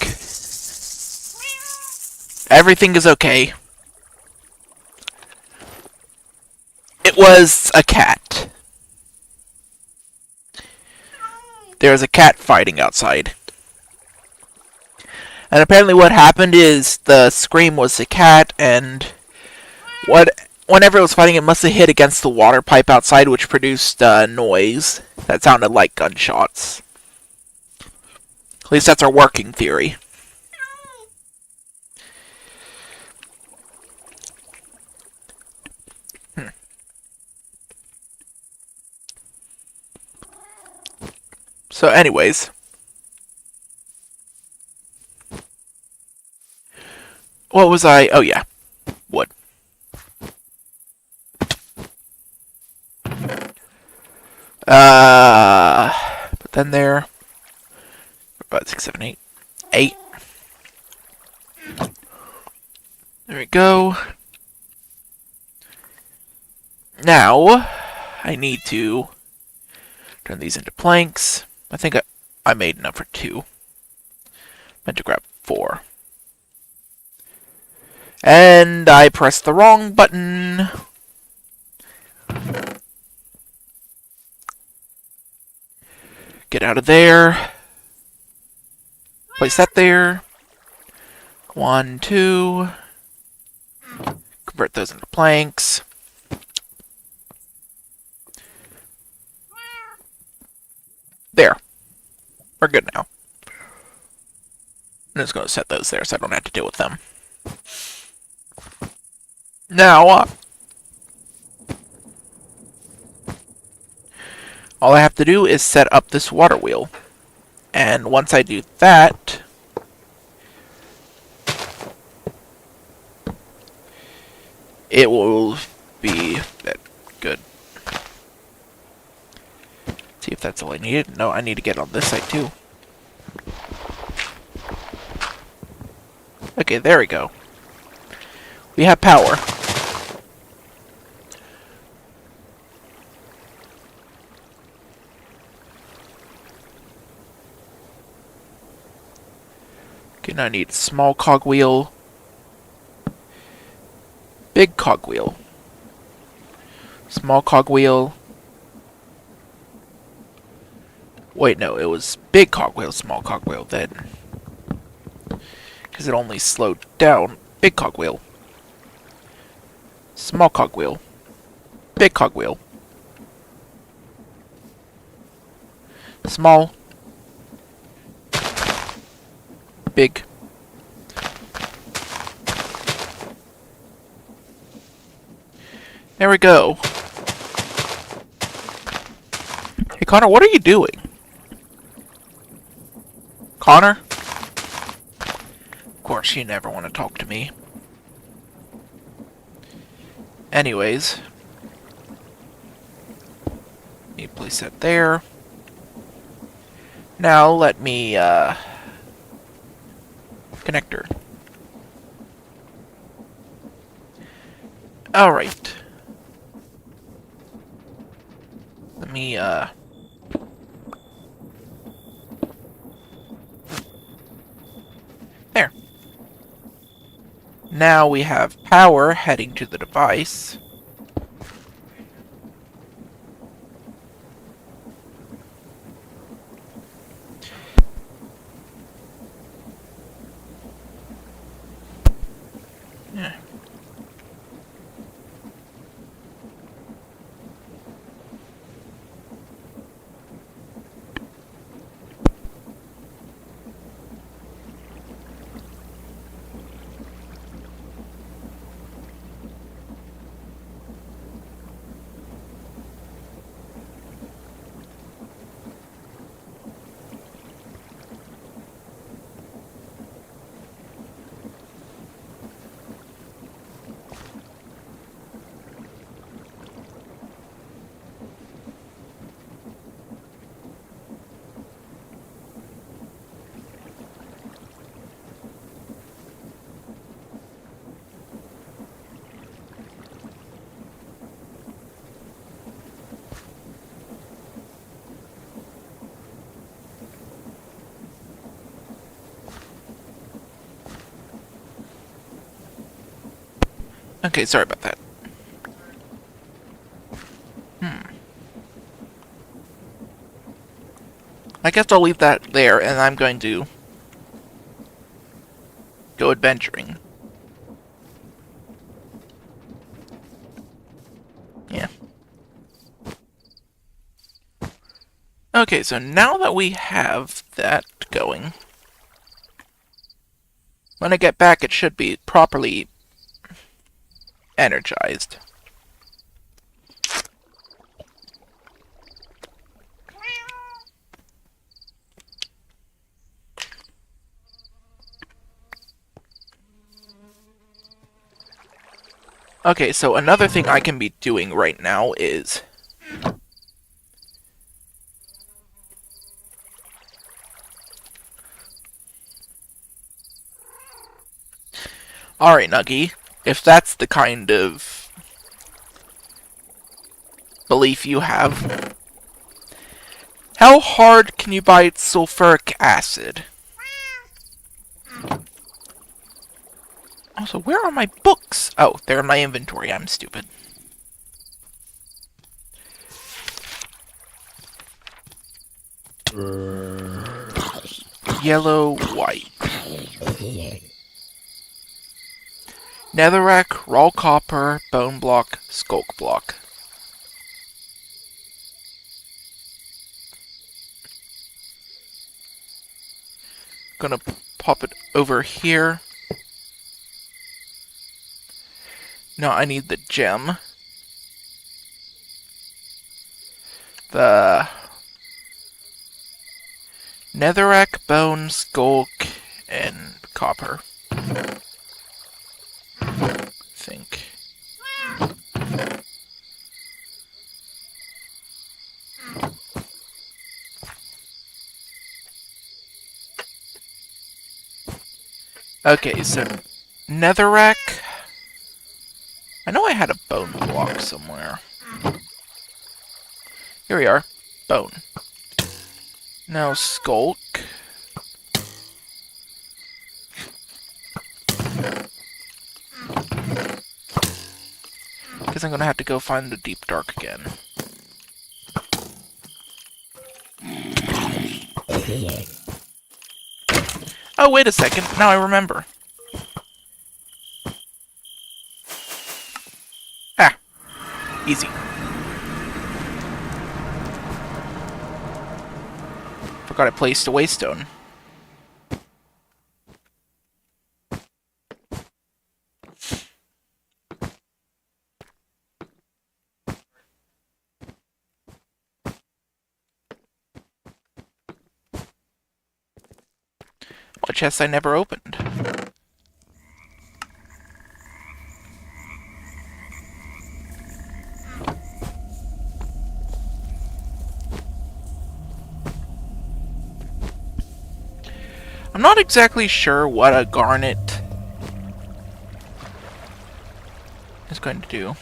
Everything is okay. It was a cat. There was a cat fighting outside. And apparently what happened is the scream was the cat, and whenever it was fighting, it must have hit against the water pipe outside, which produced noise that sounded like gunshots. At least that's our working theory. So anyways. What was I? Oh yeah. Wood. But then there. About 6, 7, 8. 8. There we go. Now, I need to turn these into planks. I think I made enough for 2. Meant to grab 4. And I pressed the wrong button. Get out of there. Place that there. 1, 2. Convert those into planks. There. We're good now. I'm just going to set those there so I don't have to deal with them. Now, all I have to do is set up this water wheel. And once I do that, it will be good. See if that's all I needed. No, I need to get on this side too. Okay, there we go. We have power. Okay, now I need small cogwheel, big cogwheel, small cogwheel. Wait, no, it was big cogwheel, small cogwheel then. Because it only slowed down. Big cogwheel. Small cogwheel. Big cogwheel. Small. Big. There we go. Hey, Connor, what are you doing? Connor? Of course, you never want to talk to me. Anyways. Let me place that there. Now, let me, connector. Alright. Let me, there. Now we have power heading to the device. Yeah. Okay, sorry about that. I guess I'll leave that there, and I'm going to go adventuring. Yeah. Okay, so now that we have that going, when I get back, it should be properly energized. Okay, so another thing I can be doing right now is... Alright, Nuggy, if that's the kind of belief you have, how hard can you bite sulfuric acid? Also, where are my books? Oh, they're in my inventory. I'm stupid. Yellow, white. Netherrack, raw copper, bone block, skulk block. Gonna pop it over here. Now I need the gem. The netherrack, bone, skulk, and copper. I think. Okay, so netherrack. I know I had a bone block somewhere. Here we are. Bone. Now skulk. Guess I'm gonna have to go find the deep dark again. Oh, wait a second. Now I remember. Ah. Easy. Forgot I placed a waystone. A chest I never opened. I'm not exactly sure what a garnet is going to do.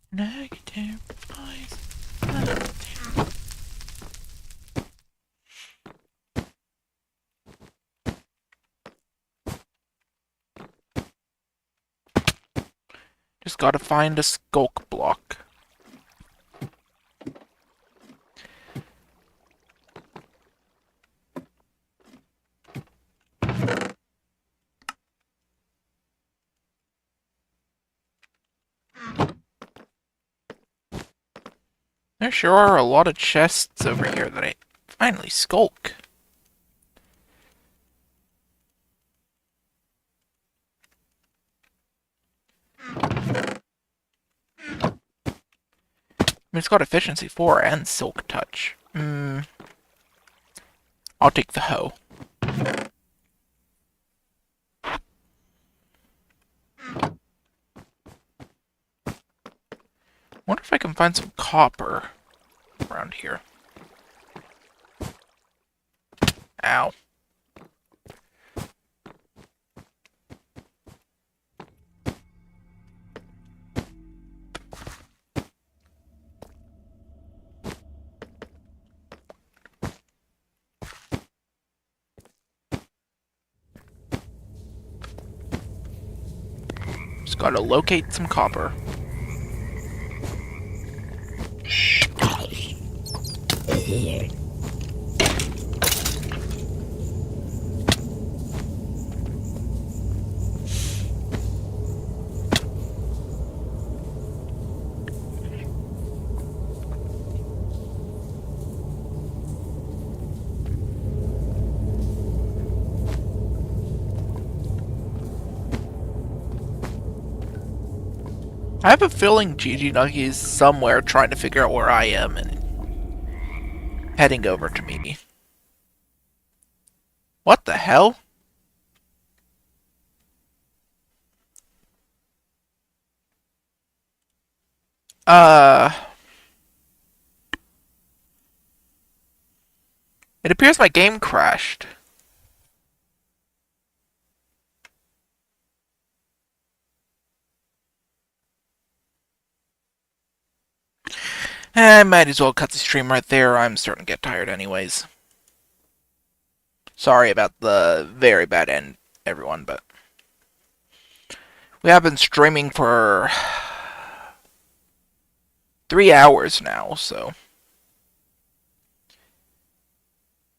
Negative eyes. Negative. Just gotta find a skulk block. There sure are a lot of chests over here that I finally skulk. I mean, it's got efficiency 4 and silk touch. I'll take the hoe. if I can find some copper around here. Ow. Just gotta locate some copper. I have a feeling Gigi Nuggy is somewhere trying to figure out where I am and heading over to me. What the hell? Uh... It appears my game crashed. I might as well cut the stream right there. I'm starting to get tired anyways. Sorry about the very bad end, everyone, but we have been streaming for 3 hours now, so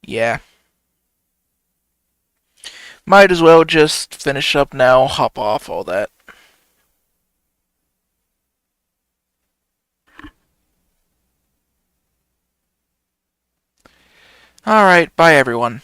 yeah. Might as well just finish up now, hop off, all that. Alright, bye everyone.